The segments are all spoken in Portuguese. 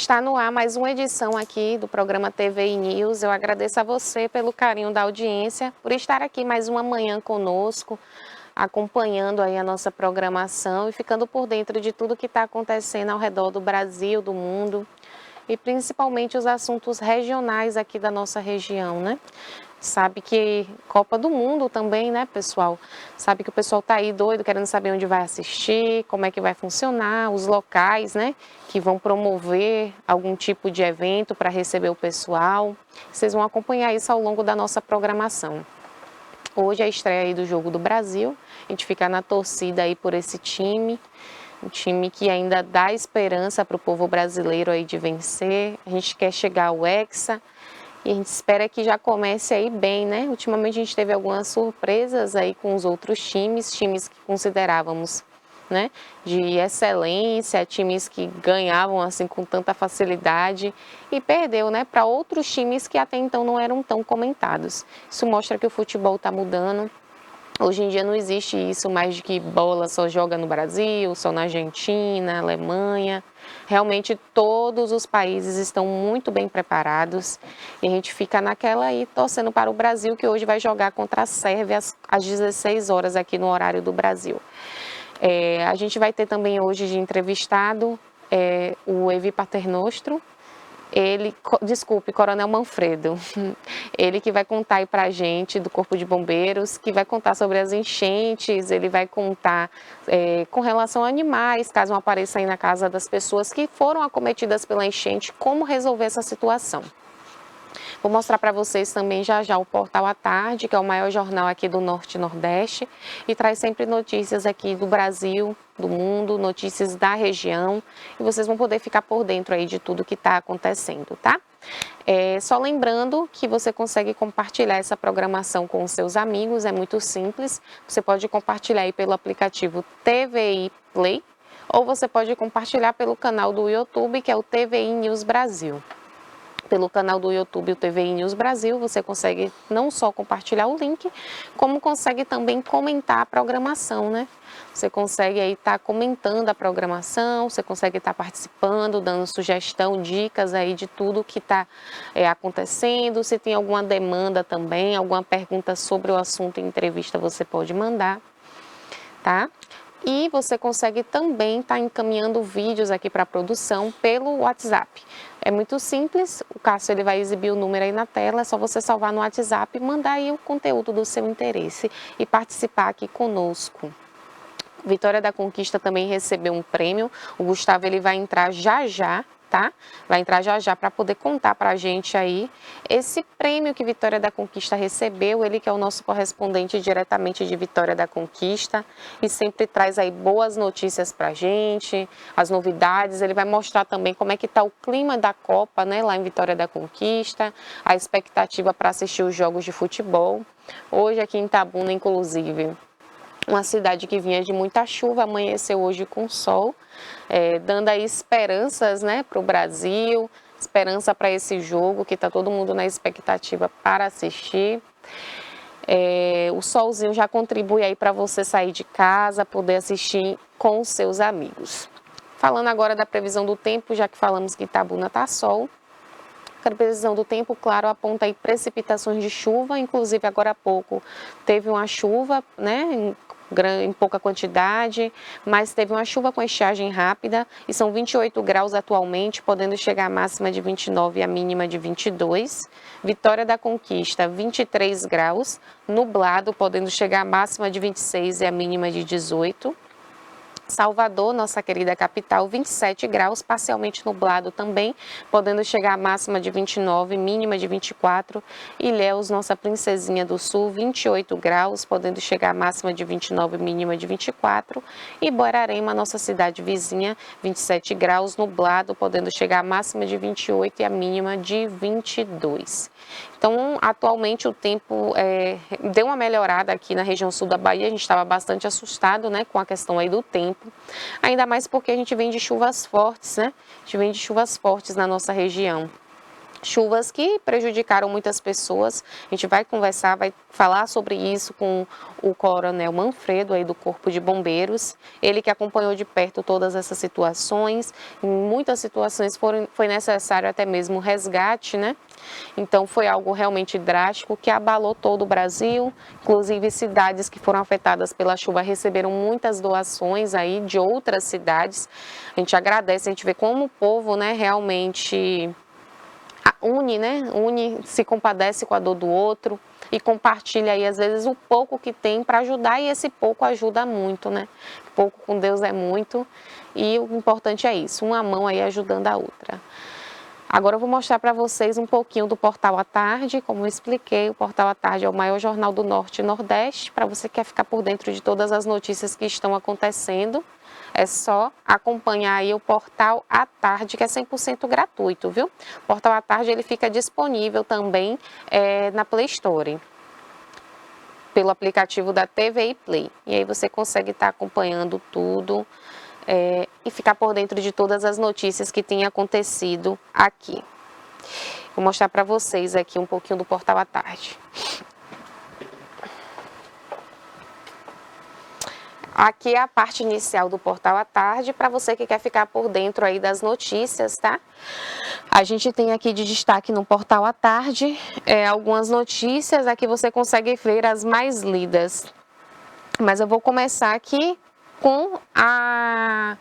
Está no ar mais uma edição aqui do programa TVI News. Eu agradeço a você pelo carinho da audiência, por estar aqui mais uma manhã conosco, acompanhando aí a nossa programação e ficando por dentro de tudo que está acontecendo ao redor do Brasil, do mundo e principalmente os assuntos regionais aqui da nossa região, né? Sabe que Copa do Mundo também, né, pessoal? Sabe que o pessoal tá aí doido, querendo saber onde vai assistir, como é que vai funcionar, os locais, né, que vão promover algum tipo de evento para receber o pessoal. Vocês vão acompanhar isso ao longo da nossa programação. Hoje é a estreia aí do Jogo do Brasil, a gente fica na torcida aí por esse time, um time que ainda dá esperança para o povo brasileiro aí de vencer. A gente quer chegar ao Hexa. E a gente espera que já comece aí bem, né? Ultimamente a gente teve algumas surpresas aí com os outros times que considerávamos, né, de excelência, times que ganhavam assim com tanta facilidade e perdeu, né, para outros times que até então não eram tão comentados. Isso mostra que o futebol está mudando. Hoje em dia não existe isso mais de que bola só joga no Brasil, só na Argentina, Alemanha. Realmente todos os países estão muito bem preparados e a gente fica naquela aí torcendo para o Brasil, que hoje vai jogar contra a Sérvia às 16 horas aqui no horário do Brasil. A gente vai ter também hoje de entrevistado o Evi Paternostro. Coronel Manfredo, ele que vai contar aí pra gente do Corpo de Bombeiros, que vai contar sobre as enchentes, ele vai contar com relação a animais, caso apareça aí na casa das pessoas que foram acometidas pela enchente, como resolver essa situação. Vou mostrar para vocês também já já o Portal à Tarde, que é o maior jornal aqui do Norte e Nordeste, e traz sempre notícias aqui do Brasil, do mundo, notícias da região, e vocês vão poder ficar por dentro aí de tudo que está acontecendo, tá? Só lembrando que você consegue compartilhar essa programação com os seus amigos, é muito simples. Você pode compartilhar aí pelo aplicativo TVI Play, ou você pode compartilhar pelo canal do YouTube, que é o TVI News Brasil. Pelo canal do YouTube, o TVI News Brasil, você consegue não só compartilhar o link, como consegue também comentar a programação, né? Você consegue aí estar comentando a programação, você consegue estar participando, dando sugestão, dicas aí de tudo que está acontecendo. Se tem alguma demanda também, alguma pergunta sobre o assunto em entrevista, você pode mandar, tá? E você consegue também estar encaminhando vídeos aqui para a produção pelo WhatsApp. É muito simples, o Cássio ele vai exibir o número aí na tela, é só você salvar no WhatsApp e mandar aí o conteúdo do seu interesse e participar aqui conosco. Vitória da Conquista também recebeu um prêmio, o Gustavo ele vai entrar já já, tá? Vai entrar já já para poder contar para a gente aí esse prêmio que Vitória da Conquista recebeu, ele que é o nosso correspondente diretamente de Vitória da Conquista e sempre traz aí boas notícias para a gente, as novidades, ele vai mostrar também como é que está o clima da Copa, né, lá em Vitória da Conquista, a expectativa para assistir os jogos de futebol. Hoje aqui em Itabuna, inclusive, uma cidade que vinha de muita chuva, amanheceu hoje com sol, dando aí esperanças, né, para o Brasil, esperança para esse jogo, que está todo mundo na expectativa para assistir. O solzinho já contribui aí para você sair de casa, poder assistir com os seus amigos. Falando agora da previsão do tempo, já que falamos que Itabuna está sol, a previsão do tempo, claro, aponta aí precipitações de chuva, inclusive agora há pouco teve uma chuva, né, em pouca quantidade, mas teve uma chuva com estiagem rápida e são 28 graus atualmente, podendo chegar a máxima de 29 e a mínima de 22. Vitória da Conquista, 23 graus, nublado, podendo chegar a máxima de 26 e a mínima de 18. Salvador, nossa querida capital, 27 graus, parcialmente nublado também, podendo chegar a máxima de 29, mínima de 24. Ilhéus, nossa princesinha do sul, 28 graus, podendo chegar a máxima de 29, mínima de 24. E Borarema, nossa cidade vizinha, 27 graus, nublado, podendo chegar a máxima de 28 e a mínima de 22. Então, atualmente o tempo deu uma melhorada aqui na região sul da Bahia, a gente estava bastante assustado, né, com a questão aí do tempo, ainda mais porque a gente vem de chuvas fortes, né, a gente vem de chuvas fortes na nossa região. chuvas que prejudicaram muitas pessoas. A gente vai conversar, vai falar sobre isso com o Coronel Manfredo aí do Corpo de Bombeiros, ele que acompanhou de perto todas essas situações. Em muitas situações foi necessário até mesmo resgate, né? Então foi algo realmente drástico que abalou todo o Brasil, inclusive cidades que foram afetadas pela chuva receberam muitas doações aí de outras cidades. A gente agradece, a gente vê como o povo, né, realmente une, se compadece com a dor do outro e compartilha aí às vezes o pouco que tem para ajudar, e esse pouco ajuda muito, né? Pouco com Deus é muito, e o importante é isso, uma mão aí ajudando a outra. Agora eu vou mostrar para vocês um pouquinho do Portal à Tarde. Como eu expliquei, o Portal à Tarde é o maior jornal do Norte e Nordeste. Para você que quer ficar por dentro de todas as notícias que estão acontecendo, é só acompanhar aí o Portal à Tarde, que é 100% gratuito, viu? O Portal à Tarde ele fica disponível também na Play Store, pelo aplicativo da TVI Play. E aí você consegue estar acompanhando tudo e ficar por dentro de todas as notícias que têm acontecido aqui. Vou mostrar para vocês aqui um pouquinho do Portal à Tarde. Aqui é a parte inicial do Portal à Tarde, para você que quer ficar por dentro aí das notícias, tá? A gente tem aqui de destaque no Portal à Tarde algumas notícias, aqui você consegue ver as mais lidas. Mas eu vou começar aqui com a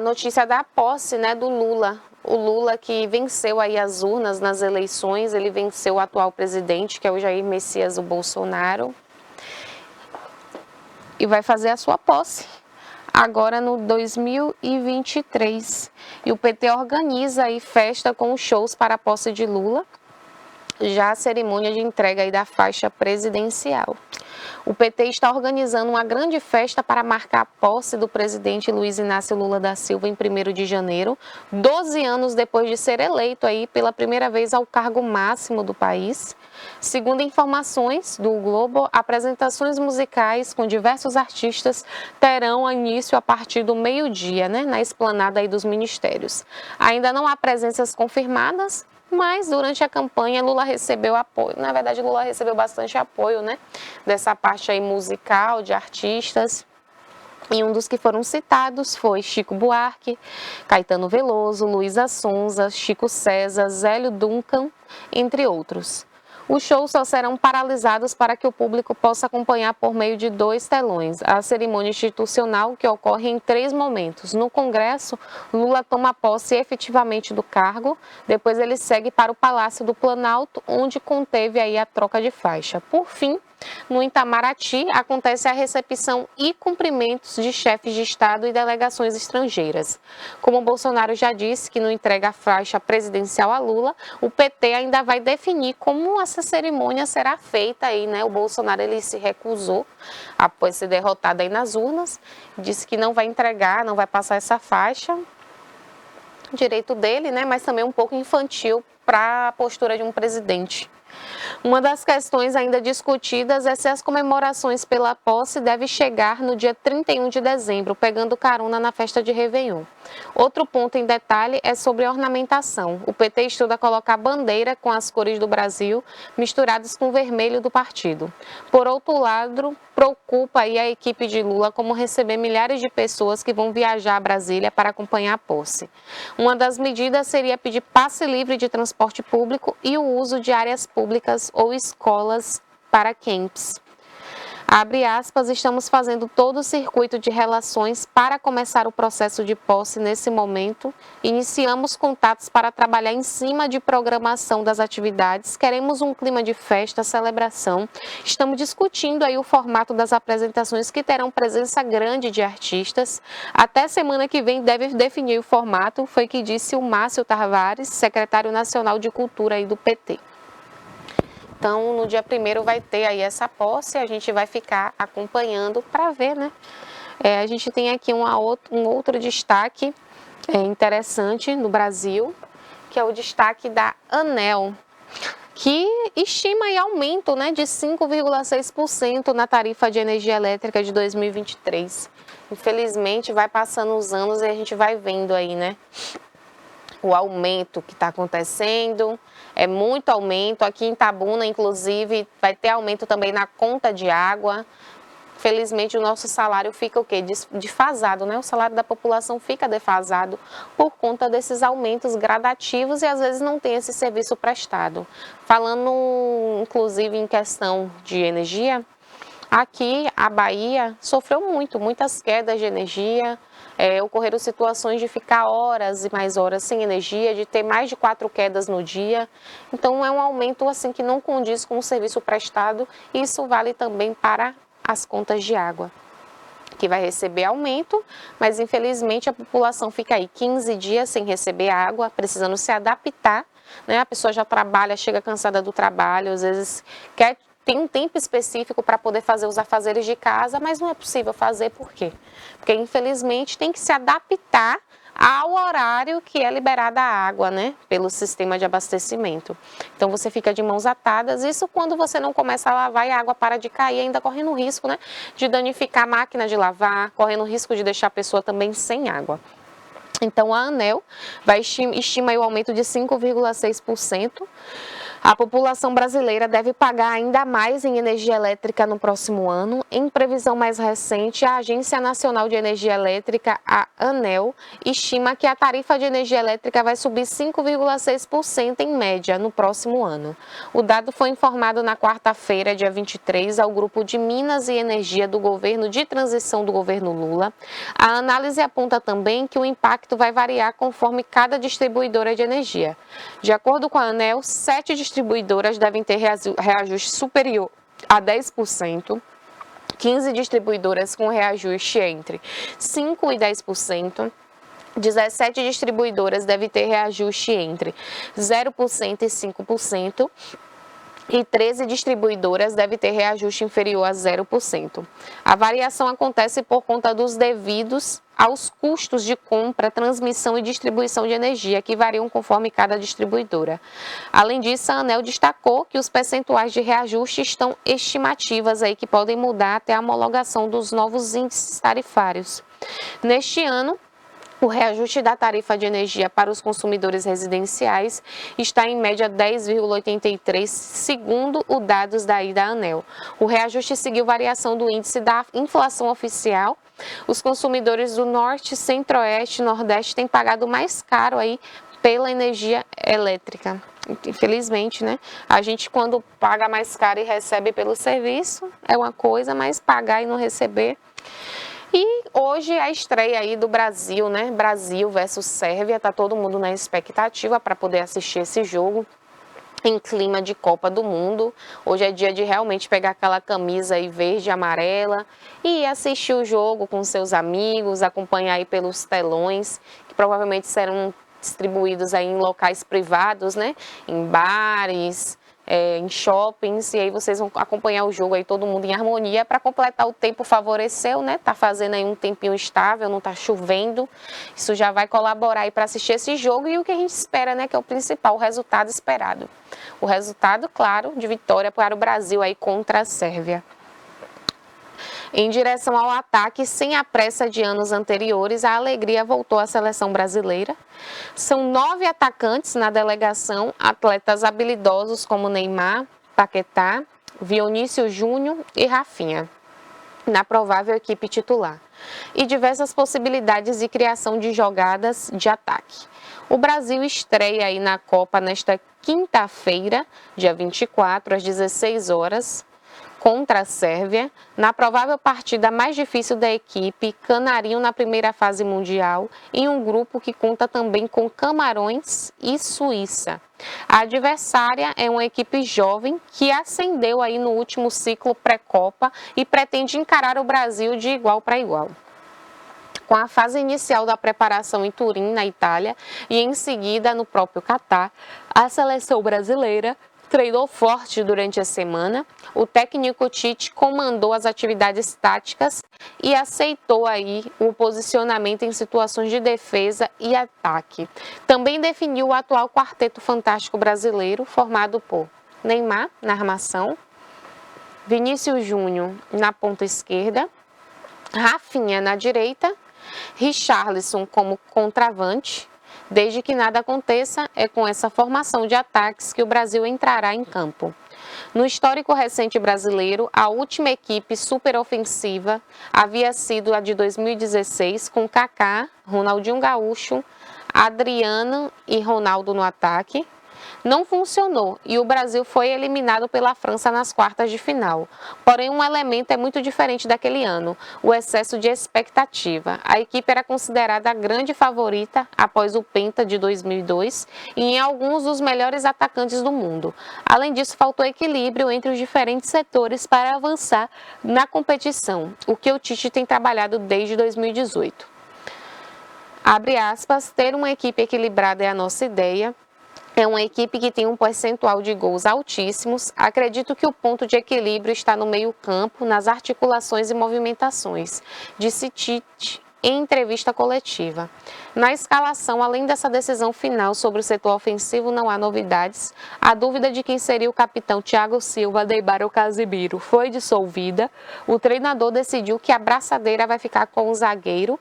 notícia da posse, né, do Lula. O Lula que venceu aí as urnas nas eleições, ele venceu o atual presidente, que é o Jair Messias Bolsonaro, e vai fazer a sua posse agora no 2023. E o PT organiza aí festa com shows para a posse de Lula, já a cerimônia de entrega aí da faixa presidencial. O PT está organizando uma grande festa para marcar a posse do presidente Luiz Inácio Lula da Silva em 1º de janeiro, 12 anos depois de ser eleito aí pela primeira vez ao cargo máximo do país. Segundo informações do Globo, apresentações musicais com diversos artistas terão início a partir do meio-dia, né, na esplanada aí dos ministérios. Ainda não há presenças confirmadas, mas durante a campanha Lula recebeu apoio. Na verdade, Lula recebeu bastante apoio, né, dessa parte aí musical, de artistas. E um dos que foram citados foi Chico Buarque, Caetano Veloso, Luísa Sonza, Chico César, Zélio Duncan, entre outros. Os shows só serão paralisados para que o público possa acompanhar por meio de 2 telões. A cerimônia institucional, que ocorre em 3 momentos. No Congresso, Lula toma posse efetivamente do cargo, depois ele segue para o Palácio do Planalto, onde conteve aí a troca de faixa. Por fim, no Itamaraty, acontece a recepção e cumprimentos de chefes de Estado e delegações estrangeiras. Como Bolsonaro já disse que não entrega a faixa presidencial a Lula, o PT ainda vai definir como essa cerimônia será feita aí, né? O Bolsonaro ele se recusou após ser derrotado aí nas urnas, disse que não vai entregar, não vai passar essa faixa, direito dele, né? Mas também um pouco infantil para a postura de um presidente. Uma das questões ainda discutidas é se as comemorações pela posse devem chegar no dia 31 de dezembro, pegando carona na festa de Réveillon. Outro ponto em detalhe é sobre a ornamentação. O PT estuda colocar bandeira com as cores do Brasil misturadas com o vermelho do partido. Por outro lado, preocupa aí a equipe de Lula como receber milhares de pessoas que vão viajar a Brasília para acompanhar a posse. Uma das medidas seria pedir passe livre de transporte público e o uso de áreas públicas ou escolas para camps. Abre aspas, estamos fazendo todo o circuito de relações para começar o processo de posse nesse momento. Iniciamos contatos para trabalhar em cima de programação das atividades. Queremos um clima de festa, celebração. Estamos discutindo aí o formato das apresentações que terão presença grande de artistas. Até semana que vem deve definir o formato, foi o que disse o Márcio Tavares, secretário nacional de Cultura aí do PT. Então, no dia 1º vai ter aí essa posse, a gente vai ficar acompanhando para ver, né? A gente tem aqui um outro destaque interessante no Brasil, que é o destaque da ANEEL, que estima aí aumento, né, de 5,6% na tarifa de energia elétrica de 2023. Infelizmente, vai passando os anos e a gente vai vendo aí, né, o aumento que está acontecendo, é muito aumento. Aqui em Itabuna, inclusive, vai ter aumento também na conta de água. Felizmente, o nosso salário fica o quê? Desfasado, né? O salário da população fica defasado por conta desses aumentos gradativos e às vezes não tem esse serviço prestado. Falando, inclusive, em questão de energia, aqui a Bahia sofreu muitas quedas de energia. Ocorreram situações de ficar horas e mais horas sem energia, de ter mais de 4 quedas no dia. Então, é um aumento assim que não condiz com o serviço prestado e isso vale também para as contas de água, que vai receber aumento, mas infelizmente a população fica aí 15 dias sem receber água, precisando se adaptar, né? A pessoa já trabalha, chega cansada do trabalho, às vezes tem um tempo específico para poder fazer os afazeres de casa, mas não é possível fazer, por quê? Porque infelizmente tem que se adaptar ao horário que é liberada a água, né, pelo sistema de abastecimento. Então você fica de mãos atadas, isso quando você não começa a lavar e a água para de cair, ainda correndo risco, né, de danificar a máquina de lavar, correndo risco de deixar a pessoa também sem água. Então a ANEEL estima o aumento de 5,6%. A população brasileira deve pagar ainda mais em energia elétrica no próximo ano. Em previsão mais recente, a Agência Nacional de Energia Elétrica, a ANEEL, estima que a tarifa de energia elétrica vai subir 5,6% em média no próximo ano. O dado foi informado na quarta-feira, dia 23, ao Grupo de Minas e Energia do Governo de Transição do Governo Lula. A análise aponta também que o impacto vai variar conforme cada distribuidora de energia. De acordo com a ANEEL, 7 distribuidoras devem ter reajuste superior a 10%, 15 distribuidoras com reajuste entre 5% e 10%, 17 distribuidoras devem ter reajuste entre 0% e 5%, e 13 distribuidoras devem ter reajuste inferior a 0%. A variação acontece por conta dos devidos aos custos de compra, transmissão e distribuição de energia, que variam conforme cada distribuidora. Além disso, a ANEEL destacou que os percentuais de reajuste estão estimativas aí que podem mudar até a homologação dos novos índices tarifários. Neste ano, o reajuste da tarifa de energia para os consumidores residenciais está em média 10,83, segundo os dados da ANEEL. O reajuste seguiu variação do índice da inflação oficial. Os consumidores do Norte, Centro-Oeste e Nordeste têm pagado mais caro aí pela energia elétrica. Infelizmente, né? A gente quando paga mais caro e recebe pelo serviço é uma coisa, mas pagar e não receber. E hoje a estreia aí do Brasil, né? Brasil versus Sérvia, tá todo mundo na expectativa para poder assistir esse jogo em clima de Copa do Mundo. Hoje é dia de realmente pegar aquela camisa aí verde e amarela e assistir o jogo com seus amigos, acompanhar aí pelos telões, que provavelmente serão distribuídos aí em locais privados, né? Em bares, em shoppings, e aí vocês vão acompanhar o jogo aí todo mundo em harmonia. Para completar, o tempo favoreceu, né? Tá fazendo aí um tempinho estável, não tá chovendo. Isso já vai colaborar aí para assistir esse jogo e o que a gente espera, né? Que é o principal, o resultado esperado. O resultado, claro, de vitória para o Brasil aí contra a Sérvia. Em direção ao ataque, sem a pressa de anos anteriores, a alegria voltou à seleção brasileira. São 9 atacantes na delegação, atletas habilidosos como Neymar, Paquetá, Vinícius Júnior e Rafinha, na provável equipe titular, e diversas possibilidades de criação de jogadas de ataque. O Brasil estreia aí na Copa nesta quinta-feira, dia 24, às 16 horas, contra a Sérvia, na provável partida mais difícil da equipe, Canarinho na primeira fase mundial, em um grupo que conta também com Camarões e Suíça. A adversária é uma equipe jovem que ascendeu aí no último ciclo pré-Copa e pretende encarar o Brasil de igual para igual. Com a fase inicial da preparação em Turim, na Itália, e em seguida no próprio Catar, a seleção brasileira treinou forte durante a semana. O técnico Tite comandou as atividades táticas e aceitou aí o posicionamento em situações de defesa e ataque. Também definiu o atual quarteto fantástico brasileiro, formado por Neymar na armação, Vinícius Júnior na ponta esquerda, Rafinha na direita, Richarlison como contravante, Desde que nada aconteça, é com essa formação de ataques que o Brasil entrará em campo. No histórico recente brasileiro, a última equipe superofensiva havia sido a de 2016, com Kaká, Ronaldinho Gaúcho, Adriano e Ronaldo no ataque. Não funcionou e o Brasil foi eliminado pela França nas quartas de final. Porém, um elemento é muito diferente daquele ano, o excesso de expectativa. A equipe era considerada a grande favorita após o Penta de 2002 e em alguns dos melhores atacantes do mundo. Além disso, faltou equilíbrio entre os diferentes setores para avançar na competição, o que o Tite tem trabalhado desde 2018. Abre aspas, ter uma equipe equilibrada é a nossa ideia. É uma equipe que tem um percentual de gols altíssimos. Acredito que o ponto de equilíbrio está no meio-campo, nas articulações e movimentações, disse Tite em entrevista coletiva. Na escalação, além dessa decisão final sobre o setor ofensivo, não há novidades. A dúvida de quem seria o capitão Thiago Silva, Neymar ou Casemiro foi dissolvida. O treinador decidiu que a braçadeira vai ficar com o zagueiro.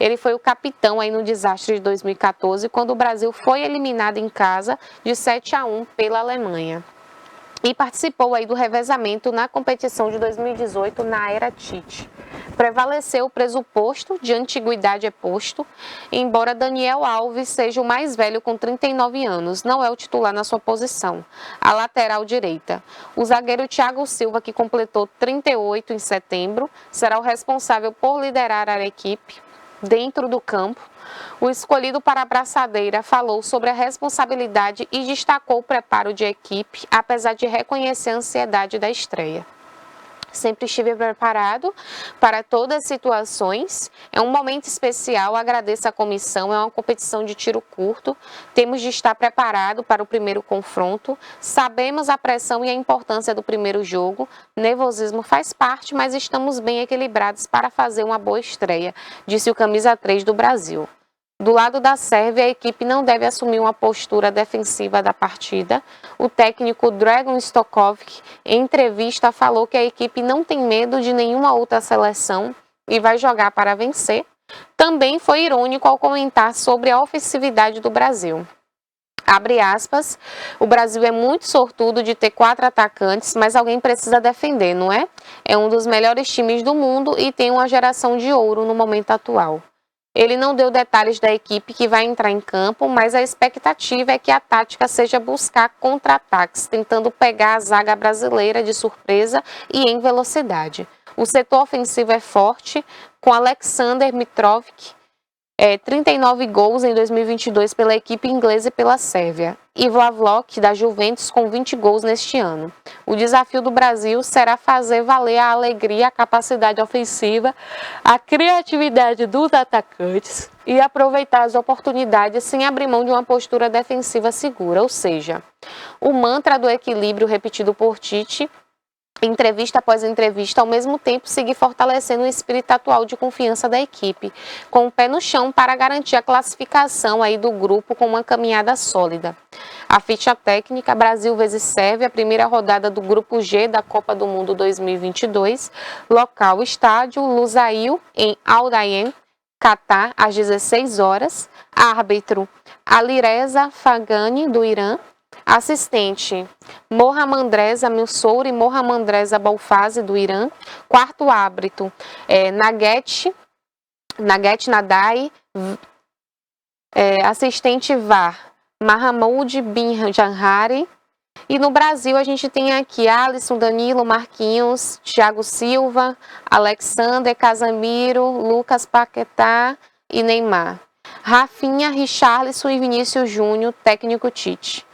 Ele foi o capitão aí no desastre de 2014, quando o Brasil foi eliminado em casa de 7-1 pela Alemanha. E participou aí do revezamento na competição de 2018 na era Tite. Prevaleceu o pressuposto de antiguidade é posto, embora Daniel Alves seja o mais velho com 39 anos, não é o titular na sua posição, a lateral direita. O zagueiro Thiago Silva, que completou 38 em setembro, será o responsável por liderar a equipe dentro do campo. O escolhido para a braçadeira falou sobre a responsabilidade e destacou o preparo de equipe, apesar de reconhecer a ansiedade da estreia. Sempre estive preparado para todas as situações. É um momento especial, agradeço a comissão, é uma competição de tiro curto. Temos de estar preparado para o primeiro confronto. Sabemos a pressão e a importância do primeiro jogo. Nervosismo faz parte, mas estamos bem equilibrados para fazer uma boa estreia, disse o camisa 3 do Brasil. Do lado da Sérvia, a equipe não deve assumir uma postura defensiva da partida. O técnico Dragan Stojkovic, em entrevista, falou que a equipe não tem medo de nenhuma outra seleção e vai jogar para vencer. Também foi irônico ao comentar sobre a ofensividade do Brasil. Abre aspas, o Brasil é muito sortudo de ter 4 atacantes, mas alguém precisa defender, não é? É um dos melhores times do mundo e tem uma geração de ouro no momento atual. Ele não deu detalhes da equipe que vai entrar em campo, mas a expectativa é que a tática seja buscar contra-ataques, tentando pegar a zaga brasileira de surpresa e em velocidade. O setor ofensivo é forte, com Alexander Mitrovic, 39 gols em 2022 pela equipe inglesa e pela Sérvia, e Vlahovic, da Juventus, com 20 gols neste ano. O desafio do Brasil será fazer valer a alegria, a capacidade ofensiva, a criatividade dos atacantes e aproveitar as oportunidades sem abrir mão de uma postura defensiva segura, ou seja, o mantra do equilíbrio repetido por Tite, entrevista após entrevista, ao mesmo tempo seguir fortalecendo o espírito atual de confiança da equipe, com o pé no chão para garantir a classificação aí do grupo com uma caminhada sólida. A ficha técnica Brasil vezes Sérvia, a primeira rodada do grupo G da Copa do Mundo 2022, local estádio Lusail em Al Dayen, Catar, às 16 horas, árbitro Alireza Fagani do Irã, assistente Mohammad Milsouri e Mohammad Bolfazi do Irã. Quarto árbitro Naget Nadai. Assistente VAR Mahmoud Bin Janhari. E no Brasil a gente tem aqui Alisson, Danilo, Marquinhos, Thiago Silva, Alexander, Casemiro, Lucas Paquetá e Neymar. Rafinha, Richarlison e Vinícius Júnior, técnico Tite.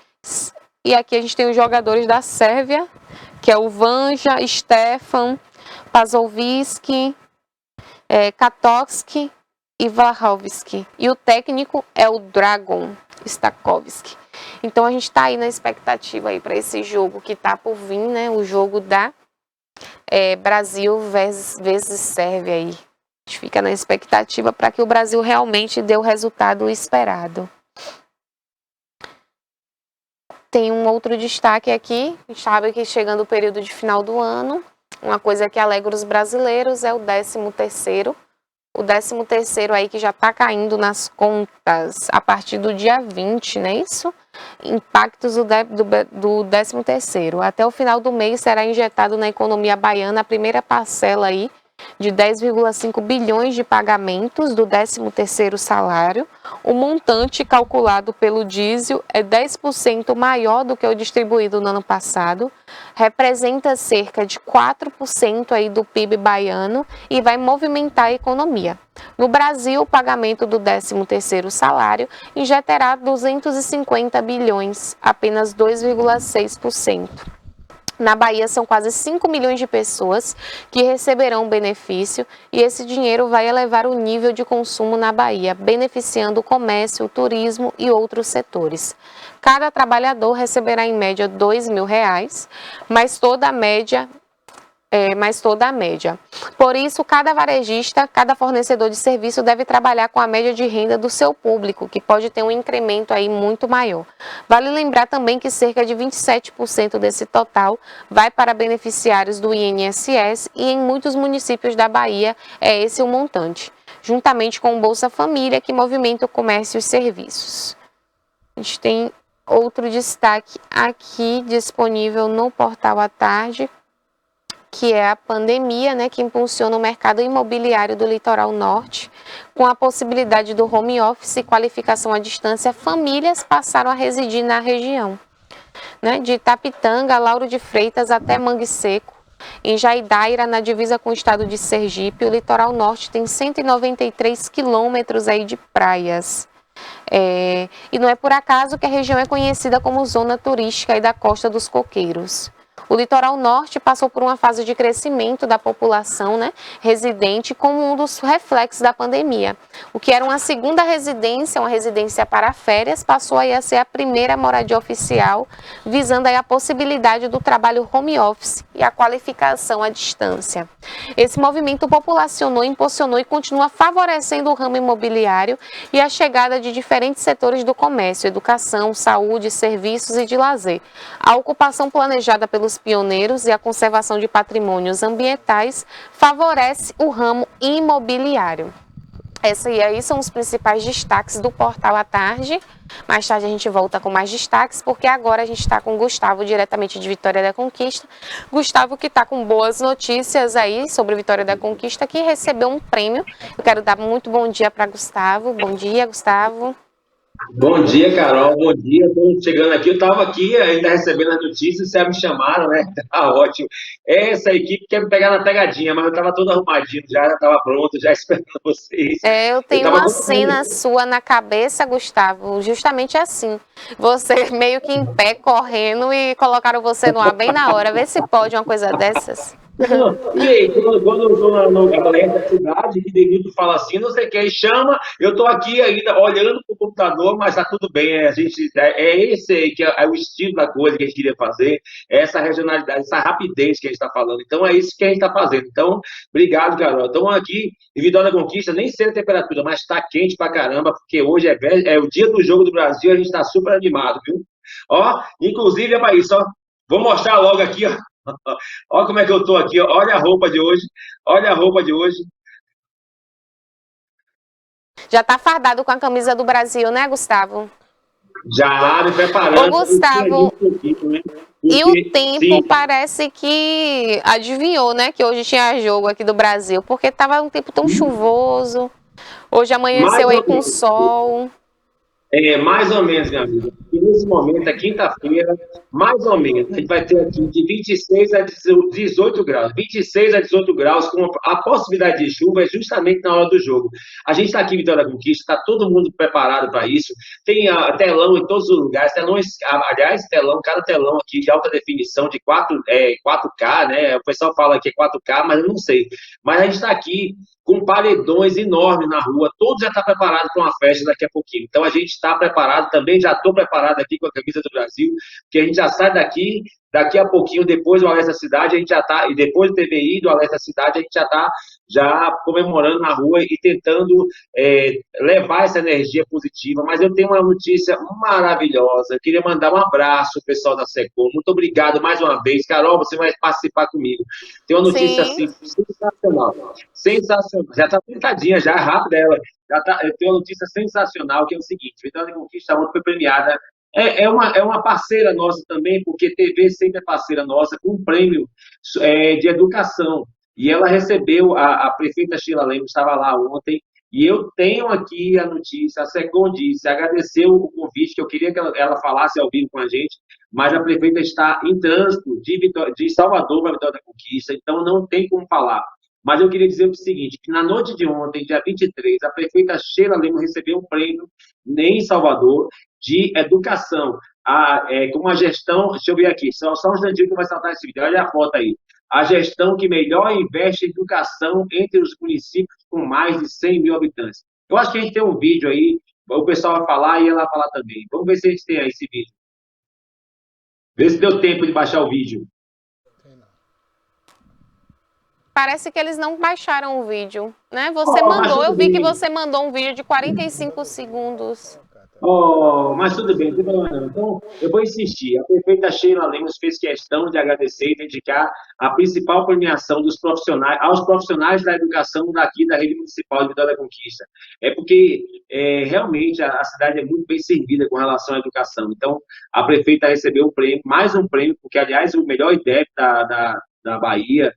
E aqui a gente tem os jogadores da Sérvia, que é o Vanja, Stefan, Pazovski, Katovski e Vlahovic. E o técnico é o Dragan Stojkovic. Então a gente está aí na expectativa aí para esse jogo que está por vir, né? O jogo da Brasil vezes Sérvia aí. A gente fica na expectativa para que o Brasil realmente dê o resultado esperado. Tem um outro destaque aqui, a gente sabe que chegando o período de final do ano, uma coisa que alegra os brasileiros é o 13º o 13º aí que já está caindo nas contas a partir do dia 20, não é isso? Impactos do 13º. Até o final do mês será injetado na economia baiana a primeira parcela aí de 10,5 bilhões de pagamentos do 13º salário. O montante calculado pelo diesel é 10% maior do que o distribuído no ano passado, representa cerca de 4% aí do PIB baiano e vai movimentar a economia. No Brasil, o pagamento do 13º salário injetará 250 bilhões, apenas 2,6%. Na Bahia, são quase 5 milhões de pessoas que receberão o benefício e esse dinheiro vai elevar o nível de consumo na Bahia, beneficiando o comércio, o turismo e outros setores. Cada trabalhador receberá em média R$ 2.000, mas toda a média. Por isso, cada varejista, cada fornecedor de serviço deve trabalhar com a média de renda do seu público, que pode ter um incremento aí muito maior. Vale lembrar também que cerca de 27% desse total vai para beneficiários do INSS e em muitos municípios da Bahia é esse o montante, juntamente com o Bolsa Família, que movimenta o comércio e serviços. A gente tem outro destaque aqui disponível no portal à tarde, que é a pandemia, né, que impulsiona o mercado imobiliário do litoral norte. Com a possibilidade do home office e qualificação à distância, famílias passaram a residir na região, né, de Itapitanga, Lauro de Freitas até Mangue Seco. Em Jaidaira, na divisa com o estado de Sergipe, o litoral norte tem 193 quilômetros aí de praias. E não é por acaso que a região é conhecida como zona turística aí da Costa dos Coqueiros. O litoral norte passou por uma fase de crescimento da população, né, residente, como um dos reflexos da pandemia. O que era uma segunda residência, uma residência para férias, passou aí a ser a primeira moradia oficial, visando aí a possibilidade do trabalho home office e a qualificação à distância. Esse movimento populacionou, impulsionou e continua favorecendo o ramo imobiliário e a chegada de diferentes setores do comércio, educação, saúde, serviços e de lazer. A ocupação planejada pelos pioneiros e a conservação de patrimônios ambientais favorece o ramo imobiliário. Esse aí são os principais destaques do portal à tarde. Mais tarde a gente volta com mais destaques, porque agora a gente está com o Gustavo, diretamente de Vitória da Conquista. Gustavo, que está com boas notícias aí sobre Vitória da Conquista, que recebeu um prêmio. Eu quero dar muito bom dia para Gustavo. Bom dia, Gustavo. Bom dia, Carol. Bom dia. Estou chegando aqui. Eu estava aqui ainda recebendo as notícias, vocês me chamaram, né? Tá ótimo. Essa equipe quer me pegar na pegadinha, mas eu estava todo arrumadinho, já estava pronto, já esperando vocês. Eu Eu tenho estava uma com cena sua na cabeça, Gustavo, justamente assim. Você meio que em pé, correndo e colocaram você no ar bem na hora. Vê se pode uma coisa dessas. Não, e aí, quando eu estou na galera da cidade, que Denilton fala assim, não sei quem chama, eu estou aqui ainda olhando para o computador, mas está tudo bem, esse aí que é o estilo da coisa que a gente queria fazer, é essa regionalidade, essa rapidez que a gente está falando. Então, é isso que a gente está fazendo. Então, obrigado, Carol. Estamos aqui em Vitória da Conquista, nem sei a temperatura, mas está quente pra caramba, porque hoje é o dia do jogo do Brasil, a gente está super animado, viu? Ó, inclusive, é para isso, ó. Vou mostrar logo aqui, ó. Olha como é que eu tô aqui, ó. Olha a roupa de hoje. Olha a roupa de hoje. Já tá fardado com a camisa do Brasil, né, Gustavo? Já me Ô, preparando. Gustavo, Né? e o Porque, tempo sim, parece que adivinhou, né, que hoje tinha jogo aqui do Brasil, porque tava um tempo tão chuvoso. Hoje mais amanheceu aí ou com menos. sol. Mais ou menos, minha amiga. E nesse momento, é quinta-feira, mais ou menos, a gente vai ter aqui de 26 a 18 graus. 26 a 18 graus, com a possibilidade de chuva é justamente na hora do jogo. A gente está aqui em Vitória da Conquista, está todo mundo preparado para isso. Tem telão em todos os lugares, telões, aliás, cada telão aqui de alta definição, de 4K, né? O pessoal fala que é 4K, mas eu não sei. Mas a gente está aqui com paredões enormes na rua, todos já estão preparados para uma festa daqui a pouquinho. Então a gente está preparado também, já estou preparado parada aqui com a camisa do Brasil, que a gente já sai daqui a pouquinho, depois do Alerta Cidade, a gente já está, e depois do TVI, do Alerta Cidade, a gente já está já comemorando na rua e tentando levar essa energia positiva. Mas eu tenho uma notícia maravilhosa. Eu queria mandar um abraço ao pessoal da Secom. Muito obrigado mais uma vez. Carol, você vai participar comigo. Tem uma notícia assim, Sim. sensacional. Sensacional. Já está tentadinha, já, rápida ela. Eu tenho uma notícia sensacional, que é o seguinte: Vitória da Conquista ontem foi premiada. É uma parceira nossa também, porque TV sempre é parceira nossa, com um prêmio de educação. E ela recebeu, a prefeita Sheila Lemos estava lá ontem, e eu tenho aqui a notícia, a Secom disse, agradeceu o convite, que eu queria que ela falasse ao vivo com a gente, mas a prefeita está em trânsito de Salvador para Vitória da Conquista, então não tem como falar. Mas eu queria dizer o seguinte, que na noite de ontem, dia 23, a prefeita Sheila Lemos recebeu um prêmio em Salvador de educação, com a gestão, deixa eu ver aqui, só um instantinho que vai saltar esse vídeo, olha a foto aí, a gestão que melhor investe em educação entre os municípios com mais de 100 mil habitantes. Eu acho que a gente tem um vídeo aí, o pessoal vai falar e ela vai falar também. Vamos ver se a gente tem aí esse vídeo. Vê se deu tempo de baixar o vídeo. Parece que eles não baixaram o vídeo, né? Você mandou, eu vi que você mandou um vídeo de 45 segundos. Mas tudo bem, não tem problema não. Então, eu vou insistir. A prefeita Sheila Lemos fez questão de agradecer e dedicar a principal premiação aos profissionais da educação daqui da rede municipal de Vitória da Conquista. É porque, realmente, a cidade é muito bem servida com relação à educação. Então, a prefeita recebeu um prêmio, mais um prêmio, porque, aliás, o melhor IDEB da Bahia,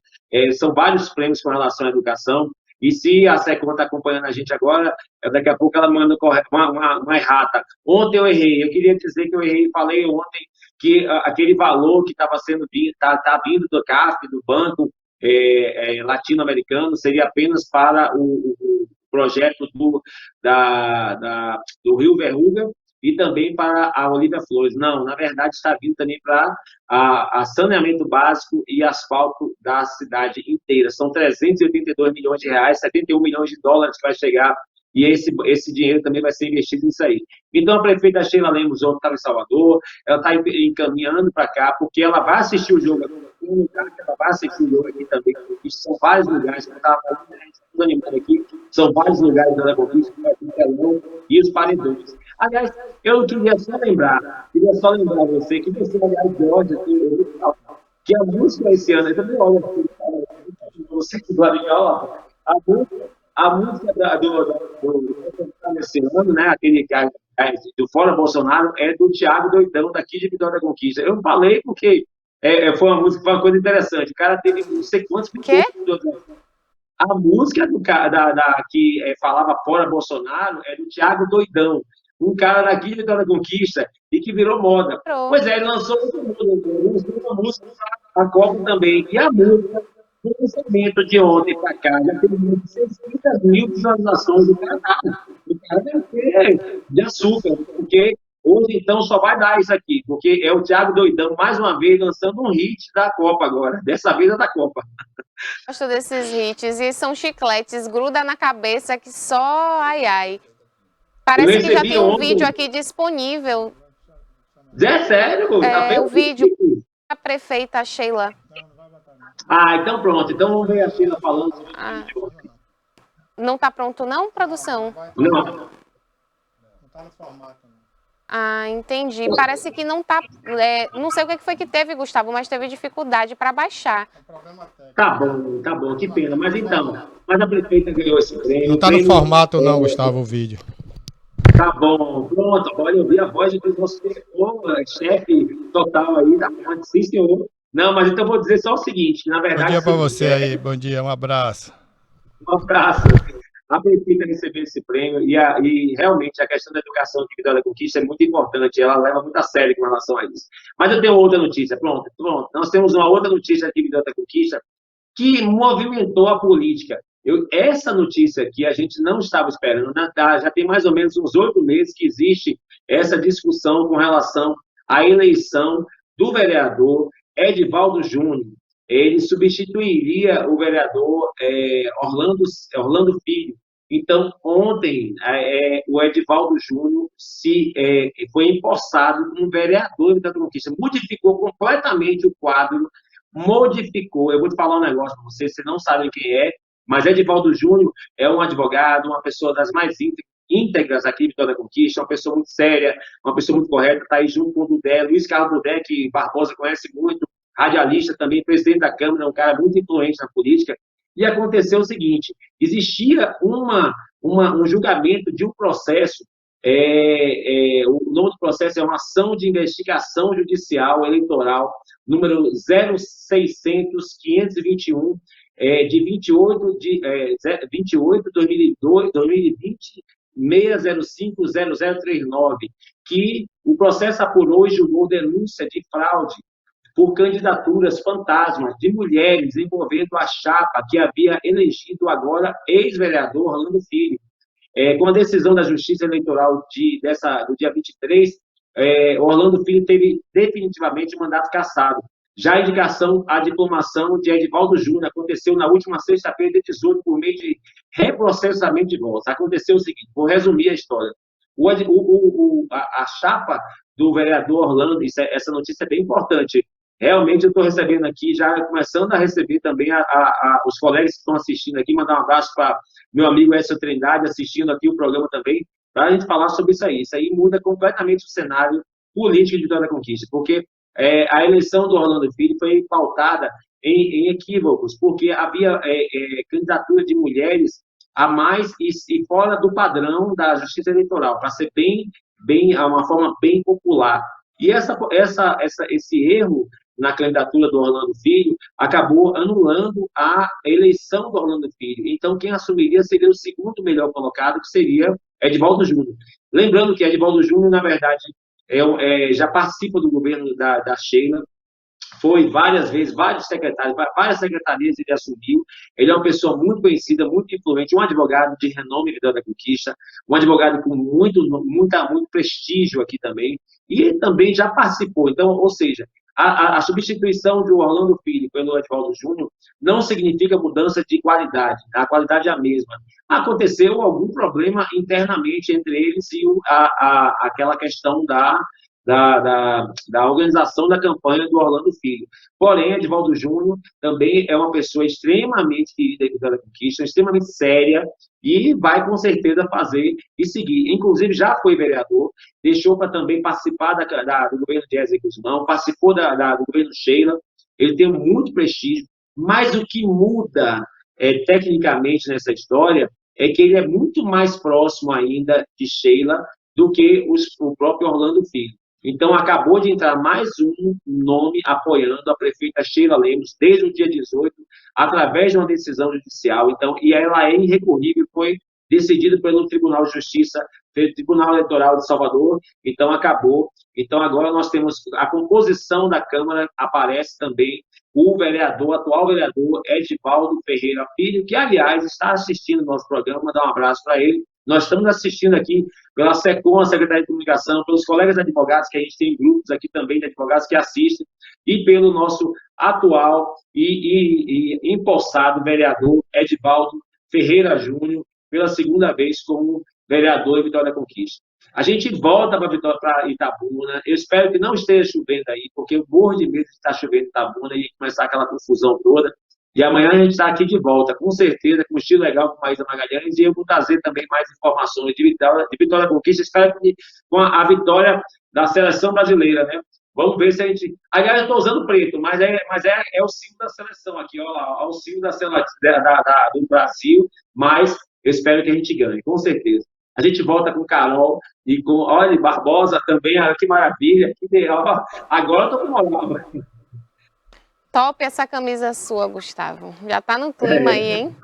são vários prêmios com relação à educação. E se a Secom está acompanhando a gente agora, daqui a pouco ela manda uma errata. Ontem eu errei. Eu queria dizer que eu errei. Falei ontem que aquele valor que estava sendo vindo do CAF, do Banco Latino-Americano, seria apenas para o projeto do Rio Verruga e também para a Olívia Flores. Não, na verdade, está vindo também para a saneamento básico e asfalto da cidade inteira. São 382 milhões de reais, 71 milhões de dólares que vai chegar, e esse dinheiro também vai ser investido nisso aí. Então, a prefeita Sheila Lemos ontem estava em Salvador, ela está encaminhando para cá, porque ela vai assistir o jogo aqui, um lugar que ela vai assistir o jogo aqui também, e são vários lugares, que eu estava falando, né, animado aqui, são vários lugares da Conquista, o telão e os paredões. Aliás, eu queria só lembrar você que você, aliás, Jorge, que a música esse ano, eu também olho você que do Arinhola, a música desse ano, né, aquele do Fora Bolsonaro, é do Thiago Doidão, daqui de Vitória da Conquista. Eu falei porque foi uma coisa interessante. O cara teve não sei quantos... Quê? A música que falava Fora Bolsonaro é do Thiago Doidão, um cara daqui de Vitória da Conquista e que virou moda. Pois é, ele lançou uma música para a Copa também. E a música, no lançamento de ontem para cá, já teve 600 mil visualizações do cara. O cara deve ter de açúcar, porque hoje, então, só vai dar isso aqui, porque é o Thiago Doidão, mais uma vez, lançando um hit da Copa agora. Dessa vez é da Copa. Gosto desses hits, e são chicletes, gruda na cabeça que só, ai, ai. Parece que já tem um vídeo aqui disponível. É sério? O vídeo da prefeita Sheila. Então pronto. Então vamos ver a Sheila falando sobre o vídeo. Não está pronto não, produção? Não. Não está no formato, não. Entendi. Parece que não está... não sei o que foi que teve, Gustavo, mas teve dificuldade para baixar. É um problema técnico. Tá bom, que pena. Mas a prefeita ganhou esse prêmio. Não está no formato não, Gustavo, o vídeo. Tá bom, pronto. Olha, eu vi a voz do nosso diretor, chefe total aí da fonte, sim, senhor. Não, mas então eu vou dizer só o seguinte, na verdade... Bom dia para você aí, bom dia, um abraço. Um abraço. A prefeita recebeu esse prêmio e realmente a questão da educação de Vitória da Conquista é muito importante, ela leva muito a sério com relação a isso. Mas eu tenho outra notícia, pronto. Nós temos uma outra notícia aqui de Vitória da Conquista que movimentou a política. Essa notícia aqui a gente não estava esperando, né? Já tem mais ou menos uns 8 meses que existe essa discussão com relação à eleição do vereador Edivaldo Júnior. Ele substituiria o vereador Orlando Filho, Então, ontem, o Edivaldo Júnior foi empossado como vereador da Conquista. Modificou completamente o quadro, modificou. Eu vou te falar um negócio para vocês não sabem quem é, mas Edivaldo Júnior é um advogado, uma pessoa das mais íntegras aqui de Vitória da Conquista, uma pessoa muito séria, uma pessoa muito correta, está aí junto com o Dudé, Luiz Carlos Dudé, que Barbosa conhece muito, radialista também, presidente da Câmara, um cara muito influente na política. E aconteceu o seguinte, existia um julgamento de um processo, o nome do processo é uma ação de investigação judicial eleitoral, número 0600-521, de 28 de 2020, 605-0039, que o processo apurou e julgou denúncia de fraude por candidaturas fantasmas de mulheres envolvendo a chapa que havia elegido agora ex-vereador Orlando Filho. Com a decisão da Justiça Eleitoral do dia 23, Orlando Filho teve definitivamente o mandato cassado. Já a indicação à diplomação de Edivaldo Júnior aconteceu na última sexta-feira de 18 por meio de reprocessamento de votos. Aconteceu o seguinte, vou resumir a história. A chapa do vereador Orlando, essa notícia é bem importante, realmente eu estou recebendo aqui, já começando a receber também os colegas que estão assistindo aqui, mandar um abraço para meu amigo Edson Trindade, assistindo aqui o programa também, para a gente falar sobre isso aí. Isso aí muda completamente o cenário político de Vitória da Conquista, porque a eleição do Orlando Filho foi pautada em equívocos, porque havia candidatura de mulheres a mais e fora do padrão da Justiça Eleitoral, para ser uma forma bem popular. E esse erro na candidatura do Orlando Filho acabou anulando a eleição do Orlando Filho. Então, quem assumiria seria o segundo melhor colocado, que seria Edivaldo Júnior. Lembrando que Edivaldo Júnior, na verdade, já participa do governo da Sheila, foi várias vezes, várias secretarias ele assumiu. Ele é uma pessoa muito conhecida, muito influente, um advogado de renome em Vitória da Conquista, um advogado com muito prestígio aqui também, e também já participou. Então, ou seja, a substituição de Orlando Filho pelo Edivaldo Júnior não significa mudança de qualidade, a qualidade é a mesma. Aconteceu algum problema internamente entre eles e aquela questão da organização da campanha do Orlando Filho. Porém, Edivaldo Júnior também é uma pessoa extremamente querida em Vitória da Conquista, extremamente séria, e vai com certeza fazer e seguir. Inclusive, já foi vereador, deixou para também participar do governo de Ezra Guzmão, participou do governo Sheila, ele tem muito prestígio, mas o que muda tecnicamente nessa história é que ele é muito mais próximo ainda de Sheila do que o próprio Orlando Filho. Então, acabou de entrar mais um nome apoiando a prefeita Sheila Lemos desde o dia 18, através de uma decisão judicial. Então, e ela é irrecorrível, foi decidida pelo Tribunal de Justiça, pelo Tribunal Eleitoral de Salvador. Então, acabou. Então, agora nós temos a composição da Câmara, aparece também o atual vereador Edivaldo Ferreira Filho, que, aliás, está assistindo o nosso programa, mandar um abraço para ele. Nós estamos assistindo aqui pela SECOM, a Secretaria de Comunicação, pelos colegas advogados, que a gente tem grupos aqui também de advogados que assistem, e pelo nosso atual e empossado vereador Edivaldo Ferreira Júnior, pela segunda vez como vereador em Vitória da Conquista. A gente volta para Itabuna, eu espero que não esteja chovendo aí, porque eu morro de medo de estar chovendo em Itabuna e começar aquela confusão toda. E amanhã a gente está aqui de volta, com certeza, com um estilo legal com Maísa Magalhães, e eu vou trazer também mais informações de Vitória da Conquista, espero que com a vitória da seleção brasileira, né? Vamos ver se a gente... Aliás, eu estou usando preto, mas é o símbolo da seleção aqui, ó lá, o símbolo do Brasil, mas eu espero que a gente ganhe, com certeza. A gente volta com Carol e com, olha, Barbosa também, que maravilha, que ideal. Agora eu estou com moral. Top essa camisa sua, Gustavo. Já tá no clima aí, hein?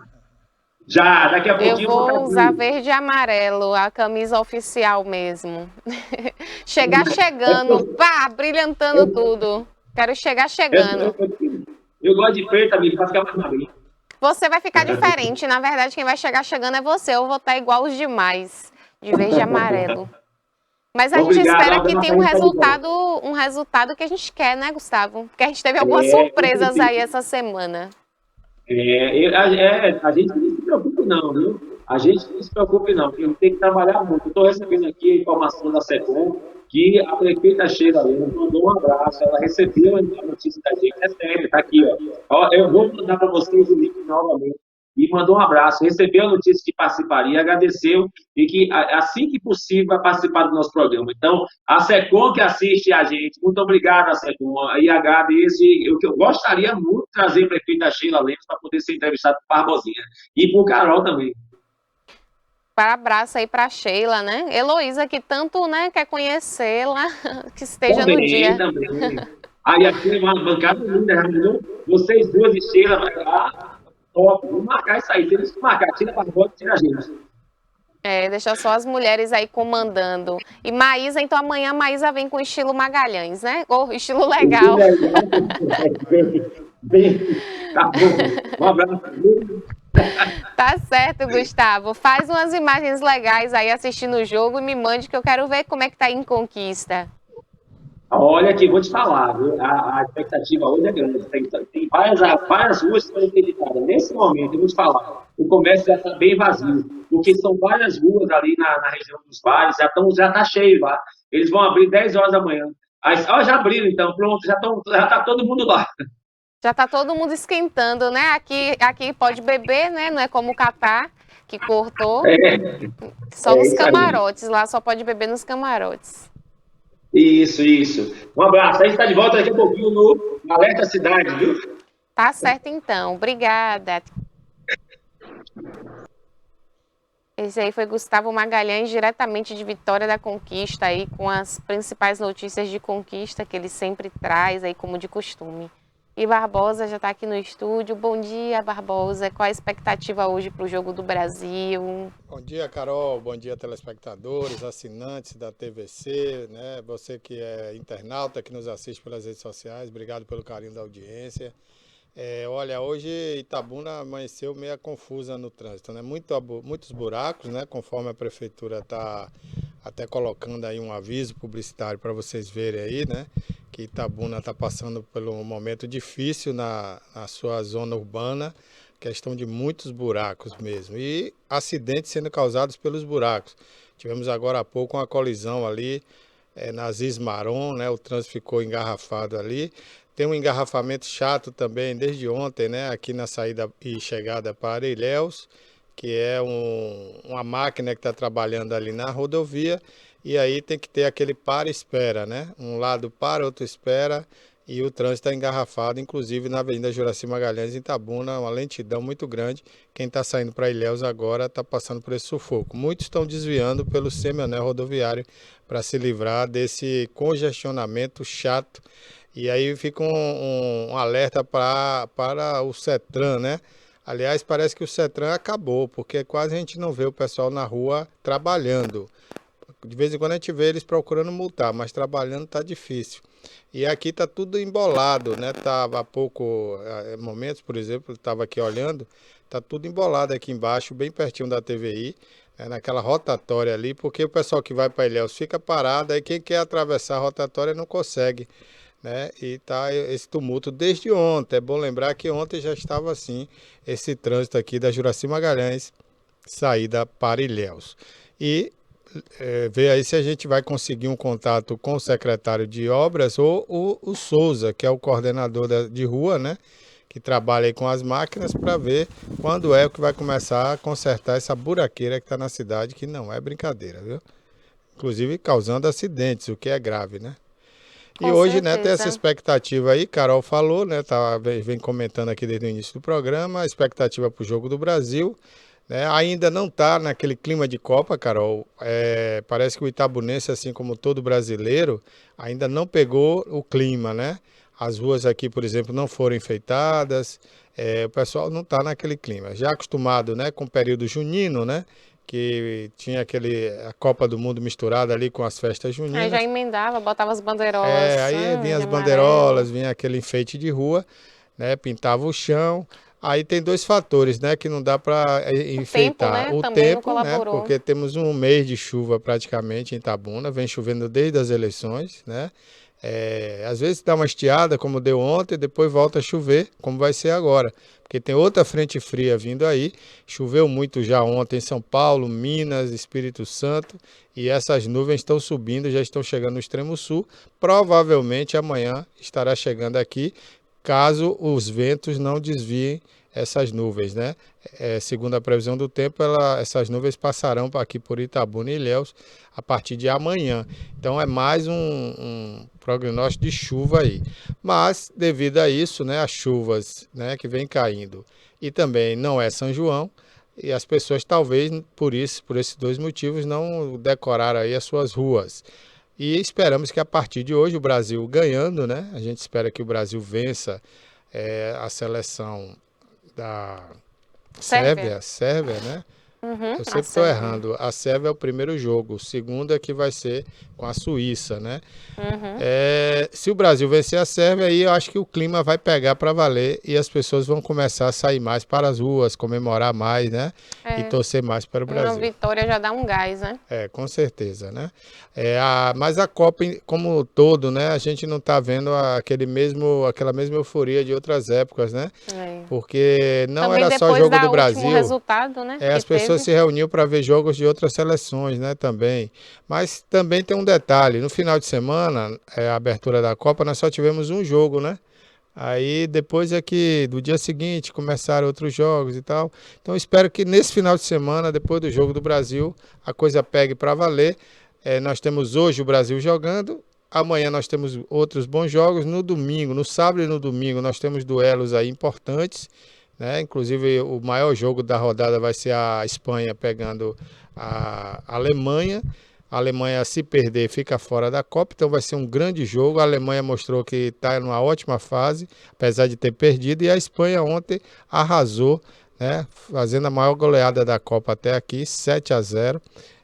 Já, daqui a pouquinho... Eu vou usar verde e amarelo, a camisa oficial mesmo. Chegar chegando, pá, brilhantando tudo. Quero chegar chegando. Eu gosto de preto, amigo, para ficar mais magrinho. Você vai ficar diferente. Na verdade, quem vai chegar chegando é você. Eu vou estar igual os demais, de verde e amarelo. Mas a gente espera que tenha um resultado que a gente quer, né, Gustavo? Porque a gente teve algumas surpresas aí essa semana. A gente não se preocupa não, viu? A gente não se preocupe não, porque a gente tem que trabalhar muito. Eu estou recebendo aqui a informação da SECOM que a prefeita Sheila Lemos mandou um abraço, ela recebeu a notícia da gente, recebe, está aqui, ó. Ó, eu vou mandar para vocês o link novamente. E mandou um abraço, recebeu a notícia que participaria, agradeceu e que assim que possível vai participar do nosso programa. Então, a SECOM que assiste a gente, muito obrigado, a SECOM, e agradeço, eu gostaria muito de trazer a prefeita Sheila Lemos para poder ser entrevistado por Barbosinha e por Carol também. Para abraço aí para Sheila, né? Heloísa, que tanto, né, quer conhecê-la, que esteja Também, no dia. também. Aí aqui é uma bancada linda, viu? Vocês duas e Sheila vai lá, top, vamos marcar isso aí, temos que marcar, tira a Barbosa, tira a gente. Deixa só as mulheres aí comandando. E Maísa, então amanhã a Maísa vem com estilo Magalhães, né? Ou estilo legal. Bem, tá bom. Um abraço. Tá certo, Gustavo. Faz umas imagens legais aí assistindo o jogo e me mande que eu quero ver como é que tá em Conquista. Olha aqui, vou te falar, viu? A expectativa hoje é grande. Tem várias ruas que estão interditadas. Nesse momento, eu vou te falar, o comércio já está bem vazio, porque são várias ruas ali na região dos bares, já tá cheio lá. Eles vão abrir 10 horas da manhã. Aí, já abriram, então, pronto, já tá todo mundo lá. Já tá todo mundo esquentando, né? Aqui pode beber, né? Não é como o Catar, que cortou. Só nos camarotes, lá só pode beber nos camarotes. Isso. Um abraço. A gente está de volta daqui a pouquinho no Alerta Cidade, viu? Tá certo, então. Obrigada. Esse aí foi Gustavo Magalhães, diretamente de Vitória da Conquista, aí com as principais notícias de Conquista que ele sempre traz, aí como de costume. E Barbosa já está aqui no estúdio. Bom dia, Barbosa. Qual a expectativa hoje para o Jogo do Brasil? Bom dia, Carol. Bom dia, telespectadores, assinantes da TVC, né? Você que é internauta, que nos assiste pelas redes sociais. Obrigado pelo carinho da audiência. Olha, hoje Itabuna amanheceu meio confusa no trânsito, né? Muitos buracos, né? Conforme a prefeitura está até colocando aí um aviso publicitário para vocês verem aí, né? Que Itabuna está passando por um momento difícil na sua zona urbana, questão de muitos buracos mesmo, e acidentes sendo causados pelos buracos. Tivemos agora há pouco uma colisão ali na Assis Maron, né? O trânsito ficou engarrafado ali. Tem um engarrafamento chato também desde ontem, né? Aqui na saída e chegada para Ilhéus, que é uma máquina que está trabalhando ali na rodovia. E aí tem que ter aquele para e espera, né? Um lado para, outro espera, e o trânsito está engarrafado, inclusive na Avenida Juracy Magalhães, em Itabuna, uma lentidão muito grande. Quem está saindo para Ilhéus agora está passando por esse sufoco. Muitos estão desviando pelo semianel rodoviário para se livrar desse congestionamento chato. E aí fica um alerta para o CETRAN, né? Aliás, parece que o CETRAN acabou, porque quase a gente não vê o pessoal na rua trabalhando. De vez em quando a gente vê eles procurando multar, mas trabalhando tá difícil. E aqui tá tudo embolado, né? Tava há pouco, momentos, por exemplo, estava aqui olhando, tá tudo embolado aqui embaixo, bem pertinho da TVI, naquela rotatória ali, porque o pessoal que vai para Ilhéus fica parado, aí quem quer atravessar a rotatória não consegue, né? E tá esse tumulto desde ontem. É bom lembrar que ontem já estava assim, esse trânsito aqui da Juracy Magalhães, saída para Ilhéus. E ver aí se a gente vai conseguir um contato com o secretário de obras ou o Souza, que é o coordenador de rua, né? Que trabalha aí com as máquinas, para ver quando é que vai começar a consertar essa buraqueira que está na cidade, que não é brincadeira, viu? Inclusive causando acidentes, o que é grave, né? E hoje, né, tem essa expectativa aí, Carol falou, né? Vem comentando aqui desde o início do programa, a expectativa para o Jogo do Brasil. Ainda não está naquele clima de Copa, Carol. Parece que o itabunense, assim como todo brasileiro, ainda não pegou o clima, né? As ruas aqui, por exemplo, não foram enfeitadas, o pessoal não está naquele clima. Já acostumado, né, com o período junino, né? Que tinha a Copa do Mundo misturada ali com as festas juninas. Aí já emendava, botava as bandeirolas. Aí vinha as bandeirolas, vinha aquele enfeite de rua, né? Pintava o chão. Aí tem dois fatores, né, que não dá para enfeitar. O tempo, né, porque temos um mês de chuva praticamente em Itabuna, vem chovendo desde as eleições, né? Às vezes dá uma estiada, como deu ontem, depois volta a chover, como vai ser agora. Porque tem outra frente fria vindo aí. Choveu muito já ontem em São Paulo, Minas, Espírito Santo. E essas nuvens estão subindo, já estão chegando no extremo sul. Provavelmente amanhã estará chegando aqui, caso os ventos não desviem essas nuvens, né? Segundo a previsão do tempo, essas nuvens passarão aqui por Itabuna e Ilhéus a partir de amanhã. Então é mais um prognóstico de chuva aí. Mas devido a isso, né, as chuvas, né, que vem caindo e também não é São João, e as pessoas talvez por esses dois motivos não decoraram aí as suas ruas. E esperamos que a partir de hoje o Brasil ganhando, né? A gente espera que o Brasil vença a seleção da Sérvia, né? Uhum, Eu sempre estou errando. A Sérvia é o primeiro jogo, o segundo é que vai ser com a Suíça, né? Uhum. Se o Brasil vencer a Sérvia, aí eu acho que o clima vai pegar para valer e as pessoas vão começar a sair mais para as ruas, comemorar mais, né? E torcer mais para o Brasil. Uma vitória já dá um gás, né? Com certeza, né? Mas a Copa como um todo, né? A gente não está vendo aquela mesma euforia de outras épocas, né? Porque não também era só jogo do Brasil. Resultado, né, as pessoas se reuniam para ver jogos de outras seleções, né? Também. Mas também tem um detalhe, no final de semana, a abertura da Copa, nós só tivemos um jogo, né? Aí depois do dia seguinte começaram outros jogos e tal. Então eu espero que nesse final de semana, depois do jogo do Brasil, a coisa pegue para valer. Nós temos hoje o Brasil jogando, amanhã nós temos outros bons jogos, no domingo, no sábado e no domingo nós temos duelos aí importantes, né? Inclusive o maior jogo da rodada vai ser a Espanha pegando a Alemanha. A Alemanha, se perder, fica fora da Copa, então vai ser um grande jogo. A Alemanha mostrou que está numa ótima fase, apesar de ter perdido, e a Espanha ontem arrasou, né, fazendo a maior goleada da Copa até aqui, 7-0.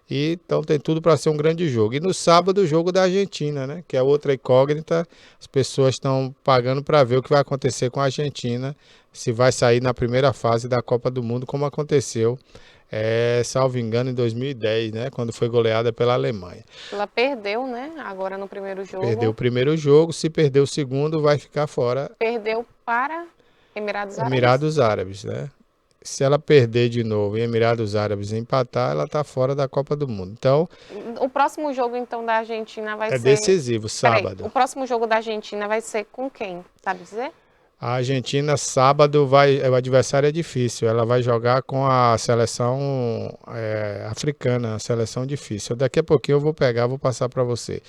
E então tem tudo para ser um grande jogo. E no sábado, o jogo da Argentina, né, que é outra incógnita. As pessoas estão pagando para ver o que vai acontecer com a Argentina, se vai sair na primeira fase da Copa do Mundo, como aconteceu, salvo engano, em 2010, né, quando foi goleada pela Alemanha. Ela perdeu, né, agora no primeiro jogo. Perdeu o primeiro jogo, se perder o segundo, vai ficar fora. Perdeu para Emirados Árabes. Emirados Árabes, né? Se ela perder de novo e Emirados Árabes empatar, ela está fora da Copa do Mundo. Então, o próximo jogo, então, da Argentina vai ser... decisivo, sábado. Peraí, o próximo jogo da Argentina vai ser com quem? Sabe dizer? A Argentina, sábado, o adversário é difícil. Ela vai jogar com a seleção africana, a seleção difícil. Daqui a pouquinho eu vou passar para você.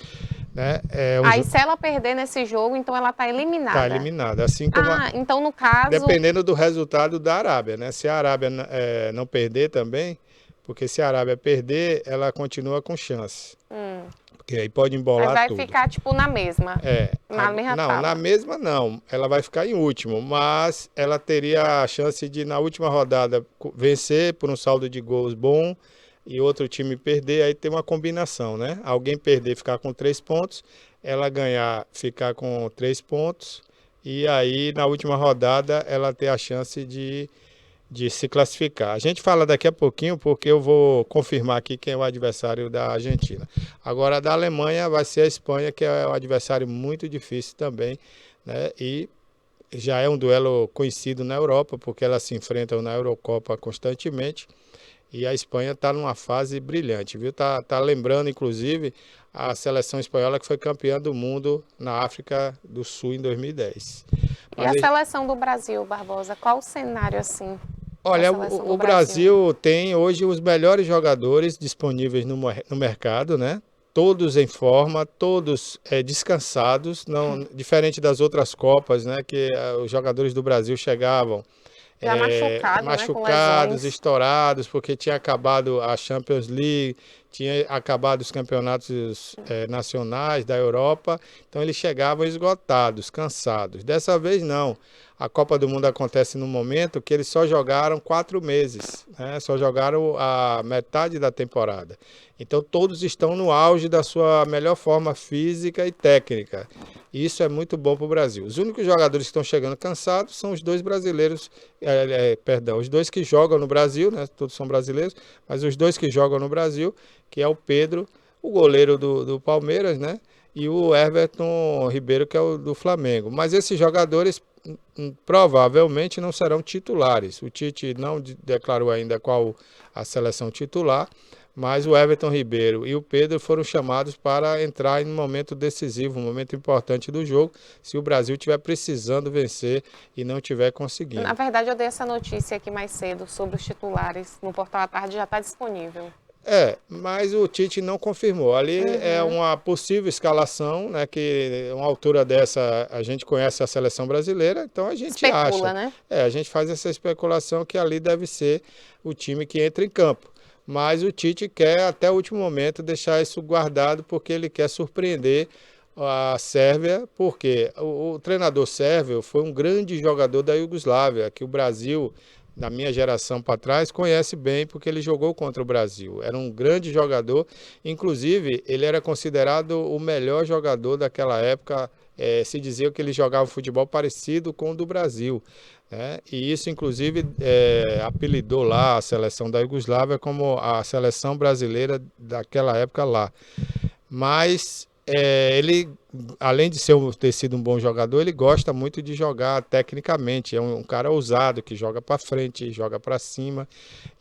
Né? Aí, se ela perder nesse jogo, então ela está eliminada. Está eliminada. Assim como então no caso... Dependendo do resultado da Arábia, né? Se a Arábia não perder também, porque se a Arábia perder, ela continua com chance. Porque aí pode embolar tudo. Mas vai ficar, tipo, na mesma? Na mesma não, tábua. na mesma não. Ela vai ficar em último, mas ela teria a chance de, na última rodada, vencer por um saldo de gols bom e outro time perder, aí tem uma combinação, né? Alguém perder, ficar com 3 pontos, ela ganhar, ficar com 3 pontos, e aí, na última rodada, ela ter a chance de se classificar. A gente fala daqui a pouquinho, porque eu vou confirmar aqui quem é o adversário da Argentina. Agora, da Alemanha vai ser a Espanha, que é um adversário muito difícil também, né? E já é um duelo conhecido na Europa, porque elas se enfrentam na Eurocopa constantemente, e a Espanha está numa fase brilhante, viu? Tá lembrando, inclusive, a seleção espanhola que foi campeã do mundo na África do Sul em 2010. E a seleção do Brasil, Barbosa, qual o cenário assim? Olha, o Brasil tem hoje os melhores jogadores disponíveis no mercado, né? Todos em forma, todos descansados, não diferente das outras Copas, né? Que os jogadores do Brasil chegavam já machucados, estourados, porque tinha acabado a Champions League, tinha acabado os campeonatos nacionais da Europa, então eles chegavam esgotados, cansados. Dessa vez não. A Copa do Mundo acontece no momento que eles só jogaram 4 meses, né? Só jogaram a metade da temporada. Então todos estão no auge da sua melhor forma física e técnica. E isso é muito bom para o Brasil. Os únicos jogadores que estão chegando cansados são os dois brasileiros, os dois que jogam no Brasil, né? Todos são brasileiros, mas os dois que jogam no Brasil, que é o Pedro, o goleiro do Palmeiras, né? e o Everton Ribeiro, que é o do Flamengo. Mas esses jogadores provavelmente não serão titulares. O Tite não declarou ainda qual a seleção titular, mas o Everton Ribeiro e o Pedro foram chamados para entrar em um momento decisivo, um momento importante do jogo, se o Brasil estiver precisando vencer e não estiver conseguindo. Na verdade, eu dei essa notícia aqui mais cedo sobre os titulares. No Portal à Tarde já está disponível. Mas o Tite não confirmou. Ali é uma possível escalação, né? Que uma altura dessa a gente conhece a seleção brasileira, então a gente Especula, acha. né? A gente faz essa especulação que ali deve ser o time que entra em campo. Mas o Tite quer até o último momento deixar isso guardado porque ele quer surpreender a Sérvia, porque o treinador sérvio foi um grande jogador da Iugoslávia, que o Brasil, na minha geração para trás, conhece bem porque ele jogou contra o Brasil. Era um grande jogador, inclusive ele era considerado o melhor jogador daquela época. Se dizia que ele jogava futebol parecido com o do Brasil, né? E isso, inclusive, apelidou lá a seleção da Iugoslávia como a seleção brasileira daquela época lá. Mas ele, além de ter sido um bom jogador, ele gosta muito de jogar tecnicamente. É um cara ousado, que joga para frente, joga para cima.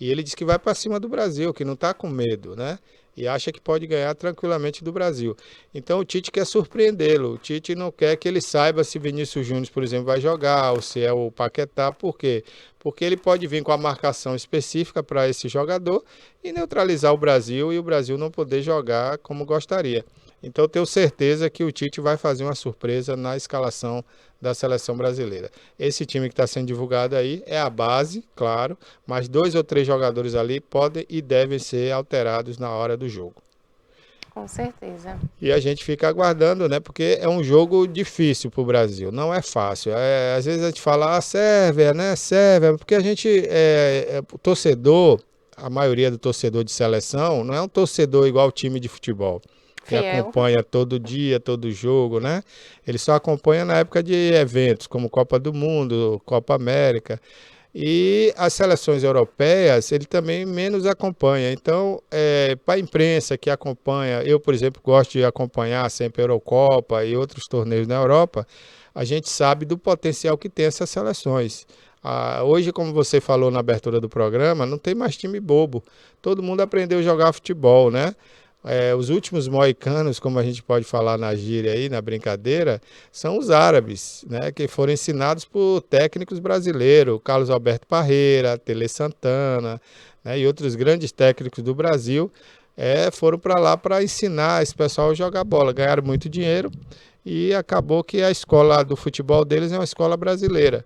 E ele diz que vai para cima do Brasil, que não está com medo, né? E acha que pode ganhar tranquilamente do Brasil. Então o Tite quer surpreendê-lo. O Tite não quer que ele saiba se Vinícius Júnior, por exemplo, vai jogar, ou se é o Paquetá. Por quê? Porque ele pode vir com a marcação específica para esse jogador e neutralizar o Brasil e o Brasil não poder jogar como gostaria. Então eu tenho certeza que o Tite vai fazer uma surpresa na escalação da seleção brasileira. Esse time que está sendo divulgado aí é a base, claro, mas 2 ou 3 jogadores ali podem e devem ser alterados na hora do jogo. Com certeza. E a gente fica aguardando, né? Porque é um jogo difícil para o Brasil, não é fácil. Às vezes a gente fala, Sérvia, né? Sérvia, porque a gente, o torcedor, a maioria do torcedor de seleção, não é um torcedor igual o time de futebol, que acompanha todo dia, todo jogo, né? Ele só acompanha na época de eventos, como Copa do Mundo, Copa América. E as seleções europeias, ele também menos acompanha. Então, para a imprensa que acompanha, eu, por exemplo, gosto de acompanhar sempre a Eurocopa e outros torneios na Europa, a gente sabe do potencial que tem essas seleções. Hoje, como você falou na abertura do programa, não tem mais time bobo. Todo mundo aprendeu a jogar futebol, né? Os últimos moicanos, como a gente pode falar na gíria aí, na brincadeira, são os árabes, né, que foram ensinados por técnicos brasileiros, Carlos Alberto Parreira, Tele Santana, né, e outros grandes técnicos do Brasil, foram para lá para ensinar esse pessoal a jogar bola. Ganharam muito dinheiro e acabou que a escola do futebol deles é uma escola brasileira.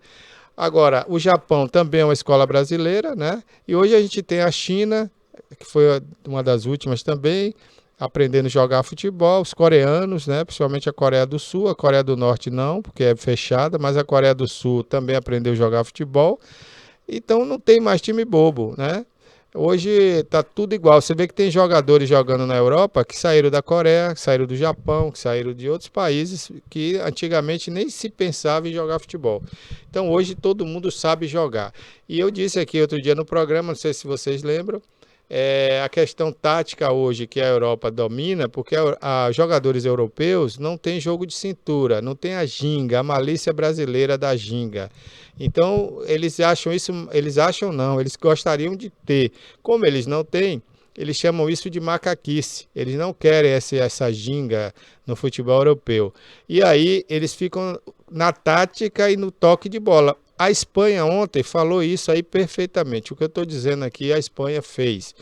Agora, o Japão também é uma escola brasileira, né? E hoje a gente tem a China, que foi uma das últimas também, aprendendo a jogar futebol, os coreanos, né, principalmente a Coreia do Sul, a Coreia do Norte não, porque é fechada, mas a Coreia do Sul também aprendeu a jogar futebol, então não tem mais time bobo, né? Hoje está tudo igual, você vê que tem jogadores jogando na Europa que saíram da Coreia, que saíram do Japão, que saíram de outros países que antigamente nem se pensava em jogar futebol. Então hoje todo mundo sabe jogar. E eu disse aqui outro dia no programa, não sei se vocês lembram, a questão tática hoje que a Europa domina, porque jogadores europeus não tem jogo de cintura, não tem a ginga, a malícia brasileira da ginga. Então, eles acham isso, eles gostariam de ter. Como eles não têm, eles chamam isso de macaquice. Eles não querem essa ginga no futebol europeu. E aí, eles ficam na tática e no toque de bola. A Espanha ontem falou isso aí perfeitamente. O que eu estou dizendo aqui, a Espanha fez.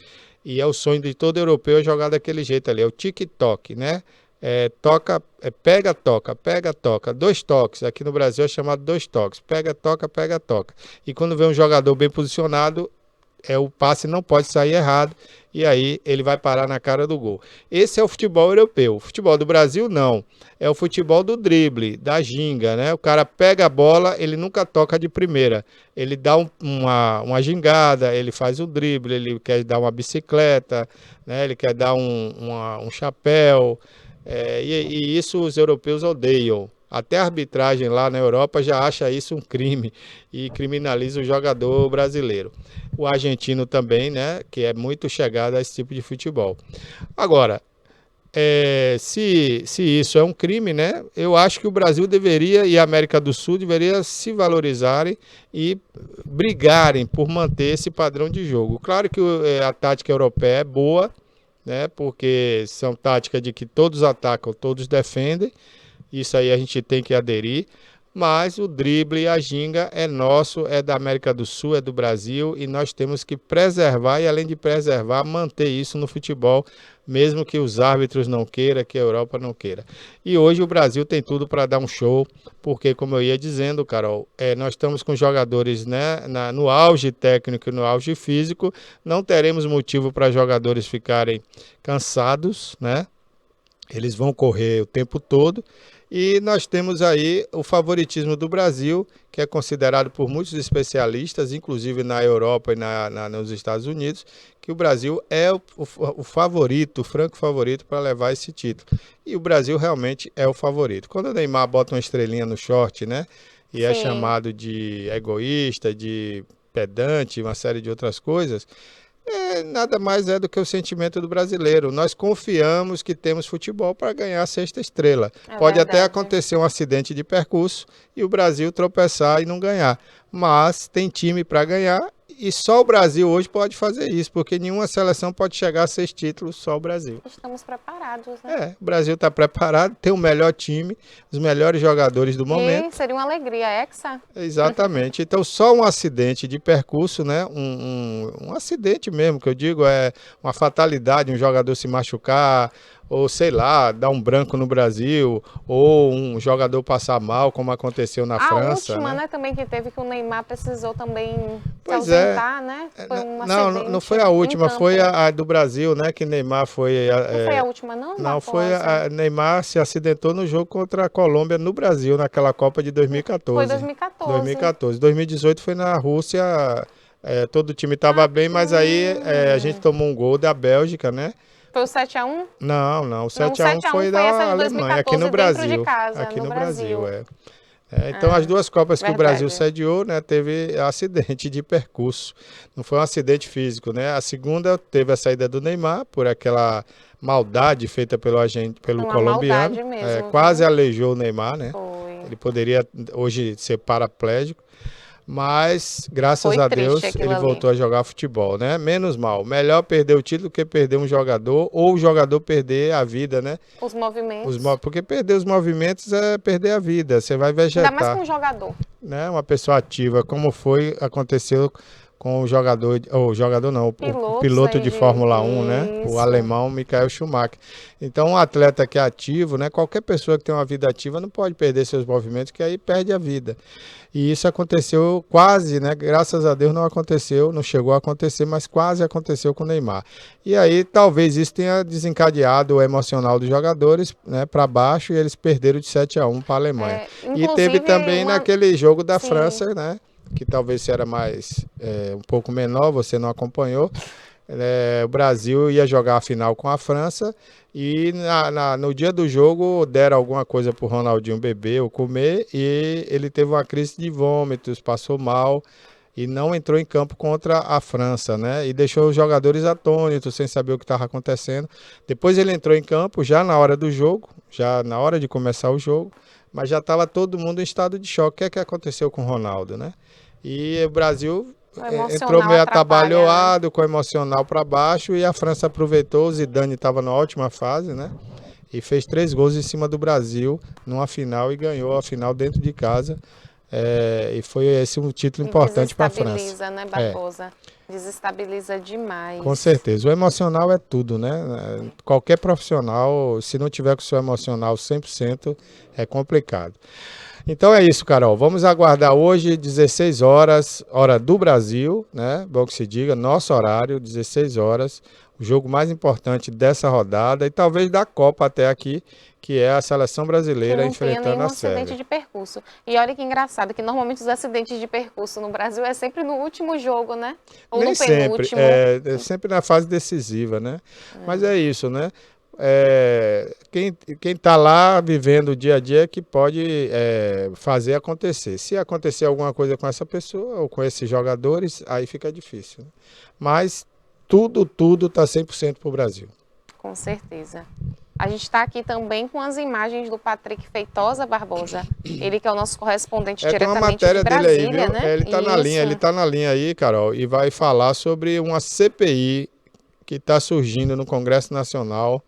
E é o sonho de todo europeu jogar daquele jeito ali. É o tic-toc, né? Pega, toca, pega, toca. 2 toques. Aqui no Brasil é chamado 2 toques. Pega, toca, pega, toca. E quando vem um jogador bem posicionado, o passe não pode sair errado. E aí ele vai parar na cara do gol. Esse é o futebol europeu. O futebol do Brasil, não. É o futebol do drible, da ginga, né? O cara pega a bola, ele nunca toca de primeira. Ele dá uma gingada, ele faz o drible, ele quer dar uma bicicleta, né? Ele quer dar um chapéu. E isso os europeus odeiam. Até a arbitragem lá na Europa já acha isso um crime e criminaliza o jogador brasileiro. O argentino também, né, que é muito chegado a esse tipo de futebol. Agora, se isso é um crime, né? Eu acho que o Brasil deveria e a América do Sul deveria se valorizarem e brigarem por manter esse padrão de jogo. Claro que a tática europeia é boa, né? Porque são táticas de que todos atacam, todos defendem. Isso aí a gente tem que aderir. Mas o drible e a ginga é nosso, é da América do Sul, é do Brasil, e nós temos que preservar e, além de preservar, manter isso no futebol, mesmo que os árbitros não queiram, que a Europa não queira. E hoje o Brasil tem tudo para dar um show, porque, como eu ia dizendo, Carol, nós estamos com jogadores, né, no auge técnico e no auge físico, não teremos motivo para jogadores ficarem cansados, né? Eles vão correr o tempo todo. E nós temos aí o favoritismo do Brasil, que é considerado por muitos especialistas, inclusive na Europa e nos Estados Unidos, que o Brasil é o favorito, o franco favorito para levar esse título. E o Brasil realmente é o favorito. Quando o Neymar bota uma estrelinha no short, né? E é chamado de egoísta, de pedante, uma série de outras coisas, nada mais é do que o sentimento do brasileiro. Nós confiamos que temos futebol para ganhar a sexta estrela. Pode até acontecer um acidente de percurso e o Brasil tropeçar e não ganhar. Mas tem time para ganhar e só o Brasil hoje pode fazer isso, porque nenhuma seleção pode chegar a 6 títulos, só o Brasil. Estamos preparados, né? O Brasil está preparado, tem o melhor time, os melhores jogadores do momento. E seria uma alegria, Hexa. Exatamente. Então, só um acidente de percurso, né? Um acidente mesmo, que eu digo, é uma fatalidade, um jogador se machucar, ou sei lá, dar um branco no Brasil, ou um jogador passar mal, como aconteceu na França. A última, né, também que teve, que o Neymar precisou também se ausentar, né? Foi um acidente. Não foi a última, foi a do Brasil, né, que Neymar foi... Não foi a última, não? Não, foi a Neymar se acidentou no jogo contra a Colômbia no Brasil, naquela Copa de 2014. Foi 2014. 2014. 2018 foi na Rússia, todo o time estava bem, mas aí a gente tomou um gol da Bélgica, né? Foi o 7-1? Não, o 7-1 foi da Alemanha, aqui no Brasil. Aqui no Brasil. Então, as duas Copas que o Brasil sediou, né, teve acidente de percurso. Não foi um acidente físico, né? A segunda teve a saída do Neymar, por aquela maldade feita pelo colombiano. Mesmo, quase aleijou o Neymar, né? Foi. Ele poderia hoje ser paraplégico. Mas, graças a Deus, ele voltou a jogar futebol, né? Menos mal. Melhor perder o título que perder um jogador, ou o jogador perder a vida, né? Os movimentos. Porque perder os movimentos é perder a vida. Você vai vegetar. Ainda mais com um jogador. Né? Uma pessoa ativa, como aconteceu com o jogador, o piloto de Fórmula 1, né? O alemão Michael Schumacher. Então, um atleta que é ativo, né? Qualquer pessoa que tem uma vida ativa não pode perder seus movimentos, que aí perde a vida. E isso aconteceu quase, né? Graças a Deus não aconteceu, não chegou a acontecer, mas quase aconteceu com o Neymar. E aí talvez isso tenha desencadeado o emocional dos jogadores, né, para baixo, e eles perderam de 7-1 para a Alemanha. E teve também naquele jogo da França, né? Que talvez era mais um pouco menor, você não acompanhou. O Brasil ia jogar a final com a França e no dia do jogo deram alguma coisa para o Ronaldinho beber ou comer e ele teve uma crise de vômitos, passou mal e não entrou em campo contra a França, né? E deixou os jogadores atônitos, sem saber o que estava acontecendo. Depois ele entrou em campo já na hora do jogo, já na hora de começar o jogo, mas já estava todo mundo em estado de choque. O que é que aconteceu com o Ronaldo, né? E o Brasil entrou meio atabalhoado, com o emocional para baixo, e a França aproveitou, o Zidane estava na ótima fase, né? E fez 3 gols em cima do Brasil numa final e ganhou a final dentro de casa. E foi esse um título importante para a França. Desestabiliza, né, Barbosa? Desestabiliza demais. Com certeza. O emocional é tudo, né? Qualquer profissional, se não tiver com o seu emocional 100%, é complicado. Então é isso, Carol. Vamos aguardar hoje, 16 horas, hora do Brasil, né? Bom que se diga, nosso horário, 16 horas, o jogo mais importante dessa rodada e talvez da Copa até aqui, que é a seleção brasileira enfrentando a Sérvia. Acidente de percurso. E olha que engraçado, que normalmente os acidentes de percurso no Brasil é sempre no último jogo, né? Ou nem no sempre, penúltimo. é sempre na fase decisiva, né? Mas é isso, né? Quem está lá vivendo o dia a dia é que pode fazer acontecer. Se acontecer alguma coisa com essa pessoa ou com esses jogadores, aí fica difícil, né? Mas tudo está 100% para o Brasil. Com certeza. A gente está aqui também com as imagens do Patrick Feitosa Barbosa, ele que é o nosso correspondente Tem uma diretamente matéria de dele aí, Brasília, viu? né? Ele tá na linha aí, Carol, e vai falar sobre uma CPI que está surgindo no Congresso Nacional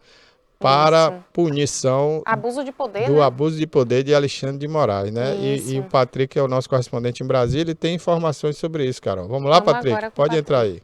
para punição abuso de poder, do né? abuso de poder de Alexandre de Moraes, né? E o Patrick é o nosso correspondente em Brasília e tem informações sobre isso, Carol. Vamos lá, Patrick? Pode entrar aí.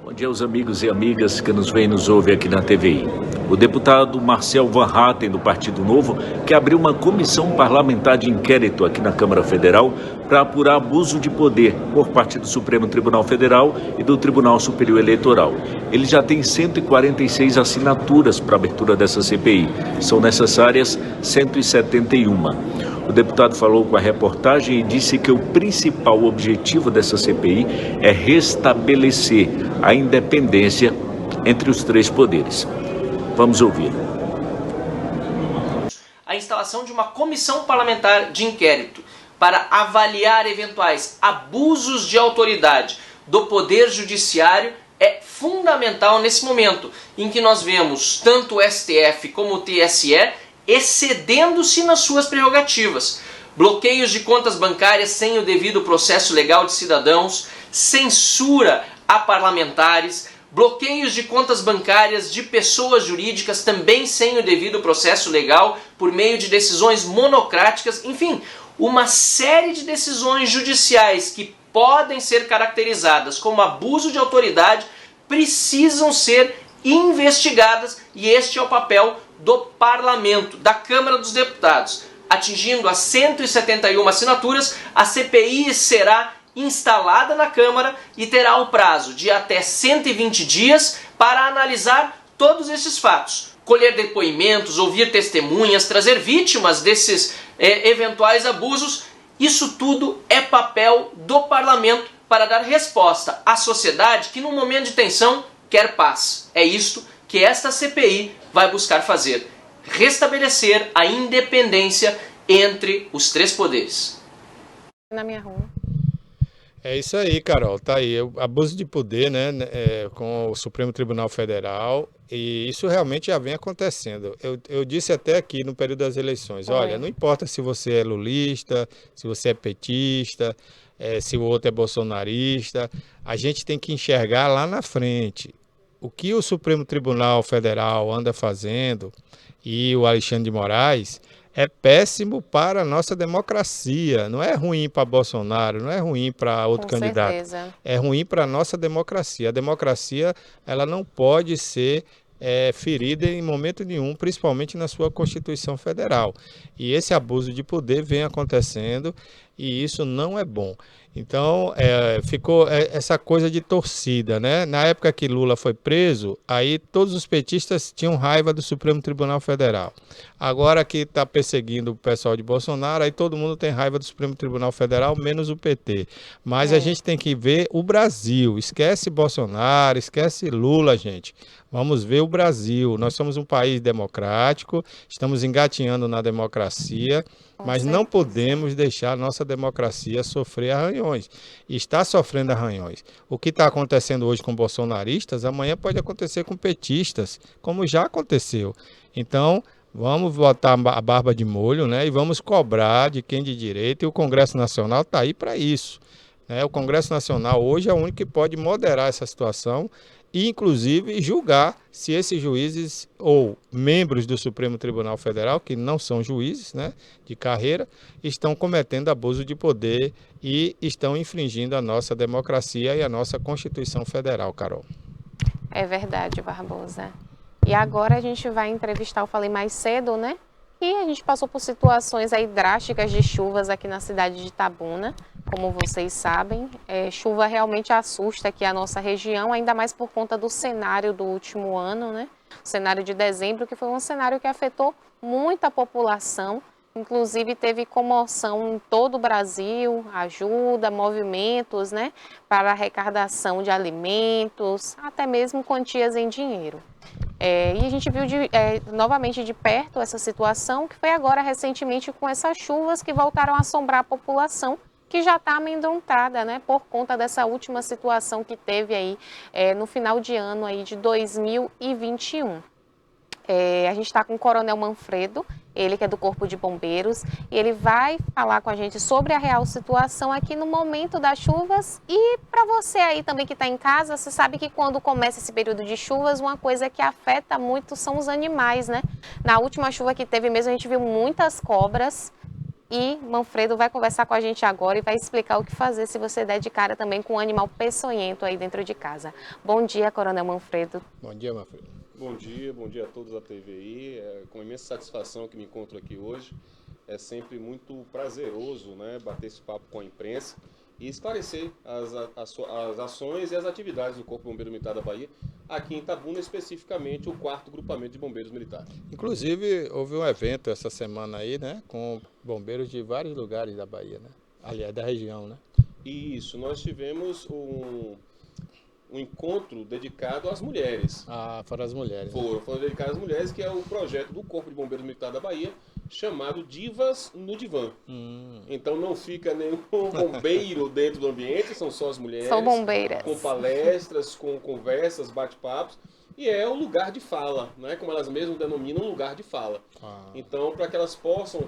Bom dia aos amigos e amigas que nos veem e nos ouvem aqui na TVI. O deputado Marcel Van Hatten, do Partido Novo, que abriu uma comissão parlamentar de inquérito aqui na Câmara Federal para apurar abuso de poder por parte do Supremo Tribunal Federal e do Tribunal Superior Eleitoral. Ele já tem 146 assinaturas para a abertura dessa CPI. São necessárias 171. O deputado falou com a reportagem e disse que o principal objetivo dessa CPI é restabelecer a independência entre os três poderes. Vamos ouvir. A instalação de uma comissão parlamentar de inquérito para avaliar eventuais abusos de autoridade do Poder Judiciário é fundamental nesse momento em que nós vemos tanto o STF como o TSE excedendo-se nas suas prerrogativas. Bloqueios de contas bancárias sem o devido processo legal de cidadãos, censura a parlamentares, bloqueios de contas bancárias de pessoas jurídicas também sem o devido processo legal por meio de decisões monocráticas, enfim, uma série de decisões judiciais que podem ser caracterizadas como abuso de autoridade precisam ser investigadas e este é o papel do Parlamento, da Câmara dos Deputados. Atingindo as 171 assinaturas, a CPI será instalada na Câmara e terá o prazo de até 120 dias para analisar todos esses fatos, colher depoimentos, ouvir testemunhas, trazer vítimas desses eventuais abusos. Isso tudo é papel do Parlamento para dar resposta à sociedade que, num momento de tensão, quer paz. É isto que esta CPI vai buscar fazer: restabelecer a independência entre os três poderes. Na minha rua. É isso aí, Carol. Tá aí. Abuso de poder, né? Com o Supremo Tribunal Federal. E isso realmente já vem acontecendo. Eu disse até aqui no período das eleições: olha, não importa se você é lulista, se você é petista, se o outro é bolsonarista, a gente tem que enxergar lá na frente. O que o Supremo Tribunal Federal anda fazendo e o Alexandre de Moraes é péssimo para a nossa democracia. Não é ruim para Bolsonaro, não é ruim para outro candidato. Certeza. É ruim para a nossa democracia. A democracia, ela não pode ser ferida em momento nenhum, principalmente na sua Constituição Federal. E esse abuso de poder vem acontecendo e isso não é bom. Então, ficou essa coisa de torcida, né? Na época que Lula foi preso, aí todos os petistas tinham raiva do Supremo Tribunal Federal. Agora que está perseguindo o pessoal de Bolsonaro, aí todo mundo tem raiva do Supremo Tribunal Federal, menos o PT. Mas a gente tem que ver o Brasil. Esquece Bolsonaro, esquece Lula, gente. Vamos ver o Brasil. Nós somos um país democrático, estamos engatinhando na democracia, mas não podemos deixar a nossa democracia sofrer arranhões. E está sofrendo arranhões. O que está acontecendo hoje com bolsonaristas, amanhã pode acontecer com petistas, como já aconteceu. Então, vamos botar a barba de molho, né? E vamos cobrar de quem de direito, e o Congresso Nacional está aí para isso. O Congresso Nacional hoje é o único que pode moderar essa situação e, inclusive, julgar se esses juízes ou membros do Supremo Tribunal Federal, que não são juízes, né, de carreira, estão cometendo abuso de poder e estão infringindo a nossa democracia e a nossa Constituição Federal, Carol. É verdade, Barbosa. E agora a gente vai entrevistar, eu falei mais cedo, né? E a gente passou por situações aí drásticas de chuvas aqui na cidade de Itabuna, como vocês sabem. Chuva realmente assusta aqui a nossa região, ainda mais por conta do cenário do último ano, né? O cenário de dezembro, que foi um cenário que afetou muita população. Inclusive teve comoção em todo o Brasil, ajuda, movimentos, né, para arrecadação de alimentos, até mesmo quantias em dinheiro. E a gente viu novamente de perto essa situação, que foi agora recentemente com essas chuvas que voltaram a assombrar a população, que já está amedrontada, né, por conta dessa última situação que teve aí no final de ano aí de 2021. A gente está com o Coronel Manfredo, ele que é do Corpo de Bombeiros, e ele vai falar com a gente sobre a real situação aqui no momento das chuvas. E para você aí também que está em casa, você sabe que quando começa esse período de chuvas, uma coisa que afeta muito são os animais, né? Na última chuva que teve mesmo, a gente viu muitas cobras. E Manfredo vai conversar com a gente agora e vai explicar o que fazer se você der de cara também com um animal peçonhento aí dentro de casa. Bom dia, Coronel Manfredo. Bom dia, Manfredo. Bom dia a todos da TVI. É com imensa satisfação que me encontro aqui hoje. É sempre muito prazeroso, né, bater esse papo com a imprensa e esclarecer as ações e as atividades do Corpo Bombeiro Militar da Bahia, aqui em Itabuna, especificamente o 4º Grupamento de Bombeiros Militares. Inclusive, houve um evento essa semana aí, né, com bombeiros de vários lugares da Bahia, né? Aliás, da região, né? Isso, nós tivemos um encontro dedicado às mulheres. Ah, foram as mulheres. Foram dedicados às mulheres, que é o projeto do Corpo de Bombeiros Militar da Bahia, chamado Divas no Divã. Então não fica nenhum bombeiro dentro do ambiente, são só as mulheres. São bombeiras. Com palestras, com conversas, bate-papos. E é o lugar de fala, né? Como elas mesmas denominam, um lugar de fala. Então, para que elas possam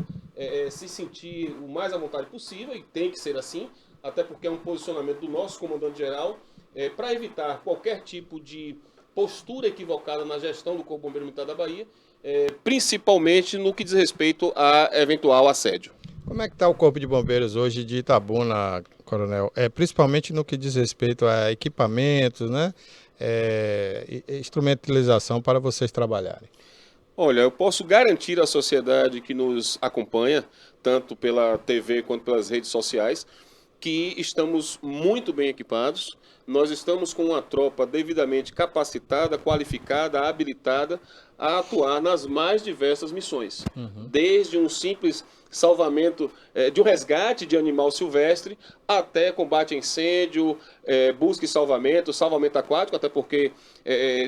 se sentir o mais à vontade possível, e tem que ser assim, até porque é um posicionamento do nosso comandante-geral, para evitar qualquer tipo de postura equivocada na gestão do Corpo Bombeiro Militar da Bahia, principalmente no que diz respeito a eventual assédio. Como é que está o Corpo de Bombeiros hoje de Itabuna, Coronel? Principalmente no que diz respeito a equipamentos, né? Instrumentalização para vocês trabalharem. Olha, eu posso garantir à sociedade que nos acompanha, tanto pela TV quanto pelas redes sociais, que estamos muito bem equipados. Nós estamos com uma tropa devidamente capacitada, qualificada, habilitada a atuar nas mais diversas missões. Desde um simples salvamento, de um resgate de animal silvestre, até combate a incêndio, busca e salvamento aquático, até porque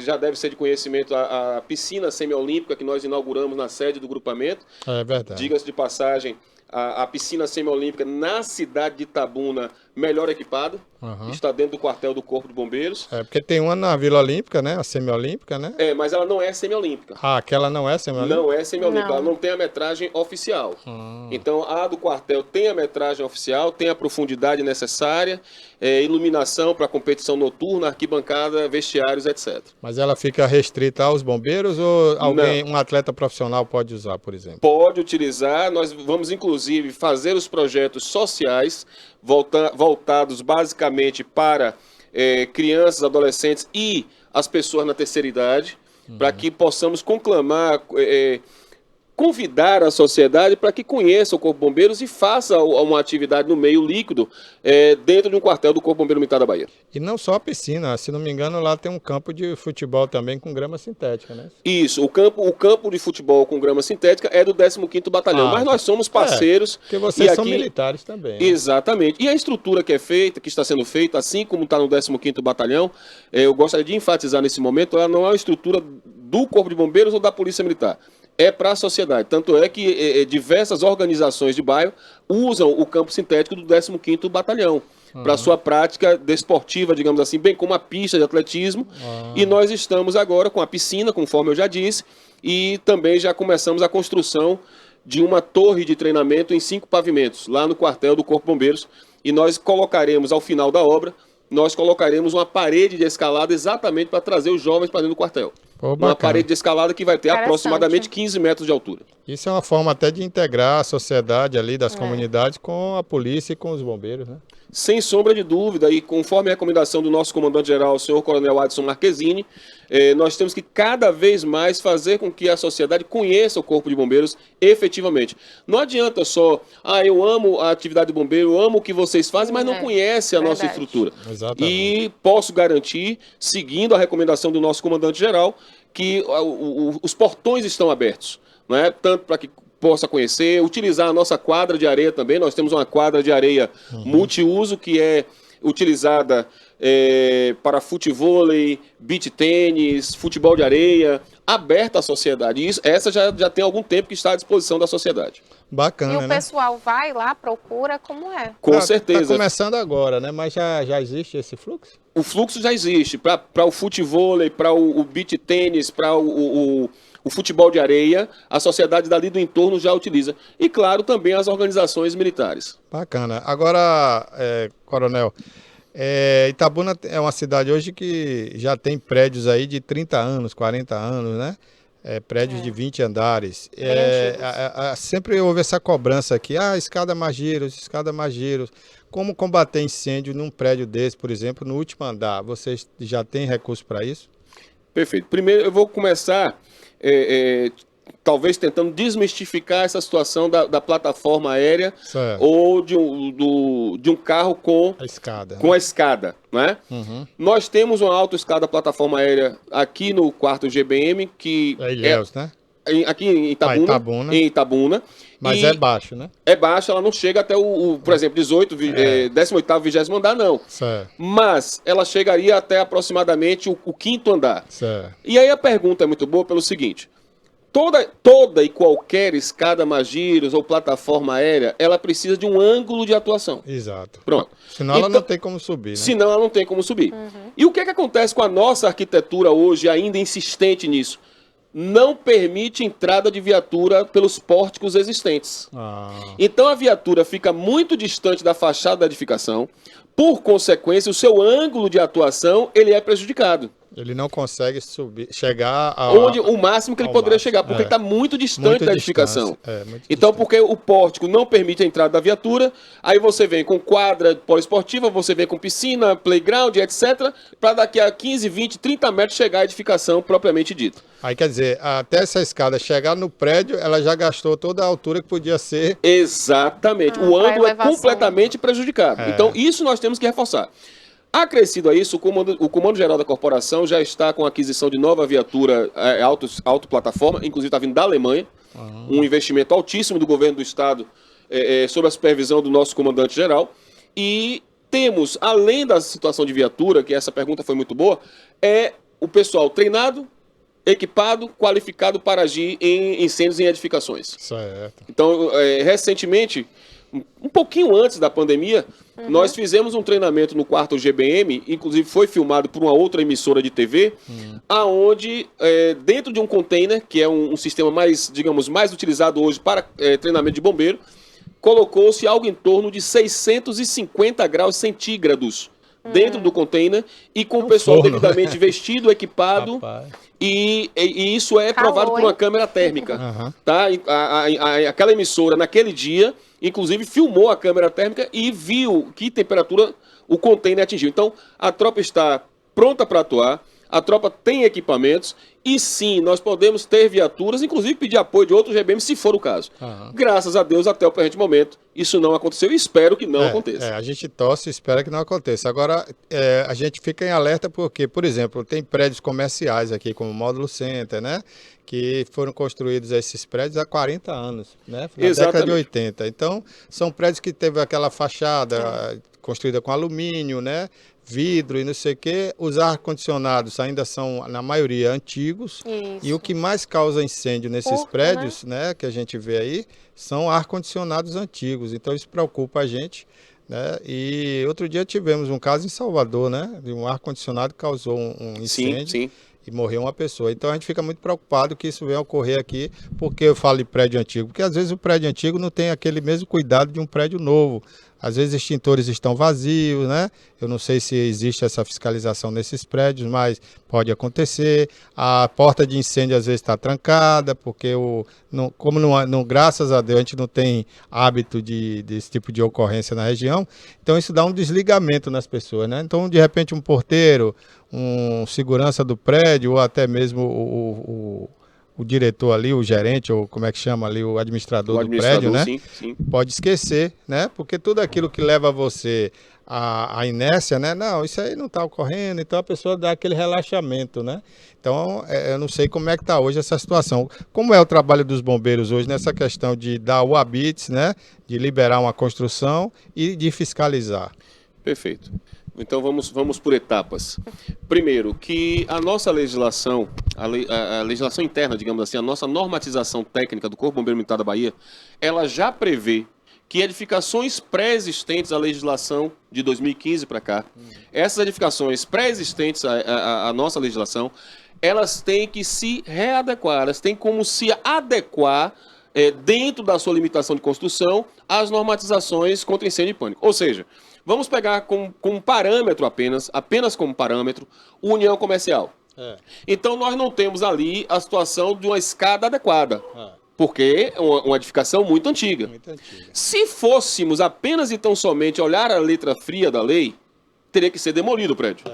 já deve ser de conhecimento a piscina semiolímpica que nós inauguramos na sede do grupamento. É verdade. Diga-se de passagem, a piscina semiolímpica na cidade de Itabuna, melhor equipada, está dentro do quartel do Corpo de Bombeiros. Porque tem uma na Vila Olímpica, né? A semiolímpica, né? Mas ela não é semiolímpica. Ah, aquela não é semiolímpica? Não é semiolímpica, Não. ela não tem a metragem oficial. Então, a do quartel tem a metragem oficial, tem a profundidade necessária, iluminação para competição noturna, arquibancada, vestiários, etc. Mas ela fica restrita aos bombeiros ou um atleta profissional pode usar, por exemplo? Pode utilizar, nós vamos inclusive fazer os projetos sociais voltados basicamente para crianças, adolescentes e as pessoas na terceira idade, para que possamos conclamar, convidar a sociedade para que conheça o Corpo de Bombeiros e faça uma atividade no meio líquido dentro de um quartel do Corpo Bombeiro Militar da Bahia. E não só a piscina, se não me engano, lá tem um campo de futebol também com grama sintética, né? Isso, o campo de futebol com grama sintética é do 15º Batalhão, mas nós somos parceiros. Porque vocês e são aqui, militares também. Né? Exatamente. E a estrutura que é feita, que está sendo feita, assim como está no 15º Batalhão, eu gostaria de enfatizar nesse momento, ela não é uma estrutura do Corpo de Bombeiros ou da Polícia Militar. É para a sociedade. Tanto é que diversas organizações de bairro usam o campo sintético do 15º Batalhão para sua prática desportiva, digamos assim, bem como a pista de atletismo. E nós estamos agora com a piscina, conforme eu já disse, e também já começamos a construção de uma torre de treinamento em 5 pavimentos, lá no quartel do Corpo de Bombeiros. E nós colocaremos, ao final da obra, uma parede de escalada exatamente para trazer os jovens para dentro do quartel. Uma parede de escalada que vai ter aproximadamente 15 metros de altura. Isso é uma forma até de integrar a sociedade ali das comunidades com a polícia e com os bombeiros, né? Sem sombra de dúvida, e conforme a recomendação do nosso comandante-geral, o senhor Coronel Adson Marquezini, nós temos que cada vez mais fazer com que a sociedade conheça o Corpo de Bombeiros efetivamente. Não adianta só, eu amo a atividade de bombeiro, eu amo o que vocês fazem, mas não conhece a nossa estrutura. Exatamente. E posso garantir, seguindo a recomendação do nosso comandante-geral, que os portões estão abertos, não é? Tanto para que possa conhecer, utilizar a nossa quadra de areia também. Nós temos uma quadra de areia multiuso que é utilizada para futevôlei, beach tênis, futebol de areia, aberta à sociedade. E essa já tem algum tempo que está à disposição da sociedade. Bacana, E o pessoal vai lá, procura, como é? Com certeza. Está começando agora, né? Mas já existe esse fluxo? O fluxo já existe para o futevôlei, para o beach tênis, para o o futebol de areia, a sociedade dali do entorno já utiliza. E, claro, também as organizações militares. Bacana. Agora, Coronel, Itabuna é uma cidade hoje que já tem prédios aí de 30 anos, 40 anos, né? Prédios de 20 andares. Sempre houve essa cobrança aqui, escada mais giros. Como combater incêndio num prédio desse, por exemplo, no último andar? Vocês já têm recurso para isso? Perfeito. Primeiro eu vou começar, talvez tentando desmistificar essa situação da plataforma aérea, certo, ou de um carro com a escada. Com a escada, né? Uhum. Nós temos uma autoescada plataforma aérea aqui no quarto GBM, que Ilhéus, né? Aqui em Itabuna. Mas e é baixo, né? É baixo, ela não chega até por exemplo, 18º, 20º andar, não. Certo. Mas ela chegaria até aproximadamente o 5º andar. Certo. E aí a pergunta é muito boa pelo seguinte: toda e qualquer escada Magiros ou plataforma aérea, ela precisa de um ângulo de atuação. Exato. Pronto. Senão ela não tem como subir, né? Senão ela não tem como subir. E o que acontece com a nossa arquitetura hoje, ainda insistente nisso? Não permite entrada de viatura pelos pórticos existentes. Então a viatura fica muito distante da fachada da edificação, por consequência, o seu ângulo de atuação ele é prejudicado. Ele não consegue chegar onde o máximo que ele poderia chegar, porque ele está muito distante da edificação. Então, porque o pórtico não permite a entrada da viatura, aí você vem com quadra poliesportiva, você vem com piscina, playground, etc., para daqui a 15, 20, 30 metros chegar à edificação propriamente dita. Aí quer dizer, até essa escada chegar no prédio, ela já gastou toda a altura que podia ser. Exatamente. O ângulo é completamente prejudicado. Então, isso nós temos que reforçar. Acrescido a isso, o Comando Geral da Corporação já está com a aquisição de nova viatura autoplataforma, inclusive está vindo da Alemanha, um investimento altíssimo do governo do Estado, sob a supervisão do nosso comandante-geral. E temos, além da situação de viatura, que essa pergunta foi muito boa, o pessoal treinado, equipado, qualificado para agir em incêndios em edificações. Certo. Então, recentemente, um pouquinho antes da pandemia, nós fizemos um treinamento no quarto GBM, inclusive foi filmado por uma outra emissora de TV, aonde dentro de um container, que é um sistema mais utilizado hoje para treinamento de bombeiro, colocou-se algo em torno de 650 graus centígrados dentro do container e com o pessoal devidamente vestido, equipado. E isso é provado por uma câmera térmica. Tá? Aquela emissora, naquele dia, inclusive filmou a câmera térmica e viu que temperatura o container atingiu. Então, a tropa está pronta para atuar, a tropa tem equipamentos e sim, nós podemos ter viaturas, inclusive pedir apoio de outros GBM se for o caso. Graças a Deus, até o presente momento, isso não aconteceu e espero que não aconteça. A gente torce e espera que não aconteça. Agora, a gente fica em alerta porque, por exemplo, tem prédios comerciais aqui, como o Módulo Center, né? Que foram construídos esses prédios há 40 anos, né? Na década de 80. Então, são prédios que teve aquela fachada construída com alumínio, né? Vidro e não sei o quê. Os ar-condicionados ainda são, na maioria, antigos. Isso. E o que mais causa incêndio nesses prédios, né, que a gente vê aí, são ar-condicionados antigos. Então isso preocupa a gente, né? E outro dia tivemos um caso em Salvador, né, de um ar-condicionado que causou um incêndio. E morreu uma pessoa. Então a gente fica muito preocupado que isso venha ocorrer aqui. Porque eu falo de prédio antigo? Porque às vezes o prédio antigo não tem aquele mesmo cuidado de um prédio novo. Às vezes extintores estão vazios, né? Eu não sei se existe essa fiscalização nesses prédios, mas pode acontecer. A porta de incêndio às vezes está trancada, porque graças a Deus a gente não tem hábito desse tipo de ocorrência na região. Então isso dá um desligamento nas pessoas, né? Então de repente um porteiro, um segurança do prédio ou até mesmo o diretor ali, o gerente, ou como é que chama ali, o administrador do prédio, né? Sim. Pode esquecer, né? Porque tudo aquilo que leva você à inércia, né? Não, isso aí não está ocorrendo, então a pessoa dá aquele relaxamento, né? Então, eu não sei como é que está hoje essa situação. Como é o trabalho dos bombeiros hoje nessa questão de dar o habite, né? De liberar uma construção e de fiscalizar. Perfeito. Então vamos por etapas. Primeiro, que a nossa legislação, a legislação interna, digamos assim, a nossa normatização técnica do Corpo Bombeiro Militar da Bahia, ela já prevê que edificações pré-existentes à legislação de 2015 para cá, essas edificações pré-existentes à nossa legislação, elas têm que se readequar, elas têm como se adequar dentro da sua limitação de construção às normatizações contra incêndio e pânico. Ou seja, vamos pegar como parâmetro apenas como parâmetro, união comercial. Então nós não temos ali a situação de uma escada adequada, porque é uma edificação muito antiga. Se fôssemos apenas e tão somente olhar a letra fria da lei, teria que ser demolido o prédio.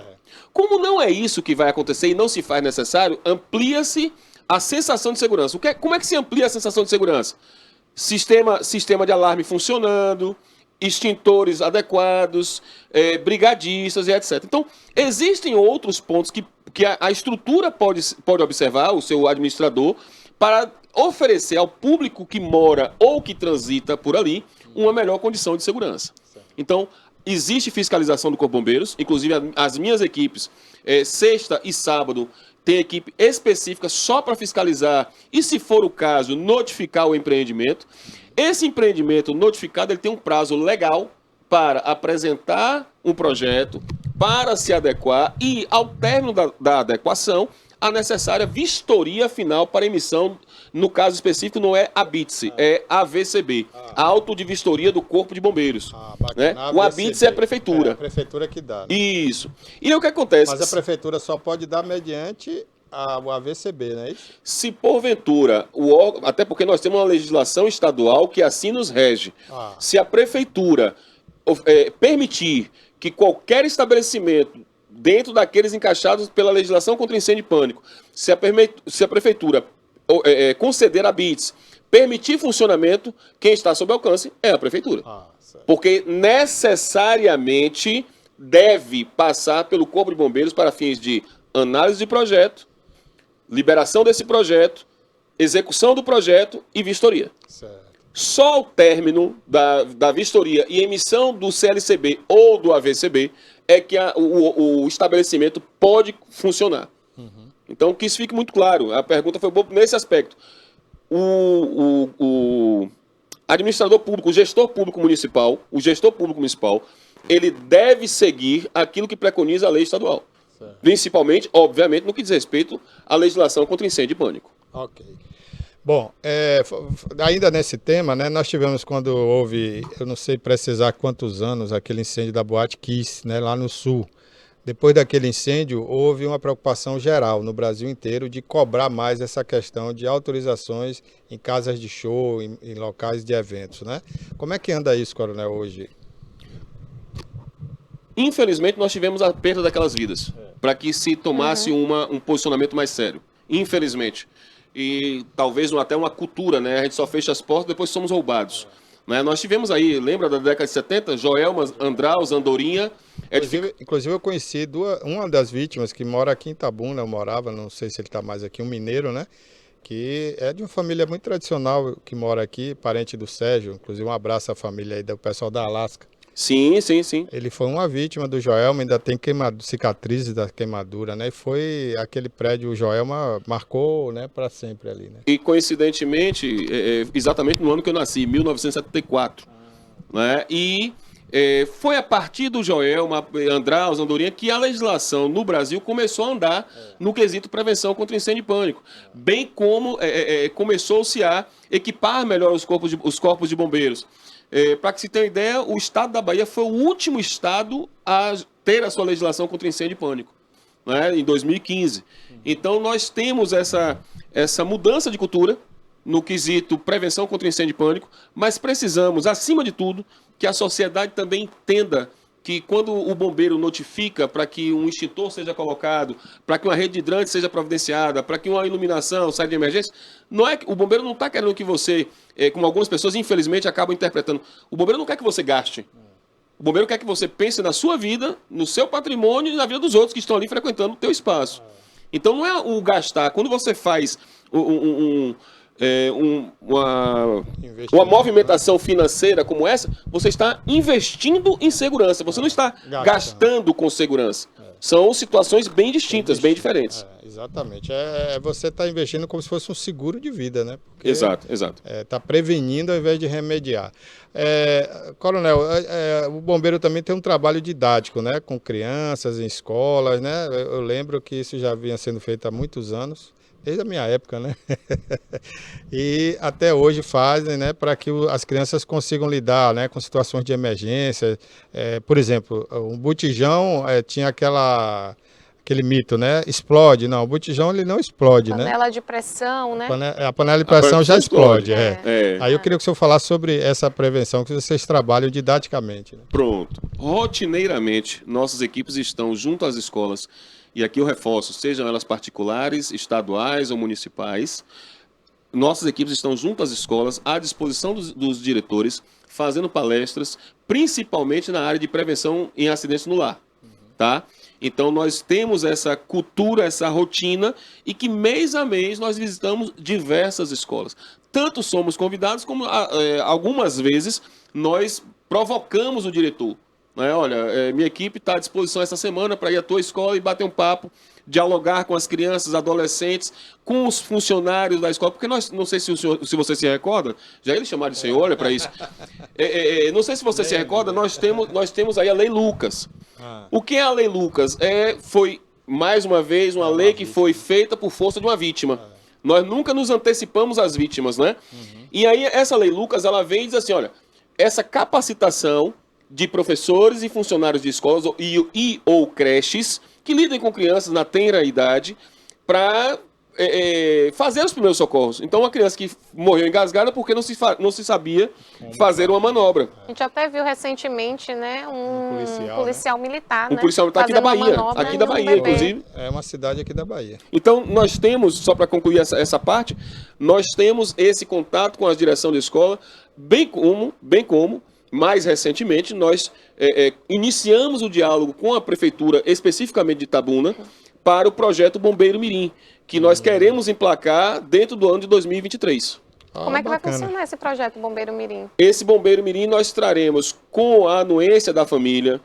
Como não é isso que vai acontecer e não se faz necessário, amplia-se a sensação de segurança. Como é que se amplia a sensação de segurança? Sistema de alarme funcionando, extintores adequados, brigadistas e etc. Então, existem outros pontos que a estrutura pode observar, o seu administrador, para oferecer ao público que mora ou que transita por ali uma melhor condição de segurança. Então, existe fiscalização do Corpo de Bombeiros, inclusive as minhas equipes, sexta e sábado, tem equipe específica só para fiscalizar e, se for o caso, notificar o empreendimento. Esse empreendimento notificado ele tem um prazo legal para apresentar um projeto, para se adequar e, ao término da adequação, a necessária vistoria final para emissão, no caso específico não é ABITSE, é AVCB, Auto de Vistoria do Corpo de Bombeiros. Né? O ABITSE é a Prefeitura. É a Prefeitura que dá. Né? Isso. E aí o que acontece? Mas a Prefeitura só pode dar mediante o AVCB, não é isso? Se porventura, até porque nós temos uma legislação estadual que assim nos rege, se a Prefeitura permitir que qualquer estabelecimento dentro daqueles encaixados pela legislação contra incêndio e pânico, se a Prefeitura conceder a BITS, permitir funcionamento, quem está sob alcance é a Prefeitura. Porque necessariamente deve passar pelo Corpo de Bombeiros para fins de análise de projeto, liberação desse projeto, execução do projeto e vistoria. Só ao término da vistoria e emissão do CLCB ou do AVCB é que o estabelecimento pode funcionar. Então, que isso fique muito claro. A pergunta foi boa nesse aspecto. O administrador público, o gestor público municipal, ele deve seguir aquilo que preconiza a lei estadual. Principalmente, obviamente, no que diz respeito à legislação contra incêndio e pânico. Ok. Bom, ainda nesse tema, né, nós tivemos quando houve, eu não sei precisar quantos anos, aquele incêndio da Boate Kiss, né, lá no sul. Depois daquele incêndio, houve uma preocupação geral no Brasil inteiro de cobrar mais essa questão de autorizações em casas de show, em locais de eventos, né? Como é que anda isso, Coronel, hoje? Infelizmente, nós tivemos a perda daquelas vidas, para que se tomasse um posicionamento mais sério. Infelizmente. E talvez até uma cultura, né? A gente só fecha as portas, depois somos roubados. Né? Nós tivemos aí, lembra da década de 70? Joelma, Andraus, Andorinha. Inclusive eu conheci uma das vítimas que mora aqui em Itabuna, eu morava, não sei se ele está mais aqui, um mineiro, né? Que é de uma família muito tradicional que mora aqui, parente do Sérgio, inclusive um abraço à família aí do pessoal da Alasca. Sim, sim, sim. Ele foi uma vítima do Joelma, ainda tem cicatrizes da queimadura, né? E foi aquele prédio, o Joelma marcou, né, para sempre ali, né? E coincidentemente, exatamente no ano que eu nasci, 1974, né? E foi a partir do Joelma, Andraus, Andorinha, que a legislação no Brasil começou a andar no quesito prevenção contra incêndio e pânico, bem como começou-se a equipar melhor os corpos de bombeiros. Para que se tenha ideia, o estado da Bahia foi o último estado a ter a sua legislação contra incêndio e pânico, né, em 2015. Então nós temos essa mudança de cultura no quesito prevenção contra incêndio e pânico, mas precisamos, acima de tudo, que a sociedade também entenda que quando o bombeiro notifica para que um extintor seja colocado, para que uma rede de hidrante seja providenciada, para que uma iluminação saia de emergência, o bombeiro não está querendo que você, como algumas pessoas infelizmente acabam interpretando, o bombeiro não quer que você gaste. O bombeiro quer que você pense na sua vida, no seu patrimônio e na vida dos outros que estão ali frequentando o teu espaço. Então não é o gastar. Quando você faz uma movimentação financeira como essa, você está investindo em segurança, você não está gastando com segurança. São situações bem distintas, bem diferentes. Exatamente. Você está investindo como se fosse um seguro de vida, né? Porque Exato. está prevenindo ao invés de remediar. Coronel, o bombeiro também tem um trabalho didático, né? Com crianças em escolas, né? Eu lembro que isso já vinha sendo feito há muitos anos, desde a minha época, né? E até hoje fazem, né? Para que as crianças consigam lidar, né? Com situações de emergência. Por exemplo, um botijão tinha aquele mito, né? Explode. Não, o botijão ele não explode, né? Panela de pressão, né? A panela de pressão já explode. É. Aí eu queria que o senhor falasse sobre essa prevenção que vocês trabalham didaticamente. Né? Pronto. Rotineiramente, nossas equipes estão junto às escolas, e aqui eu reforço, sejam elas particulares, estaduais ou municipais, nossas equipes estão junto às escolas, à disposição dos diretores, fazendo palestras, principalmente na área de prevenção em acidentes no lar, tá? Então nós temos essa cultura, essa rotina, e que mês a mês nós visitamos diversas escolas. Tanto somos convidados, como algumas vezes nós provocamos o diretor. Né? Olha, minha equipe está à disposição essa semana para ir à tua escola e bater um papo, dialogar com as crianças, adolescentes, com os funcionários da escola, porque nós, não sei se você se recorda, já ele chamar de senhor, olha para isso. Não sei se você se recorda, nós temos aí a Lei Lucas. O que é a Lei Lucas? Foi, mais uma vez, uma lei que foi feita por força de uma vítima. Nós nunca nos antecipamos às vítimas, né? E aí, essa Lei Lucas, ela vem e diz assim, olha, essa capacitação de professores e funcionários de escolas ou creches que lidem com crianças na tenra idade para fazer os primeiros socorros. Então, uma criança que morreu engasgada porque não se sabia fazer uma manobra. A gente até viu recentemente, né, um policial militar, Um né, policial militar aqui da Bahia, inclusive. É uma cidade aqui da Bahia. Então, nós temos, só para concluir essa parte, nós temos esse contato com a direção de escola, bem como mais recentemente, nós iniciamos o diálogo com a prefeitura, especificamente de Itabuna, para o projeto Bombeiro Mirim, que nós queremos emplacar dentro do ano de 2023. Como é que vai funcionar esse projeto Bombeiro Mirim? Esse Bombeiro Mirim nós traremos com a anuência da família.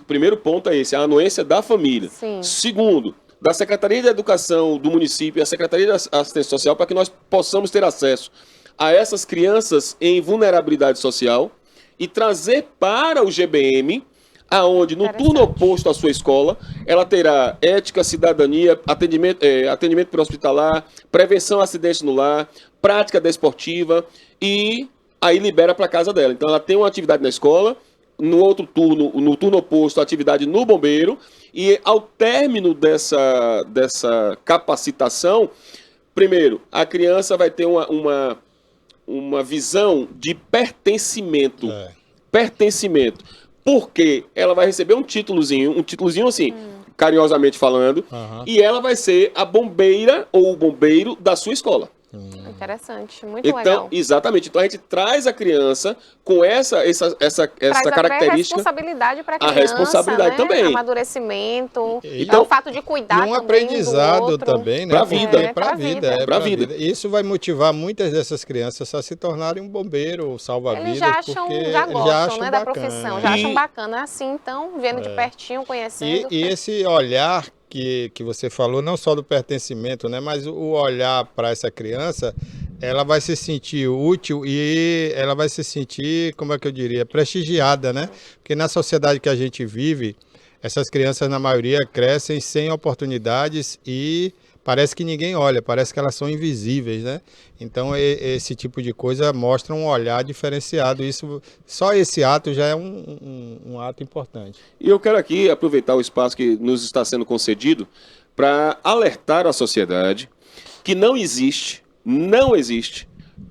Primeiro ponto é esse, a anuência da família. Sim. Segundo, da Secretaria de Educação do município e a Secretaria de Assistência Social, para que nós possamos ter acesso a essas crianças em vulnerabilidade social e trazer para o GBM, aonde no turno oposto à sua escola, ela terá ética, cidadania, atendimento pré-hospitalar, prevenção a acidentes no lar, prática desportiva, e aí libera para casa dela. Então ela tem uma atividade na escola, no turno oposto, a atividade no bombeiro, e ao término dessa capacitação, primeiro, a criança vai ter uma visão de pertencimento. Pertencimento. Porque ela vai receber um títulozinho assim, carinhosamente falando, e ela vai ser a bombeira ou o bombeiro da sua escola. Interessante, muito legal. Exatamente. Então a gente traz a criança com essa característica. A responsabilidade para a criança, a responsabilidade, né? Também. Amadurecimento, Então, o fato de cuidar um também aprendizado do outro. também, né? Para a vida. Para a vida. Isso vai motivar muitas dessas crianças a se tornarem um bombeiro ou salva-vidas. Eles já gostam, né, da profissão, já acham bacana. Assim, então, vendo de pertinho, conhecendo. E esse olhar que você falou, não só do pertencimento, né, mas o olhar para essa criança, ela vai se sentir útil e ela vai se sentir, como é que eu diria, prestigiada, né? Porque na sociedade que a gente vive, essas crianças, na maioria, crescem sem oportunidades e parece que ninguém olha, parece que elas são invisíveis, né? Então, esse tipo de coisa mostra um olhar diferenciado. Só esse ato já é um ato importante. E eu quero aqui aproveitar o espaço que nos está sendo concedido para alertar a sociedade que não existe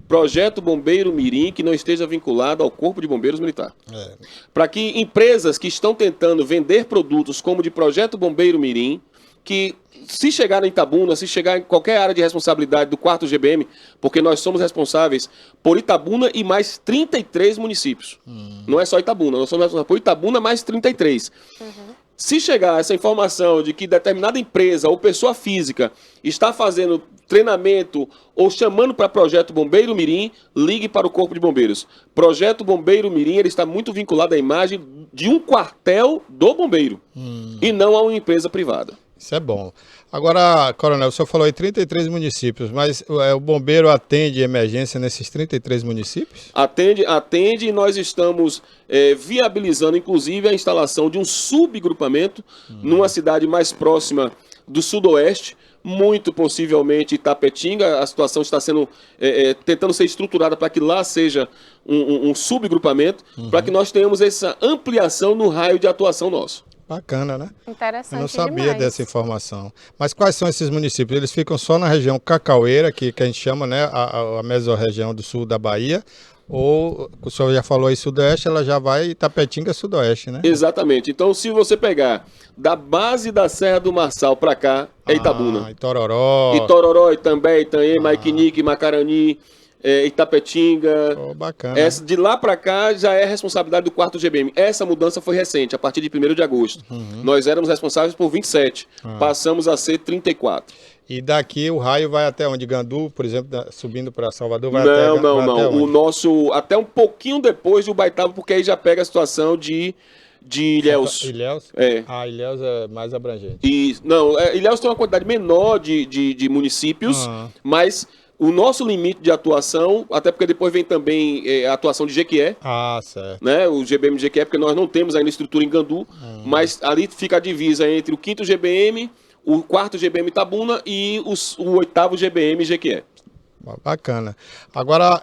projeto Bombeiro Mirim que não esteja vinculado ao Corpo de Bombeiros Militar. Para que empresas que estão tentando vender produtos como de projeto Bombeiro Mirim, que se chegar em Itabuna, se chegar em qualquer área de responsabilidade do 4º GBM, porque nós somos responsáveis por Itabuna e mais 33 municípios. Não é só Itabuna, nós somos responsáveis por Itabuna mais 33. Se chegar essa informação de que determinada empresa ou pessoa física está fazendo treinamento ou chamando para projeto Bombeiro Mirim, ligue para o Corpo de Bombeiros. Projeto Bombeiro Mirim, ele está muito vinculado à imagem de um quartel do bombeiro e não a uma empresa privada. Isso é bom. Agora, Coronel, o senhor falou em 33 municípios, mas o bombeiro atende emergência nesses 33 municípios? Atende e nós estamos viabilizando, inclusive, a instalação de um subgrupamento numa cidade mais próxima do sudoeste, muito possivelmente Itapetinga. A situação está sendo tentando ser estruturada para que lá seja um subgrupamento, para que nós tenhamos essa ampliação no raio de atuação nosso. Bacana, né? Interessante. Eu não sabia demais. dessa informação. Mas quais são esses municípios? Eles ficam só na região Cacaueira, que a gente chama, né, a mesorregião do sul da Bahia, ou o senhor já falou aí sudoeste, ela já vai Itapetinga sudoeste, né? Exatamente. Então, se você pegar da base da Serra do Marçal para cá, é Itabuna. Itororó. Itororó, Itambé, Itanhê, Maiquinique, Macarani, Itapetinga. Bacana. De lá para cá já é responsabilidade do 4º GBM. Essa mudança foi recente, a partir de 1º de agosto. Nós éramos responsáveis por 27, passamos a ser 34. E daqui o raio vai até onde? Gandu, por exemplo, subindo para Salvador, vai Não. até O nosso, até um pouquinho depois do Baitaba, porque aí já pega a situação de Ilhéus. Ilhéus? É. Ilhéus é mais abrangente. Ilhéus tem uma quantidade menor de municípios, mas o nosso limite de atuação, até porque depois vem também a atuação de Jequié. Certo. Né, o GBM de Jequié, porque nós não temos ainda estrutura em Gandu, mas ali fica a divisa entre o 5º GBM, o 4º GBM Itabuna e o 8º GBM Jequié. Bacana. Agora,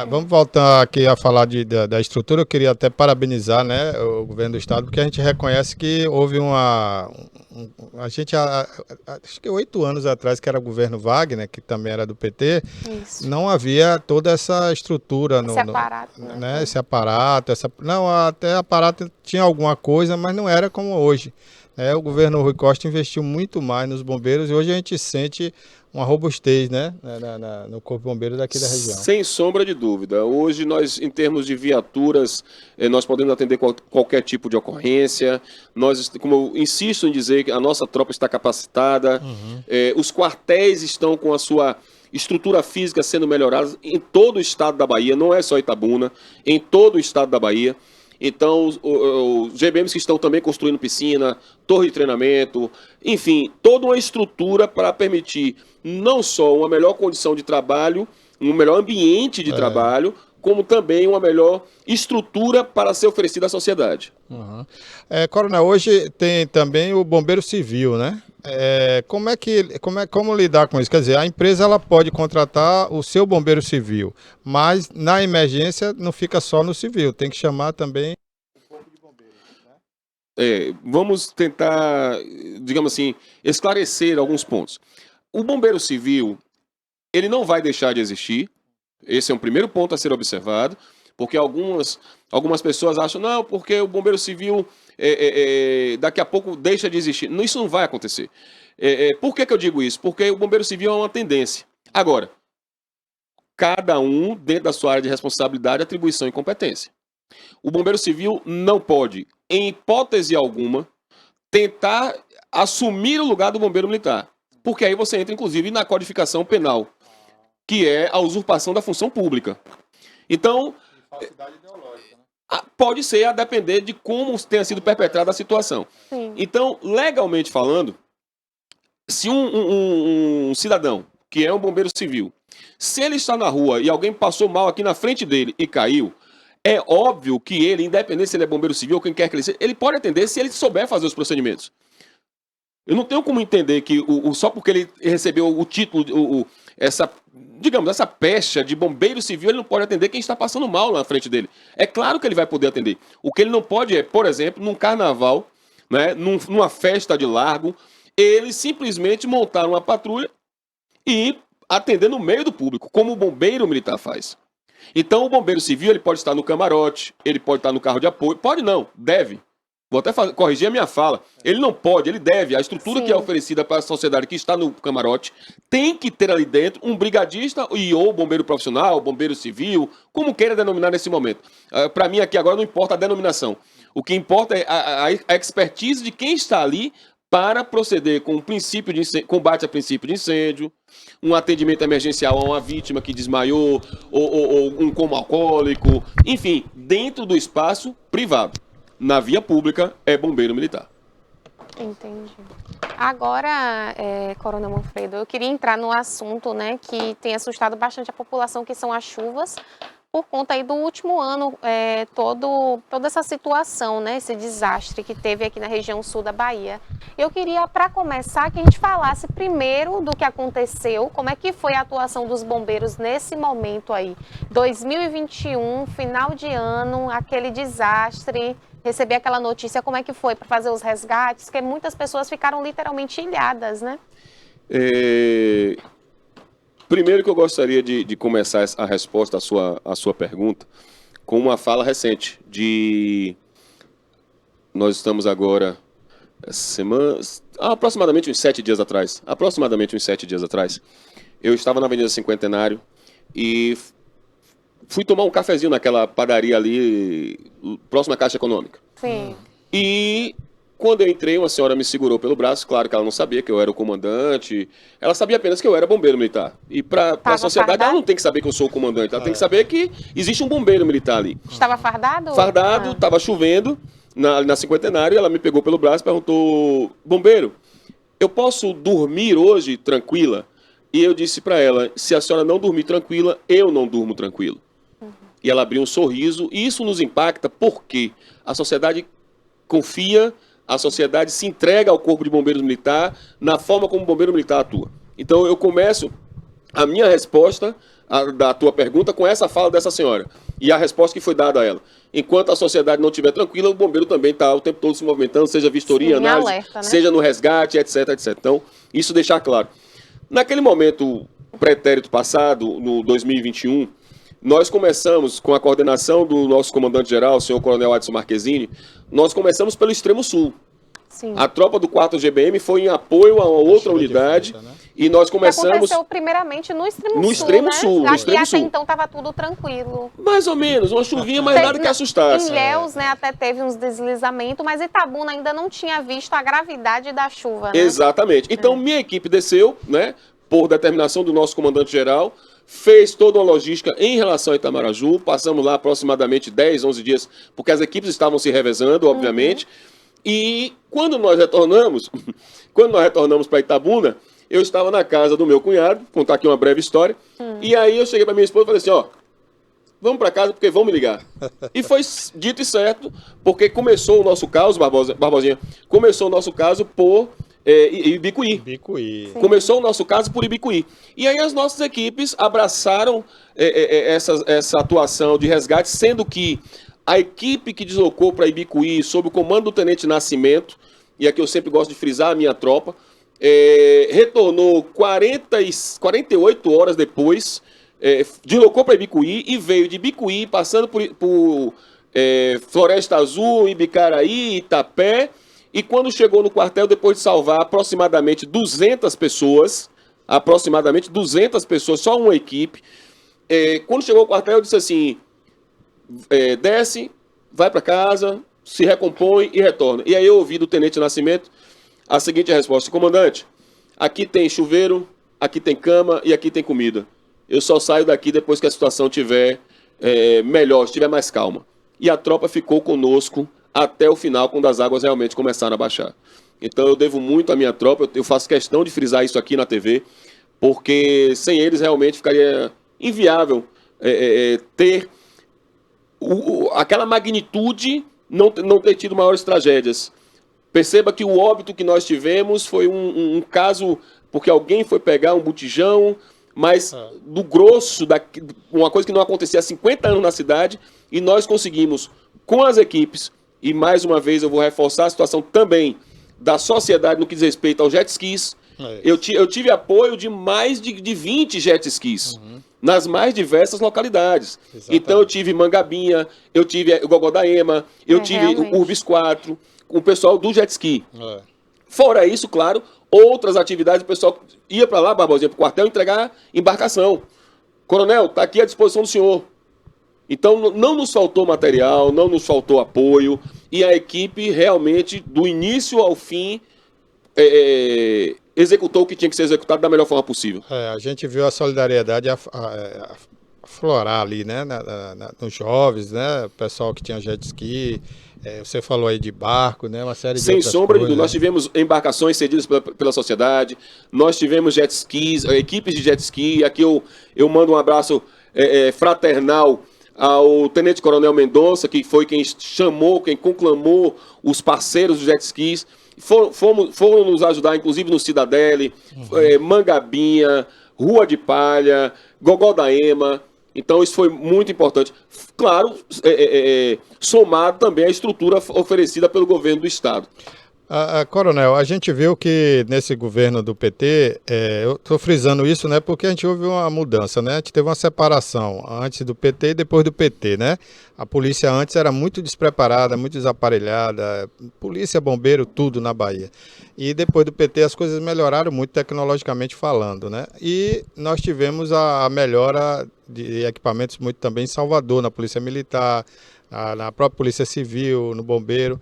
vamos voltar aqui a falar da estrutura. Eu queria até parabenizar, né, o governo do estado, porque a gente reconhece que houve acho que 8 anos atrás, que era o governo Wagner, que também era do PT, Isso. não havia toda essa estrutura. Esse aparato. Né, esse aparato, até aparato tinha alguma coisa, mas não era como hoje. O governo Rui Costa investiu muito mais nos bombeiros e hoje a gente sente uma robustez, né, no Corpo de Bombeiros daqui da região. Sem sombra de dúvida. Hoje nós, em termos de viaturas, nós podemos atender qualquer tipo de ocorrência. Nós, como eu insisto em dizer, que a nossa tropa está capacitada, os quartéis estão com a sua estrutura física sendo melhorada em todo o estado da Bahia, não é só Itabuna, em todo o estado da Bahia. Então, os GBMs que estão também construindo piscina, torre de treinamento, enfim, toda uma estrutura para permitir não só uma melhor condição de trabalho, um melhor ambiente de trabalho, como também uma melhor estrutura para ser oferecida à sociedade. Coronel, hoje tem também o bombeiro civil, né? Como lidar com isso? Quer dizer, a empresa ela pode contratar o seu bombeiro civil, mas na emergência não fica só no civil, tem que chamar também o corpo de bombeiros, né? Vamos tentar, digamos assim, esclarecer alguns pontos. O bombeiro civil, ele não vai deixar de existir. Esse é um primeiro ponto a ser observado, porque algumas pessoas acham, não, porque o bombeiro civil daqui a pouco deixa de existir. Isso não vai acontecer. Por que eu digo isso? Porque o bombeiro civil é uma tendência. Agora, cada um dentro da sua área de responsabilidade, atribuição e competência. O bombeiro civil não pode, em hipótese alguma, tentar assumir o lugar do bombeiro militar, porque aí você entra, inclusive, na codificação penal, que é a usurpação da função pública. Então, falsidade ideológica, né? Pode ser a depender de como tenha sido perpetrada a situação. Sim. Então, legalmente falando, se um cidadão, que é um bombeiro civil, se ele está na rua e alguém passou mal aqui na frente dele e caiu, é óbvio que ele, independente se ele é bombeiro civil ou quem quer que ele seja, ele pode atender se ele souber fazer os procedimentos. Eu não tenho como entender que só porque ele recebeu o título, essa pecha de bombeiro civil, ele não pode atender quem está passando mal na frente dele. É claro que ele vai poder atender. O que ele não pode é, por exemplo, num carnaval, né, numa festa de largo, ele simplesmente montar uma patrulha e atender no meio do público, como o bombeiro militar faz. Então, o bombeiro civil, ele pode estar no camarote, ele pode estar no carro de apoio, pode não, deve. Vou até corrigir a minha fala. Ele não pode, ele deve. A estrutura Sim. que é oferecida para a sociedade que está no camarote tem que ter ali dentro um brigadista ou bombeiro profissional, bombeiro civil, como queira denominar nesse momento. Para mim aqui agora não importa a denominação. O que importa é a expertise de quem está ali para proceder com o princípio de combate a princípio de incêndio, um atendimento emergencial a uma vítima que desmaiou, ou um coma alcoólico, enfim, dentro do espaço privado. Na via pública é bombeiro militar. Entendi. Agora, Coronel Manfredo, eu queria entrar no assunto, né, que tem assustado bastante a população, que são as chuvas, por conta aí do último ano, toda essa situação, né, esse desastre que teve aqui na região sul da Bahia. Eu queria, para começar, que a gente falasse primeiro do que aconteceu, como é que foi a atuação dos bombeiros nesse momento aí, 2021, final de ano, aquele desastre, receber aquela notícia, como é que foi para fazer os resgates, porque muitas pessoas ficaram literalmente ilhadas, né? Primeiro que eu gostaria de começar a resposta à sua pergunta com uma fala recente nós estamos agora aproximadamente uns 7 dias atrás, eu estava na Avenida Cinquentenário e fui tomar um cafezinho naquela padaria ali, próxima à Caixa Econômica. Sim. E quando eu entrei, uma senhora me segurou pelo braço. Claro que ela não sabia que eu era o comandante. Ela sabia apenas que eu era bombeiro militar. E para a sociedade, fardado? ela não tem que saber que eu sou o comandante. Ela tem que saber que existe um bombeiro militar ali. Estava fardado? Fardado, estava chovendo na Cinquentenário. Ela me pegou pelo braço e perguntou: bombeiro, eu posso dormir hoje tranquila? E eu disse para ela: se a senhora não dormir tranquila, eu não durmo tranquilo. E ela abriu um sorriso, e isso nos impacta porque a sociedade confia, a sociedade se entrega ao Corpo de Bombeiros Militar na forma como o bombeiro militar atua. Então eu começo a minha resposta da tua pergunta com essa fala dessa senhora e a resposta que foi dada a ela. Enquanto a sociedade não estiver tranquila, o bombeiro também está o tempo todo se movimentando, seja vistoria, Sim, análise, alerta, né? seja no resgate, etc, etc. Então, isso deixar claro. Naquele momento pretérito passado, no 2021, nós começamos, com a coordenação do nosso comandante-geral, o senhor Coronel Adson Marquezini, nós começamos pelo extremo sul. Sim. A tropa do 4º GBM foi em apoio a uma outra unidade e nós Que começamos... aconteceu primeiramente no extremo sul, extremo né? sul, no Aqui extremo até sul. então estava tudo tranquilo. Mais ou menos, uma chuvinha, mas nada que assustasse. Em Ilhéus, né, até teve uns deslizamentos, mas Itabuna ainda não tinha visto a gravidade da chuva, né? Exatamente. Então, minha equipe desceu, né, por determinação do nosso comandante-geral, fez toda uma logística em relação a Itamaraju, passamos lá aproximadamente 10, 11 dias, porque as equipes estavam se revezando, obviamente, e quando nós retornamos para Itabuna, eu estava na casa do meu cunhado, vou contar aqui uma breve história, e aí eu cheguei para minha esposa e falei assim, ó, vamos para casa porque vão me ligar. E foi dito e certo, porque começou o nosso caso, Barbosinha, começou o nosso caso por Ibicuí. Começou o nosso caso por Ibicuí. E aí as nossas equipes abraçaram essa atuação de resgate, sendo que a equipe que deslocou para Ibicuí, sob o comando do Tenente Nascimento, e aqui eu sempre gosto de frisar a minha tropa, retornou 48 horas depois, deslocou para Ibicuí e veio de Ibicuí, passando por Floresta Azul, Ibicaraí, Itapé, e quando chegou no quartel, depois de salvar aproximadamente 200 pessoas, só uma equipe, quando chegou ao quartel, eu disse assim, desce, vai para casa, se recompõe e retorna. E aí eu ouvi do Tenente Nascimento a seguinte resposta: comandante, aqui tem chuveiro, aqui tem cama e aqui tem comida. Eu só saio daqui depois que a situação estiver melhor, estiver mais calma. E a tropa ficou conosco até o final, quando as águas realmente começaram a baixar. Então eu devo muito à minha tropa, eu faço questão de frisar isso aqui na TV, porque sem eles realmente ficaria inviável ter aquela magnitude, não ter tido maiores tragédias. Perceba que o óbito que nós tivemos foi um caso porque alguém foi pegar um botijão, mas do grosso, uma coisa que não acontecia há 50 anos na cidade, e nós conseguimos, com as equipes, e mais uma vez eu vou reforçar a situação também da sociedade no que diz respeito aos jet skis. Eu tive apoio de mais de 20 jet skis nas mais diversas localidades. Exatamente. Então eu tive Mangabinha, eu tive o Gogodaema, eu tive o Urbis 4, com o pessoal do jet ski. Fora isso, claro, outras atividades, o pessoal ia para lá, Barbosinha, para o quartel, entregar embarcação. Coronel, está aqui à disposição do senhor. Então não nos faltou material, não nos faltou apoio, e a equipe realmente, do início ao fim, executou o que tinha que ser executado da melhor forma possível. A gente viu a solidariedade florar ali, né, nos jovens, né, o pessoal que tinha jet ski, você falou aí de barco, né, uma série de Sem outras sombra de coisas, dúvida, nós tivemos embarcações cedidas pela sociedade, nós tivemos jet skis, equipes de jet ski. Aqui eu mando um abraço fraternal ao Tenente Coronel Mendonça, que foi quem chamou, quem conclamou os parceiros dos jet skis. Foram nos ajudar, inclusive no Cidadele, Mangabinha, Rua de Palha, Gogó da Ema. Então isso foi muito importante. Claro, somado também à estrutura oferecida pelo governo do Estado. Coronel, a gente viu que nesse governo do PT, eu estou frisando isso, né, porque a gente houve uma mudança, né, a gente teve uma separação antes do PT e depois do PT, né, a polícia antes era muito despreparada, muito desaparelhada, polícia, bombeiro, tudo na Bahia, e depois do PT as coisas melhoraram muito tecnologicamente falando, né, e nós tivemos a melhora de equipamentos muito também em Salvador, na Polícia Militar, na própria Polícia Civil, no Bombeiro.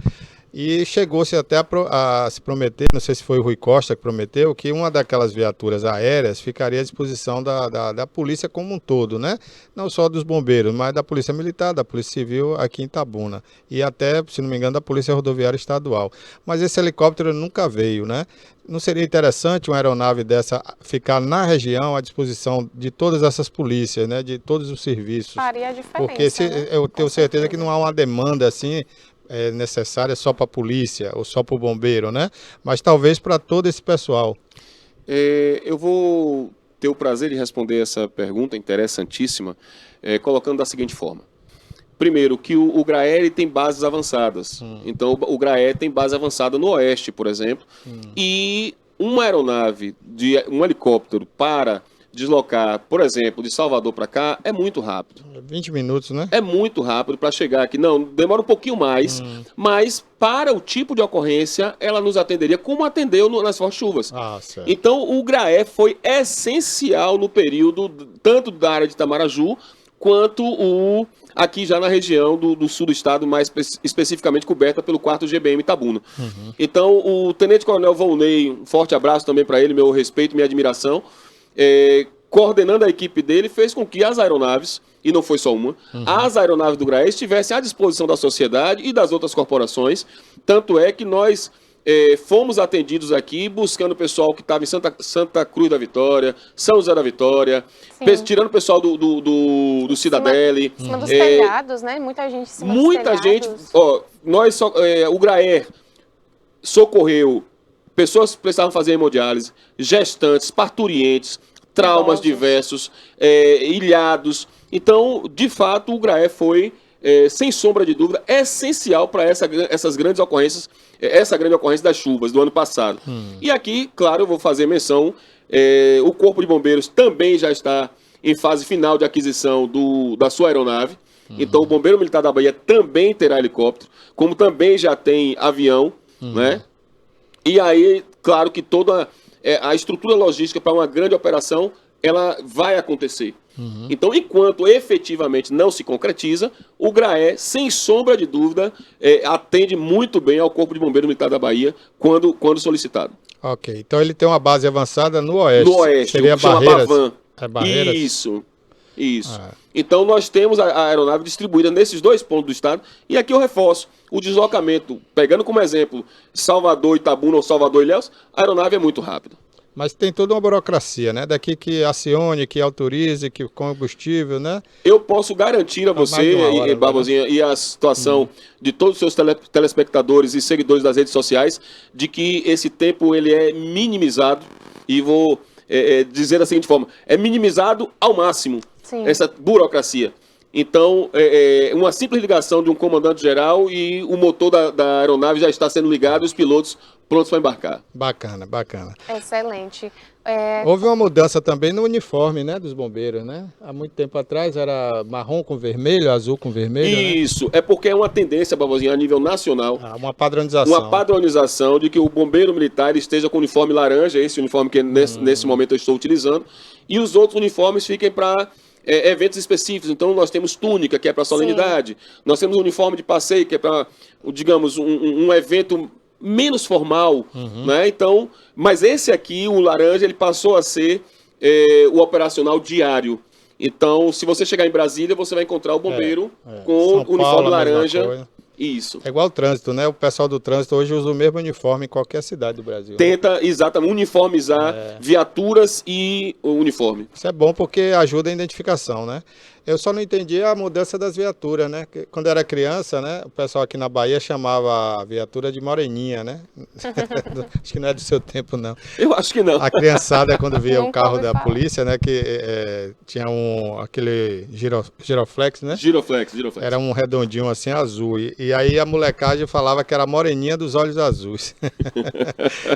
E chegou-se até a se prometer, não sei se foi o Rui Costa que prometeu, que uma daquelas viaturas aéreas ficaria à disposição da polícia como um todo, né? Não só dos bombeiros, mas da Polícia Militar, da Polícia Civil aqui em Itabuna. E até, se não me engano, da Polícia Rodoviária Estadual. Mas esse helicóptero nunca veio, né? Não seria interessante uma aeronave dessa ficar na região à disposição de todas essas polícias, né? De todos os serviços? Faria a diferença, Porque né? eu tenho certeza que não há uma demanda assim necessária só para a polícia ou só para o bombeiro, né? Mas talvez para todo esse pessoal. Eu vou ter o prazer de responder essa pergunta interessantíssima, colocando da seguinte forma. Primeiro, que o GRAE tem bases avançadas. Então, o GRAE tem base avançada no Oeste, por exemplo. E uma aeronave, um helicóptero para deslocar, por exemplo, de Salvador para cá, é muito rápido. 20 minutos, né? É muito rápido para chegar aqui. Não, demora um pouquinho mais, mas para o tipo de ocorrência, ela nos atenderia como atendeu nas fortes chuvas. Certo. Então, o GRAE foi essencial no período, tanto da área de Itamaraju, quanto aqui já na região do sul do estado, mais especificamente coberta pelo 4º GBM Itabuna. Então, o Tenente Coronel Volney, um forte abraço também para ele, meu respeito, minha admiração, coordenando a equipe dele, fez com que as aeronaves, e não foi só uma, as aeronaves do GRAE estivessem à disposição da sociedade e das outras corporações. Tanto é que nós fomos atendidos aqui buscando o pessoal que estava em Santa Cruz da Vitória, São José da Vitória, tirando o pessoal do Cidadele. Em cima dos telhados, né? Muita gente em cima dos telhados. Gente, o GRAE socorreu pessoas que precisavam fazer hemodiálise, gestantes, parturientes, traumas diversos, ilhados. Então, de fato, o GRAE foi, sem sombra de dúvida, essencial para essas grandes ocorrências, essa grande ocorrência das chuvas do ano passado. E aqui, claro, eu vou fazer menção, o Corpo de Bombeiros também já está em fase final de aquisição da sua aeronave. Então, o Bombeiro Militar da Bahia também terá helicóptero, como também já tem avião, né? E aí, claro que toda a estrutura logística para uma grande operação, ela vai acontecer. Então, enquanto efetivamente não se concretiza, o GRAE, sem sombra de dúvida, atende muito bem ao Corpo de Bombeiros Militar da Bahia quando solicitado. Ok, então ele tem uma base avançada no Oeste. No Oeste, seria chama Barreiras. Barreiras. Isso. Então nós temos a aeronave distribuída nesses dois pontos do estado, e aqui eu reforço, o deslocamento, pegando como exemplo Salvador, Itabuna ou Salvador e Ilhéus, a aeronave é muito rápida. Mas tem toda uma burocracia, né? Daqui que acione, que autorize, que combustível, né? Eu posso garantir a você, Barbosinha, e a situação de todos os seus telespectadores e seguidores das redes sociais, de que esse tempo ele é minimizado, e vou dizer da seguinte forma, é minimizado ao máximo. Sim. Essa burocracia. Então, uma simples ligação de um comandante-geral e o motor da aeronave já está sendo ligado e os pilotos prontos para embarcar. Bacana, bacana. Excelente. Houve uma mudança também no uniforme, né, dos bombeiros, né? Há muito tempo atrás era marrom com vermelho, azul com vermelho, Isso, né? É porque é uma tendência, Barbosinha, a nível nacional. Uma padronização. Uma padronização de que o bombeiro militar esteja com o uniforme laranja, esse uniforme que nesse momento eu estou utilizando, e os outros uniformes fiquem para eventos específicos. Então nós temos túnica, que é para solenidade. Sim. Nós temos uniforme de passeio, que é para, digamos, um evento menos formal, né? Então, mas esse aqui, o laranja, ele passou a ser o operacional diário. Então, se você chegar em Brasília, você vai encontrar o bombeiro com São o uniforme Paulo, a mesma laranja. coisa. Isso. É igual o trânsito, né? O pessoal do trânsito hoje usa o mesmo uniforme em qualquer cidade do Brasil. Né? Tenta, exatamente, uniformizar viaturas e o uniforme. Isso é bom porque ajuda a identificação, né? Eu só não entendi a mudança das viaturas, né? Que quando eu era criança, né? O pessoal aqui na Bahia chamava a viatura de moreninha, né? Acho que não é do seu tempo, não. Eu acho que não. A criançada, quando via o Nunca carro ouvi da falar. polícia, né? Que tinha aquele giroflex, né? Giroflex. Era um redondinho assim, azul. E aí a molecagem falava que era moreninha dos olhos azuis.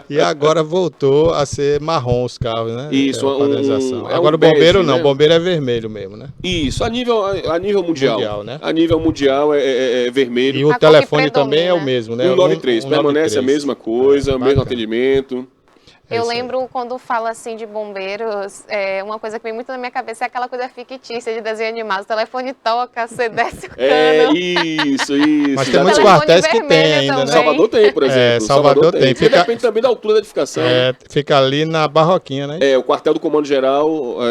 E agora voltou a ser marrom os carros, né? Isso, a padronização. é um Agora o bombeiro bege, não, né? o bombeiro é vermelho mesmo, né? Isso, a nível mundial. Mundial, né? A nível mundial é vermelho. E o A cor telefone que também é o predomina. mesmo, né? 193, permanece a 193. mesma coisa, o mesmo bacana. atendimento. É Eu isso aí. lembro quando fala assim de bombeiros, uma coisa que vem muito na minha cabeça é aquela coisa fictícia de desenho animado. O telefone toca, você desce o cano. Isso. Mas tem muitos Telefone quartéis que vermelho tem ainda, né? também. Salvador tem, por exemplo. Salvador tem. Porque depende também da altura da edificação. Fica ali na Barroquinha, né? O quartel do Comando Geral,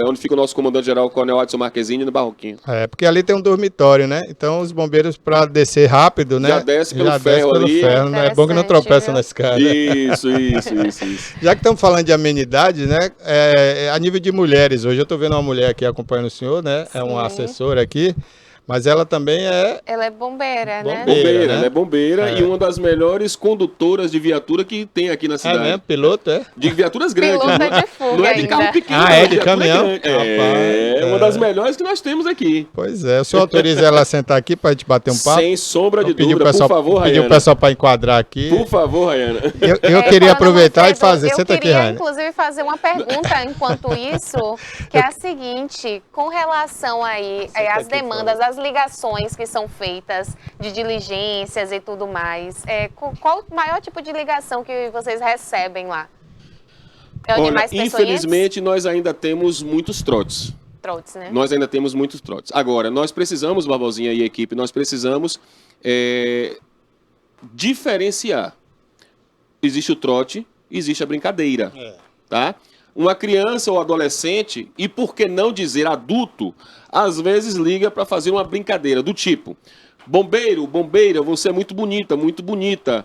onde fica o nosso comandante geral, o Coronel Adson Marquezine, no Barroquinho. Porque ali tem um dormitório, né? Então os bombeiros, para descer rápido, né? Já desce pelo ferro ali. ferro, né? É bom que não Interessante, tropeça viu? na escada. Isso. Já que estamos falando de amenidades, né? A nível de mulheres, hoje eu estou vendo uma mulher aqui acompanhando o senhor, né? É uma Sim. assessora aqui, mas ela também é Ela é bombeira, né? Bombeira, né? Ela é bombeira É. e uma das melhores condutoras de viatura que tem aqui na cidade. mesmo? Piloto, é? De viaturas grandes. Piloto não, de fuga não é de ainda. carro pequeno. Ah, não, é de viatura caminhão? grande. Rapaz, Uma das melhores que nós temos aqui. Pois é. O senhor autoriza ela a sentar aqui para a gente bater um papo? Sem sombra de Vou pedir dúvida, o pessoal, por favor, pedir o Rayana. pessoal para enquadrar aqui. Por favor, Rayana. Eu queria Quando aproveitar e você- fazer. Eu Senta aqui, queria, Raine. inclusive, fazer uma pergunta enquanto isso, que é a seguinte, com relação aí às aqui, demandas, às ligações que são feitas de diligências e tudo mais, qual o maior tipo de ligação que vocês recebem lá? É onde Olha, mais peçonhentos? infelizmente, nós ainda temos muitos trotes. Trotes, né? Nós ainda temos muitos trotes. Agora, nós precisamos, Barbosinha e equipe, nós precisamos diferenciar. Existe o trote, existe a brincadeira. Tá? Uma criança ou adolescente, e por que não dizer adulto, às vezes liga para fazer uma brincadeira do tipo: bombeiro, bombeira, você é muito bonita, muito bonita.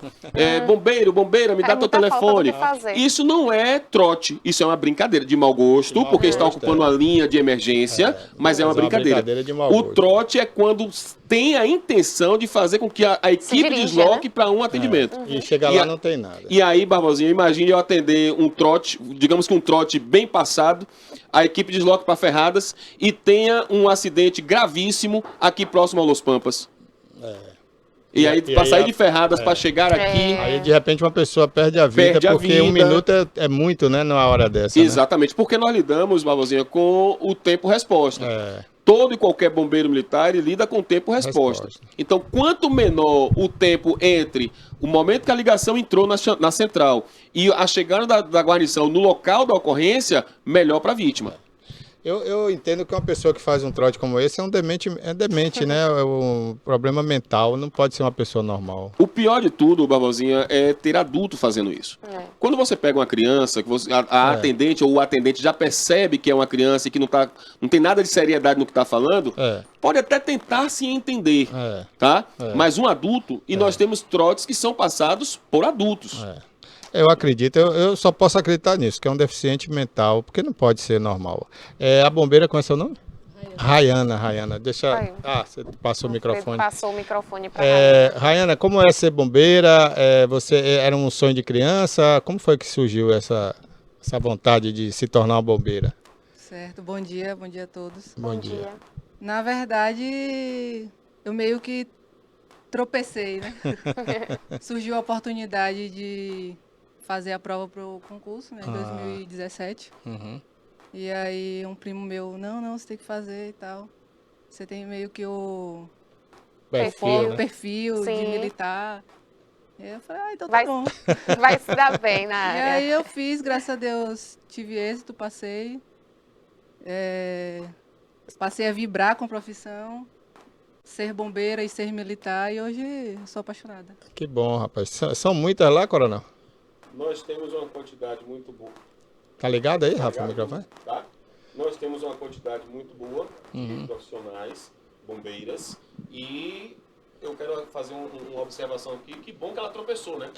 Bombeiro, bombeira, me dá teu muita falta do telefone. que fazer. Isso não é trote, isso é uma brincadeira de mau gosto, porque está ocupando uma linha de emergência, mas é uma brincadeira. de mau O gosto. trote é quando tem a intenção de fazer com que a equipe dirige, desloque para um atendimento. E chega E lá a- não tem nada. E aí, Barbosinha, imagine eu atender um trote, digamos que um trote bem passado, a equipe desloca para Ferradas e tenha um acidente gravíssimo aqui próximo a Los Pampas. E aí, E para aí sair a- de Ferradas, para chegar aqui... Aí, de repente, uma pessoa perde a vida, Perde a porque um vida. minuto é muito, né? Numa hora dessa. Exatamente, porque nós lidamos, Barbosinha, com o tempo-resposta. Né? Todo e qualquer bombeiro militar ele lida com tempo-resposta. Resposta. Então, quanto menor o tempo entre o momento que a ligação entrou na central e a chegada da guarnição no local da ocorrência, melhor para a vítima. Eu entendo que uma pessoa que faz um trote como esse é demente, né? É um problema mental, não pode ser uma pessoa normal. O pior de tudo, Barbosinha, é ter adulto fazendo isso. Quando você pega uma criança, que a atendente ou o atendente já percebe que é uma criança e que não tem nada de seriedade no que está falando, pode até tentar se entender, tá? Mas um adulto, e nós temos trotes que são passados por adultos. Eu acredito, eu só posso acreditar nisso, que é um deficiente mental, porque não pode ser normal. A bombeira, qual é seu nome? Rayana. Deixa. Aí. Você passou o microfone. Passou o microfone para Rayana, como é ser bombeira? Você era um sonho de criança? Como foi que surgiu essa vontade de se tornar uma bombeira? Certo, bom dia a todos. Bom dia. Na verdade, eu meio que tropecei, né? Surgiu a oportunidade de fazer a prova para o concurso, né, em 2017. Uhum. E aí um primo meu, não, você tem que fazer e tal. Você tem meio que o Perfil, né? perfil de Sim. militar. E aí eu falei, então tá Vai- bom. Vai se dar bem na E área. aí eu fiz, graças a Deus, tive êxito, passei. Passei a vibrar com a profissão, ser bombeira e ser militar, e hoje eu sou apaixonada. Que bom, rapaz. São muitas lá, Coronel? Nós temos uma quantidade muito boa. Tá ligado aí, Rafa, o microfone? Tá? nós temos uma quantidade muito boa de profissionais, bombeiras, e eu quero fazer uma observação aqui. Que bom que ela tropeçou, né?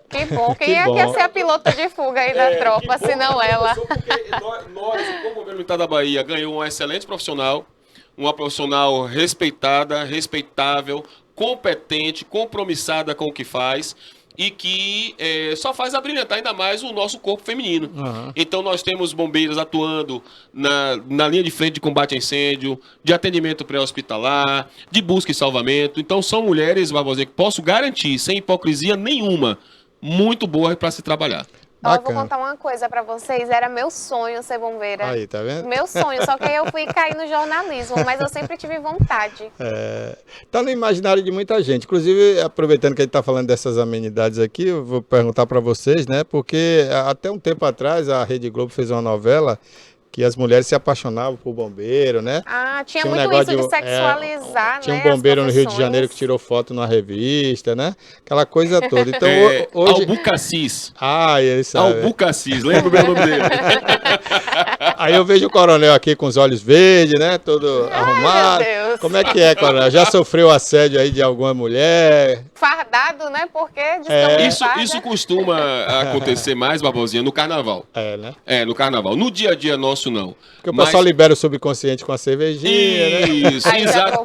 Que bom. Quem Que bom. quer ser a pilota de fuga aí da tropa, que bom se não que ela? tropeçou, porque nós, o Corpo Bombeiro Militar da Bahia, ganhou uma excelente profissional, uma profissional respeitada, respeitável, competente, compromissada com o que faz e que só faz abrilhantar ainda mais o nosso corpo feminino. Então nós temos bombeiros atuando na linha de frente de combate a incêndio, de atendimento pré-hospitalar, de busca e salvamento. Então são mulheres, Barbosinha, que posso garantir, sem hipocrisia nenhuma, muito boas para se trabalhar. Ó, eu vou contar uma coisa pra vocês, era meu sonho ser bombeira. Aí, tá vendo? Meu sonho, só que aí eu fui cair no jornalismo, mas eu sempre tive vontade. Tá no imaginário de muita gente. Inclusive, aproveitando que a gente tá falando dessas amenidades aqui, eu vou perguntar para vocês, né? Porque até um tempo atrás a Rede Globo fez uma novela que as mulheres se apaixonavam por bombeiro, né? Ah, tinha um muito negócio isso de sexualizar, tinha né? um bombeiro as no Rio de profissões. Janeiro que tirou foto numa revista, né? Aquela coisa toda. Então, hoje... Albucacis. Ele sabe. Albucacis, lembra o meu nome dele? Aí eu vejo o coronel aqui com os olhos verdes, né? Todo arrumado. meu Deus. Como é que é, coronel? Já sofreu assédio aí de alguma mulher? Fardado, né? Porque Isso costuma acontecer mais, Barbosinha, no carnaval. Né? No carnaval. No dia a dia nosso, não. Porque o pessoal libera o subconsciente com a cervejinha, né? Isso,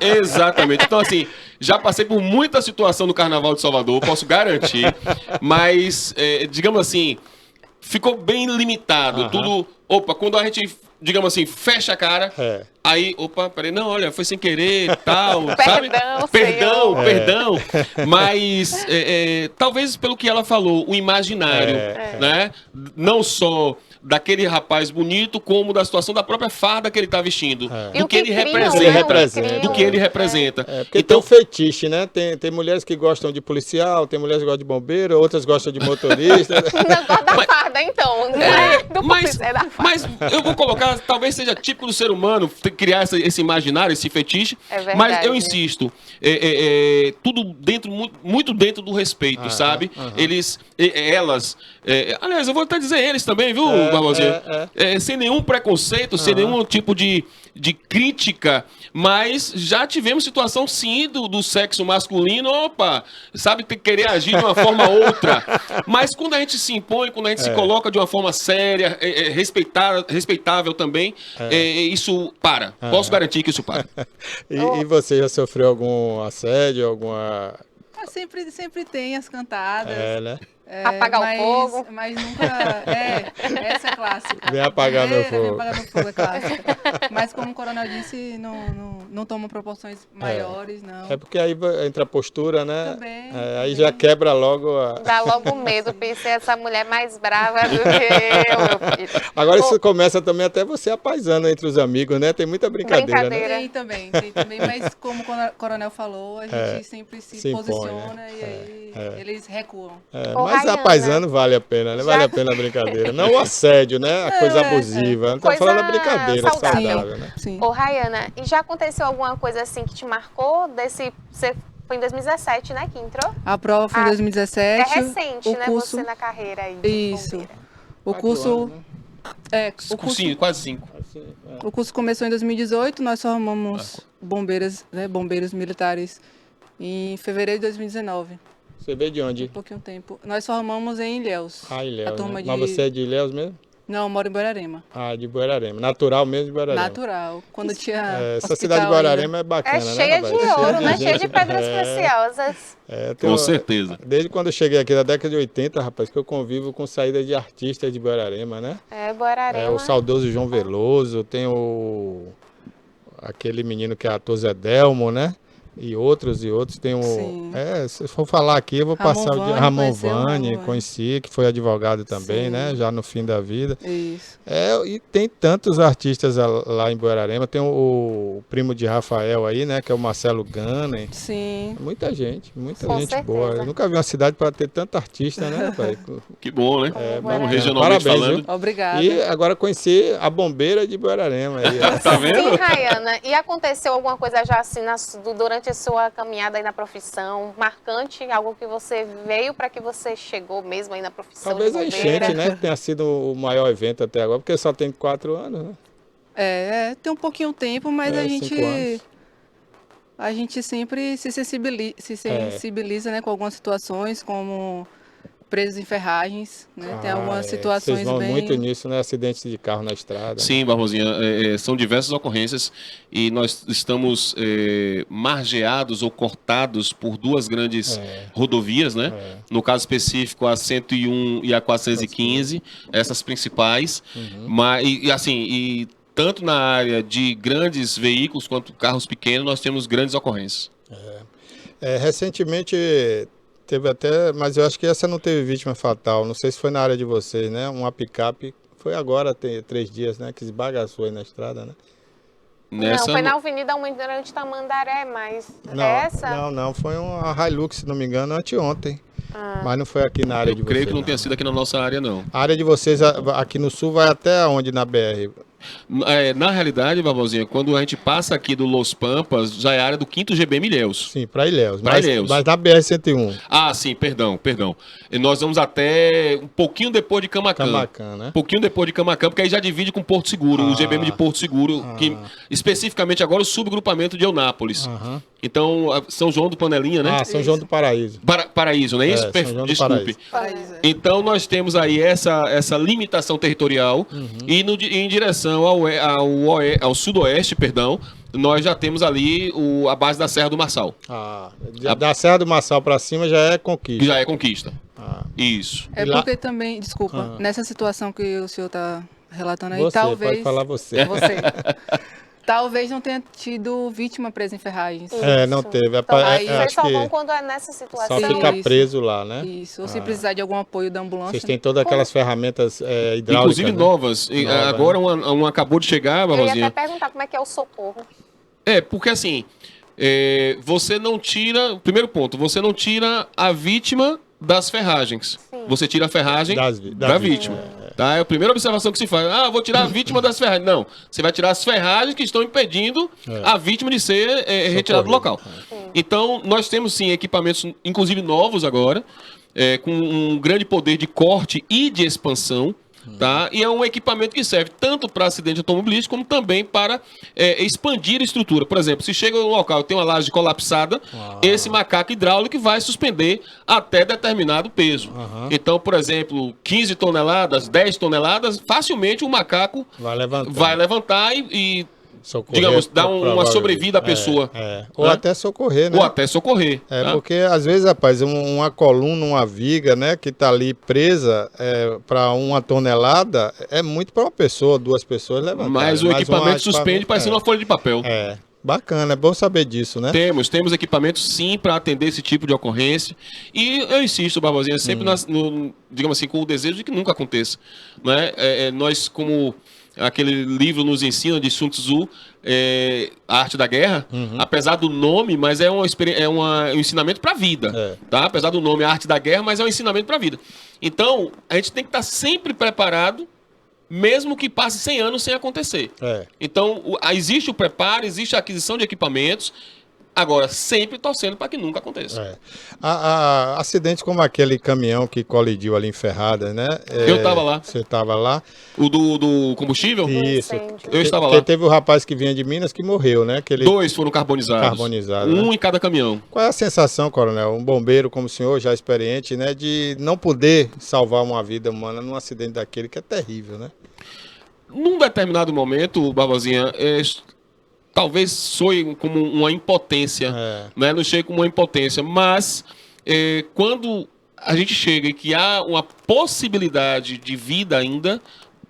exatamente. Então, assim, já passei por muita situação no Carnaval de Salvador, posso garantir. Mas, digamos assim, ficou bem limitado. Tudo. Quando a gente, digamos assim, fecha a cara. Aí, peraí, não, olha, foi sem querer, tal, sabe? Perdão. Mas, talvez pelo que ela falou, o imaginário, né? Não só daquele rapaz bonito, como da situação da própria farda que ele está vestindo. Do que ele representa. Do que ele representa. Porque então, tem um fetiche, né? Tem mulheres que gostam de policial, tem mulheres que gostam de bombeiro, outras gostam de motorista. Não gosta da farda, então. Não é do polícia, é da farda. Mas eu vou colocar, talvez seja típico do ser humano criar esse imaginário, esse fetiche. Mas eu insisto, tudo muito dentro do respeito, sabe? Elas, aliás, eu vou até dizer eles também, viu, Barbosinha? Sem nenhum preconceito, sem nenhum tipo de crítica, mas já tivemos situação sim do sexo masculino, sabe, querer agir de uma forma ou outra. Mas quando a gente se impõe, quando a gente se coloca de uma forma séria, respeitável também, isso para. Posso garantir que isso para. E você já sofreu algum assédio, alguma... Sempre tem as cantadas. Né? Apagar o fogo. Mas nunca... essa é clássica. Vem apagar meu fogo. Vem apagar meu fogo, é clássica. Mas como o coronel disse, não toma proporções maiores, não. É porque aí entra a postura, né? Também. Aí já quebra logo Dá logo medo, pensei essa mulher mais brava do que eu, meu filho. Agora isso começa também até você apaisando entre os amigos, né? Tem muita brincadeira, né? Tem também, mas como o coronel falou, a gente sempre se posiciona, né? E aí eles recuam. Mas apaisando vale a pena, né? Vale a pena a brincadeira. Não o assédio, né? A coisa abusiva. Não estamos falando da brincadeira saudável, né? Sim. Ô, Rayana, e já aconteceu alguma coisa assim que te marcou você foi em 2017, né, que entrou? A prova foi em 2017. É recente, né, você na carreira aí. Isso. O curso... Quase 5. O curso começou em 2018, nós formamos bombeiros militares em fevereiro de 2019. Você veio de onde? Um pouquinho tempo. Nós formamos em Ilhéus. Ilhéus, a turma Mas você é de Ilhéus mesmo? Não, eu moro em Borarema. De Borarema. Natural mesmo de Borarema. Natural. Quando tinha essa cidade de Borarema é bacana, né? É cheia de ouro, né? Cheia de pedras preciosas. Com certeza. Desde quando eu cheguei aqui, na década de 80, rapaz, que eu convivo com saída de artistas de Borarema, né? Borarema. O saudoso João Veloso, tem aquele menino que é ator Zé Delmo, né? E outros, tem se for falar aqui, eu vou passar o dia. Ramon Vani, conheci, que foi advogado também, né? Já no fim da vida. Isso. E tem tantos artistas lá em Borarema, tem o primo de Rafael aí, né? Que é o Marcelo Ganem. Sim. Muita gente certeza. boa. Eu nunca vi uma cidade para ter tanto artista, né, pai? Que bom, né? Regionalmente falando. Viu? Obrigada. E agora conheci a bombeira de Borarema. Aí, tá vendo? Sim, Rayana. E aconteceu alguma coisa já assim durante a sua caminhada aí na profissão, marcante, algo que você veio para que você chegou mesmo aí na profissão? Talvez de a bombeira? enchente, né? Tenha sido o maior evento até agora, porque só tem 4 anos, né? Tem um pouquinho de tempo, mas 5 anos. a gente sempre se sensibiliza, né, com algumas situações, como presos em ferragens, né? Tem algumas situações Vocês vão bem... muito nisso, né? Acidentes de carro na estrada. Sim, Barbosinha, são diversas ocorrências e nós estamos margeados ou cortados por duas grandes rodovias, né? No caso específico, a 101 e a 415, essas principais. Mas, e tanto na área de grandes veículos quanto carros pequenos, nós temos grandes ocorrências. Recentemente teve até, mas eu acho que essa não teve vítima fatal. Não sei se foi na área de vocês, né? Uma picape, foi agora, tem 3 dias, né? Que esbagaçou aí na estrada, né? Não, foi na Avenida Almirante Tamandaré, mas essa... Não, foi uma Hilux, se não me engano, anteontem. Mas não foi aqui na área de vocês. Eu creio que não tenha sido aqui na nossa área, não. A área de vocês, aqui no sul, vai até onde na BR? Na realidade, Barbosinha, quando a gente passa aqui do Los Pampas, já é a área do 5º GB Ilhéus. Sim, para Ilhéus. Ilhéus. Mas na BR-101. Ah, sim, perdão. E nós vamos até um pouquinho depois de Camaquã. Né? Um pouquinho depois de Camaquã, porque aí já divide com Porto Seguro, o GBM de Porto Seguro, que especificamente agora o subgrupamento de Eunápolis. Então, São João do Panelinha, né? São João do Paraíso. Paraíso, não é isso? Desculpe. Paraíso. Então, nós temos aí essa limitação territorial e em direção ao sudoeste, perdão, nós já temos ali a base da Serra do Marçal. Da Serra do Marçal para cima já é conquista. Já é conquista. Isso. Porque também, desculpa, nessa situação que o senhor está relatando aí, talvez... Pode falar você. Talvez não tenha tido vítima presa em ferragens. Não teve. Então, vocês só vão quando é nessa situação. Só fica preso lá, né? Isso. Ou se precisar de algum apoio da ambulância. Vocês têm todas aquelas ferramentas hidráulicas, inclusive novas. Agora uma acabou de chegar, Barbosinha. Eu ia até perguntar como é que é o socorro. Porque assim, você não tira... Primeiro ponto, você não tira a vítima das ferragens. Sim. Você tira a ferragem da vítima. Tá? É a primeira observação que se faz. Vou tirar a vítima das ferragens. Não, você vai tirar as ferragens que estão impedindo a vítima de ser retirada do local. Então, nós temos sim equipamentos, inclusive novos agora, com um grande poder de corte e de expansão. Tá? E é um equipamento que serve tanto para acidente automobilístico como também para expandir a estrutura. Por exemplo, se chega no local e tem uma laje colapsada, esse macaco hidráulico vai suspender até determinado peso. Então, por exemplo, 15 toneladas, 10 toneladas, facilmente o macaco vai levantar e socorrer, digamos, dar uma sobrevida à pessoa. Ou até socorrer, né? Ou até socorrer. Tá? Porque às vezes, rapaz, uma coluna, uma viga, né, que tá ali presa para 1 tonelada, é muito para uma pessoa, 2 pessoas levantar. Mas o equipamento suspende parecendo uma folha de papel. Bacana, é bom saber disso, né? Temos equipamentos sim para atender esse tipo de ocorrência. E eu insisto, Barbosinha, sempre digamos assim, com o desejo de que nunca aconteça. Né? Nós, como aquele livro nos ensina de Sun Tzu, A Arte da Guerra, apesar do nome, mas é um ensinamento para a vida. Tá? Apesar do nome A Arte da Guerra, mas é um ensinamento para a vida. Então, a gente tem que estar sempre preparado, mesmo que passe 100 anos sem acontecer. Então, existe o preparo, existe a aquisição de equipamentos, agora sempre torcendo para que nunca aconteça. Acidentes como aquele caminhão que colidiu ali em Ferradas, né? Eu estava lá. Você estava lá? O do combustível? Isso. Eu estava lá. Teve o rapaz que vinha de Minas que morreu, né? 2 foram carbonizados. Um em cada caminhão. Qual é a sensação, coronel? Um bombeiro como o senhor, já experiente, né? De não poder salvar uma vida humana num acidente daquele que é terrível, né? Num determinado momento, Barbosinha, talvez soe como uma impotência, né? Não chegue como uma impotência, mas quando a gente chega e que há uma possibilidade de vida ainda,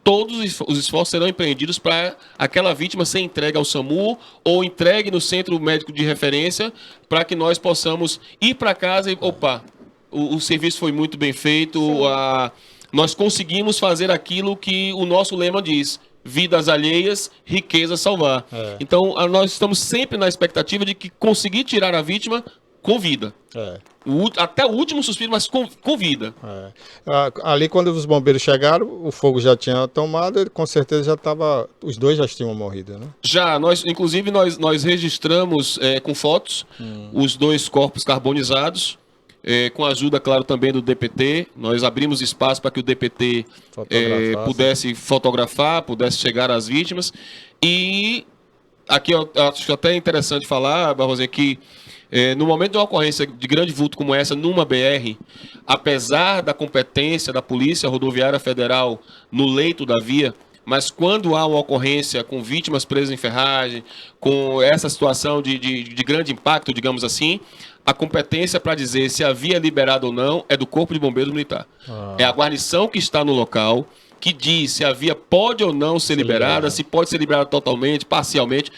todos os esforços serão empreendidos para aquela vítima ser entregue ao SAMU ou entregue no centro médico de referência para que nós possamos ir para casa e, o serviço foi muito bem feito, nós conseguimos fazer aquilo que o nosso lema diz: vidas alheias, riqueza salvar. Então, nós estamos sempre na expectativa de que conseguir tirar a vítima com vida. Até o último suspiro, mas com vida. Ali, quando os bombeiros chegaram, o fogo já tinha tomado, com certeza já estava... Os 2 já tinham morrido, né? Já, inclusive nós registramos com fotos os 2 corpos carbonizados. com a ajuda, claro, também do DPT. Nós abrimos espaço para que o DPT pudesse fotografar, pudesse chegar às vítimas. E aqui eu acho até interessante falar, Barrosinha, que no momento de uma ocorrência de grande vulto como essa, numa BR, apesar da competência da Polícia Rodoviária Federal no leito da via, mas quando há uma ocorrência com vítimas presas em ferragem, com essa situação de grande impacto, digamos assim, a competência para dizer se a via é liberada ou não é do Corpo de Bombeiros Militar. É a guarnição que está no local que diz se a via pode ou não ser liberada, se pode ser liberada totalmente, parcialmente,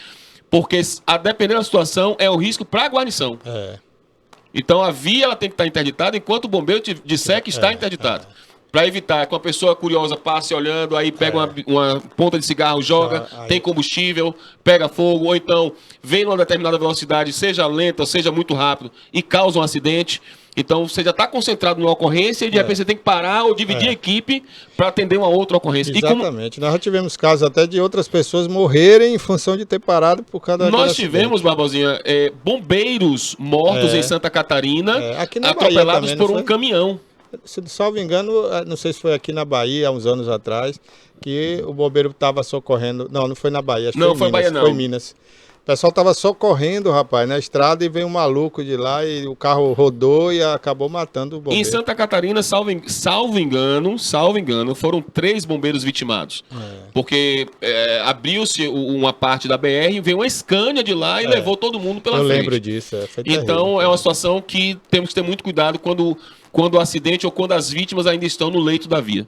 porque a depender da situação é o risco para a guarnição. Então a via ela tem que estar interditada enquanto o bombeiro disser que está interditada. Para evitar que uma pessoa curiosa passe olhando, aí pega uma ponta de cigarro, joga, tem combustível, pega fogo, ou então vem numa determinada velocidade, seja lenta, seja muito rápido, e causa um acidente. Então você já está concentrado numa ocorrência e de repente você tem que parar ou dividir a equipe para atender uma outra ocorrência. Exatamente. Nós já tivemos casos até de outras pessoas morrerem em função de ter parado por causa daquele Nós tivemos, Barbosinha, bombeiros mortos em Santa Catarina, aqui na atropelados Bahia também, por um caminhão. Se salvo engano, não sei se foi aqui na Bahia, há uns anos atrás, que o bombeiro estava socorrendo. Não foi na Bahia, acho que não, foi em Minas, Bahia, não. Foi em Minas. O pessoal estava socorrendo, rapaz, na estrada e veio um maluco de lá e o carro rodou e acabou matando o bombeiro. Em Santa Catarina, salvo engano, foram 3 bombeiros vitimados. Porque abriu-se uma parte da BR, veio uma Scania de lá e levou todo mundo pela frente. Eu lembro disso. Foi terrível. Então é uma situação que temos que ter muito cuidado quando o acidente ou quando as vítimas ainda estão no leito da via.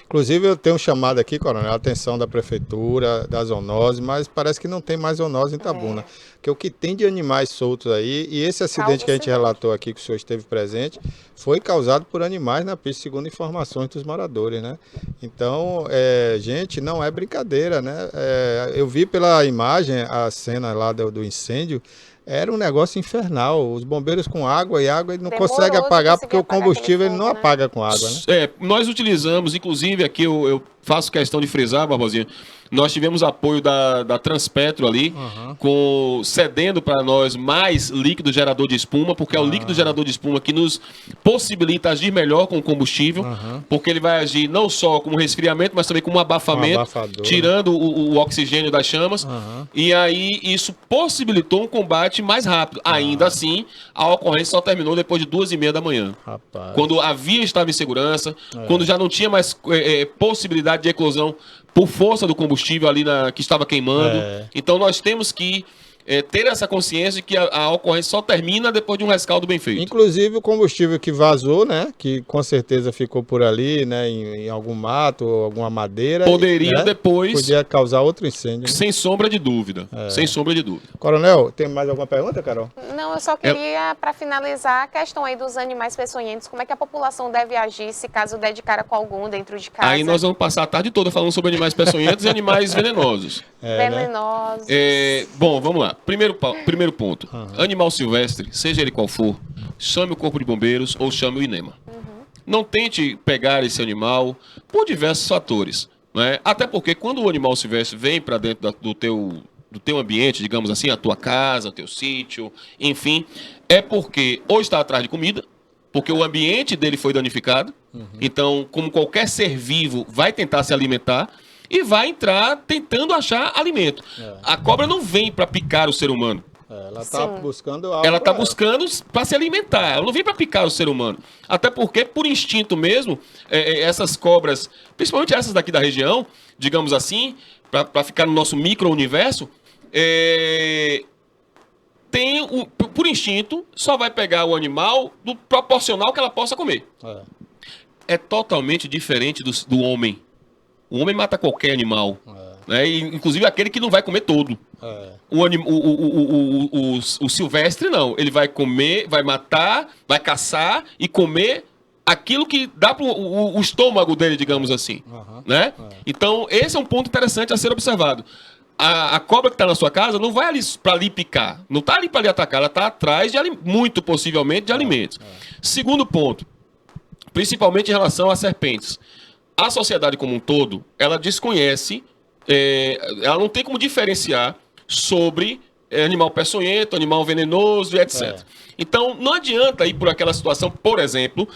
Inclusive eu tenho um chamado aqui, Coronel, a atenção da Prefeitura, da zoonose, mas parece que não tem mais zoonose em Itabuna. Porque o que tem de animais soltos aí, e esse acidente que a gente relatou aqui, que o senhor esteve presente, foi causado por animais na pista, segundo informações dos moradores, né? Então, gente, não é brincadeira, né? Eu vi pela imagem a cena lá do incêndio. Era um negócio infernal. Os bombeiros com água e ele não consegue apagar porque o combustível ele não apaga com água, né? Nós utilizamos, inclusive aqui eu faço questão de frisar, Barbosinha, nós tivemos apoio da Transpetro ali, cedendo para nós mais líquido gerador de espuma, porque é o líquido gerador de espuma que nos possibilita agir melhor com o combustível, porque ele vai agir não só como resfriamento, mas também como abafamento, tirando o oxigênio das chamas, e aí isso possibilitou um combate mais rápido. Ainda assim, a ocorrência só terminou depois de 2h30 da manhã. Rapaz. Quando a via estava em segurança, quando já não tinha mais possibilidade de eclosão por força do combustível ali que estava queimando. Então nós temos que ter essa consciência de que a ocorrência só termina depois de um rescaldo bem feito. Inclusive o combustível que vazou, né? Que com certeza ficou por ali, né? Em algum mato ou alguma madeira. Poderia depois... Podia causar outro incêndio. Né? Sem sombra de dúvida. Sem sombra de dúvida. Coronel, tem mais alguma pergunta, Carol? Não, eu só queria, para finalizar, a questão aí dos animais peçonhentos. Como é que a população deve agir se caso der de cara com algum dentro de casa? Aí nós vamos passar a tarde toda falando sobre animais peçonhentos e animais venenosos. Venenosos. Bom, vamos lá. Primeiro ponto. Animal silvestre, seja ele qual for, chame o Corpo de Bombeiros ou chame o INEMA. Não tente pegar esse animal por diversos fatores. Né? Até porque quando o animal silvestre vem para dentro do teu ambiente, digamos assim, a tua casa, o teu sítio, enfim, é porque ou está atrás de comida, porque o ambiente dele foi danificado. Então, como qualquer ser vivo, vai tentar se alimentar e vai entrar tentando achar alimento. A cobra não vem para picar o ser humano. Ela está buscando algo. Ela está buscando para se alimentar. Ela não vem para picar o ser humano. Até porque, por instinto mesmo, essas cobras, principalmente essas daqui da região, digamos assim, para ficar no nosso micro-universo, por instinto, só vai pegar o animal do proporcional que ela possa comer. É totalmente diferente do homem. O homem mata qualquer animal, né? Inclusive aquele que não vai comer todo. O silvestre não, ele vai comer, vai matar, vai caçar e comer aquilo que dá para o estômago dele, digamos assim. Né? Então esse é um ponto interessante a ser observado. A cobra que está na sua casa não vai ali para lhe picar, não está ali para lhe atacar, ela está atrás, muito possivelmente, de alimentos. Segundo ponto, principalmente em relação às serpentes. A sociedade como um todo, ela desconhece, ela não tem como diferenciar sobre animal peçonhento, animal venenoso, etc. Então, não adianta ir por aquela situação, por exemplo,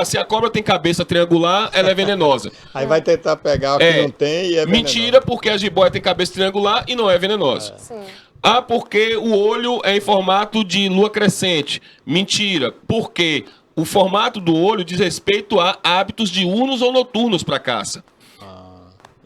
se a cobra tem cabeça triangular, ela é venenosa. Aí vai tentar pegar o que não tem e é venenoso. Mentira, porque a jiboia tem cabeça triangular e não é venenosa. Sim. Porque o olho é em formato de lua crescente. Mentira, porque o formato do olho diz respeito a hábitos diurnos ou noturnos para caça.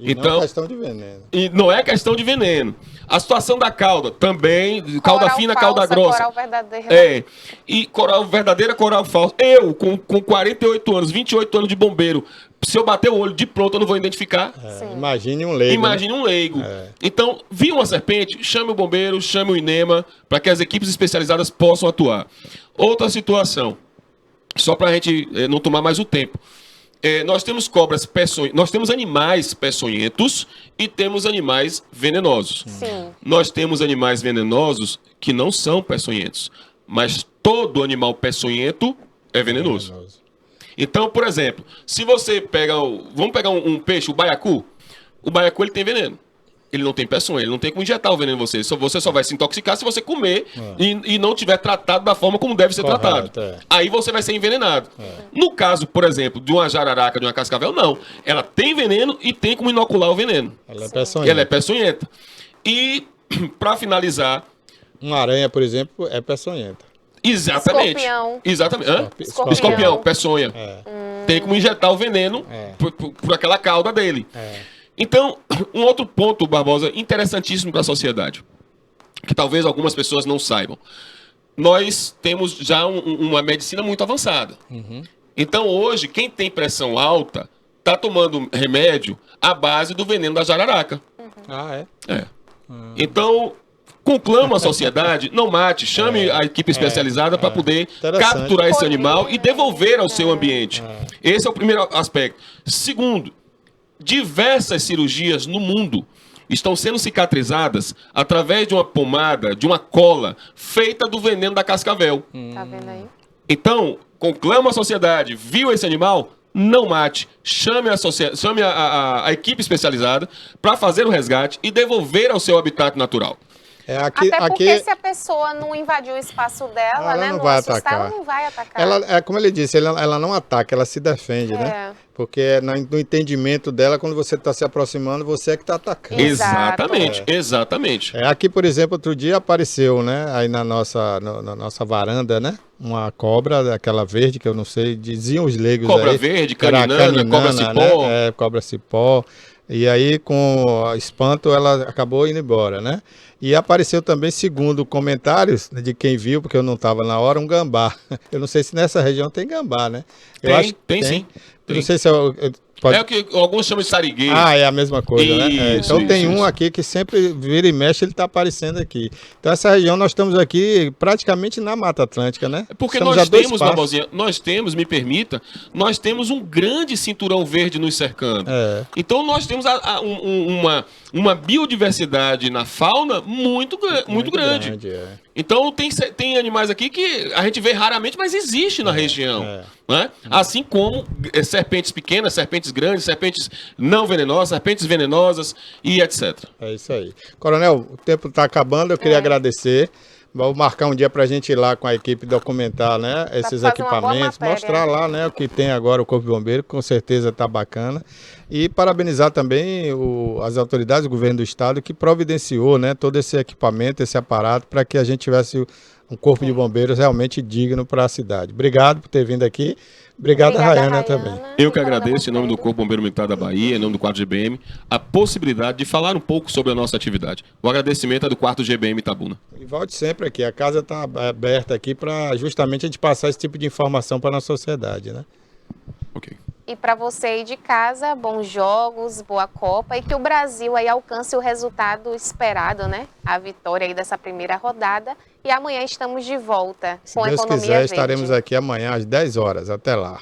E não é questão de veneno. E não é questão de veneno. A situação da cauda também, cauda Coral fina, falsa, cauda grossa. Coral verdadeira. E coral verdadeira, coral falsa. Eu, com 48 anos, 28 anos de bombeiro, se eu bater o olho de pronto, eu não vou identificar. Imagine um leigo. Imagine um leigo. Então, viu uma serpente, chame o bombeiro, chame o INEMA, para que as equipes especializadas possam atuar. Outra situação, só para a gente não tomar mais o tempo. Nós temos cobras peçonhentas, nós temos animais peçonhentos e temos animais venenosos. Sim. Nós temos animais venenosos que não são peçonhentos, mas todo animal peçonhento é venenoso. Então, por exemplo, se você pega vamos pegar um peixe, o baiacu ele tem veneno. Ele não tem peçonha, ele não tem como injetar o veneno em você. Você só vai se intoxicar se você comer e não tiver tratado da forma como deve ser tratado. Aí você vai ser envenenado. No caso, por exemplo, de uma jararaca, de uma cascavel, não. Ela tem veneno e tem como inocular o veneno. Ela é peçonhenta. Ela é peçonhenta. E, para finalizar... Uma aranha, por exemplo, é peçonhenta. Exatamente. Escorpião. Exatamente. Escorpião. Peçonha. Tem como injetar o veneno por aquela cauda dele. Então, um outro ponto, Barbosa, interessantíssimo para a sociedade, que talvez algumas pessoas não saibam. Nós temos já uma medicina muito avançada. Então, hoje, quem tem pressão alta está tomando remédio à base do veneno da jararaca. Então, conclamo a sociedade, não mate, chame a equipe especializada para poder capturar esse animal e devolver ao seu ambiente. Esse é o primeiro aspecto. Segundo, diversas cirurgias no mundo estão sendo cicatrizadas através de uma pomada, de uma cola, feita do veneno da cascavel. Tá vendo aí? Então, conclama a sociedade, viu esse animal? Não mate, chame a equipe especializada para fazer o resgate e devolver ao seu habitat natural. Até porque se a pessoa não invadiu o espaço dela, ela né, não vai assustar, atacar. ela não vai atacar. Como ele disse, ela não ataca, ela se defende, né? Porque no entendimento dela, quando você está se aproximando, você é que está atacando. Exatamente. Aqui, por exemplo, outro dia apareceu, né? Aí na nossa varanda, né? Uma cobra, aquela verde, que eu não sei, diziam os leigos aí. Cobra verde, caninana, cobra cipó. Né? Cobra cipó. E aí, com espanto, ela acabou indo embora, né? E apareceu também, segundo comentários de quem viu, porque eu não estava na hora, um gambá. Eu não sei se nessa região tem gambá, né? Tem sim. Eu não sei se é o que alguns chamam de sarigueiro. É a mesma coisa, né? Então tem um aqui que sempre vira e mexe, ele está aparecendo aqui. Então essa região nós estamos aqui praticamente na Mata Atlântica, né? Porque nós temos, Barbosinha, me permita, nós temos um grande cinturão verde nos cercando. Então nós temos uma biodiversidade na fauna muito grande. Então tem animais aqui que a gente vê raramente, mas existe na região. Né? Assim como serpentes pequenas, serpentes grandes, serpentes não venenosas, serpentes venenosas e etc. É isso aí. Coronel, o tempo está acabando, eu queria agradecer. Vou marcar um dia para a gente ir lá com a equipe documentar, né, esses equipamentos, mostrar lá, né, o que tem agora o Corpo de Bombeiro, com certeza está bacana. E parabenizar também as autoridades do governo do estado que providenciou, né, todo esse equipamento, esse aparato, para que a gente tivesse um Corpo de Bombeiros realmente digno para a cidade. Obrigado por ter vindo aqui. Obrigado, Rayana, também. Eu que agradeço, em nome do Corpo Bombeiro Militar da Bahia, em nome do 4º GBM, a possibilidade de falar um pouco sobre a nossa atividade. O agradecimento é do 4º GBM Itabuna. E volte sempre aqui. A casa está aberta aqui para justamente a gente passar esse tipo de informação para a nossa sociedade, né? Ok. E para você aí de casa, bons jogos, boa Copa e que o Brasil aí alcance o resultado esperado, né? A vitória aí dessa primeira rodada. E amanhã estamos de volta com a Economia Verde. Se Deus quiser, estaremos aqui amanhã às 10 horas. Até lá.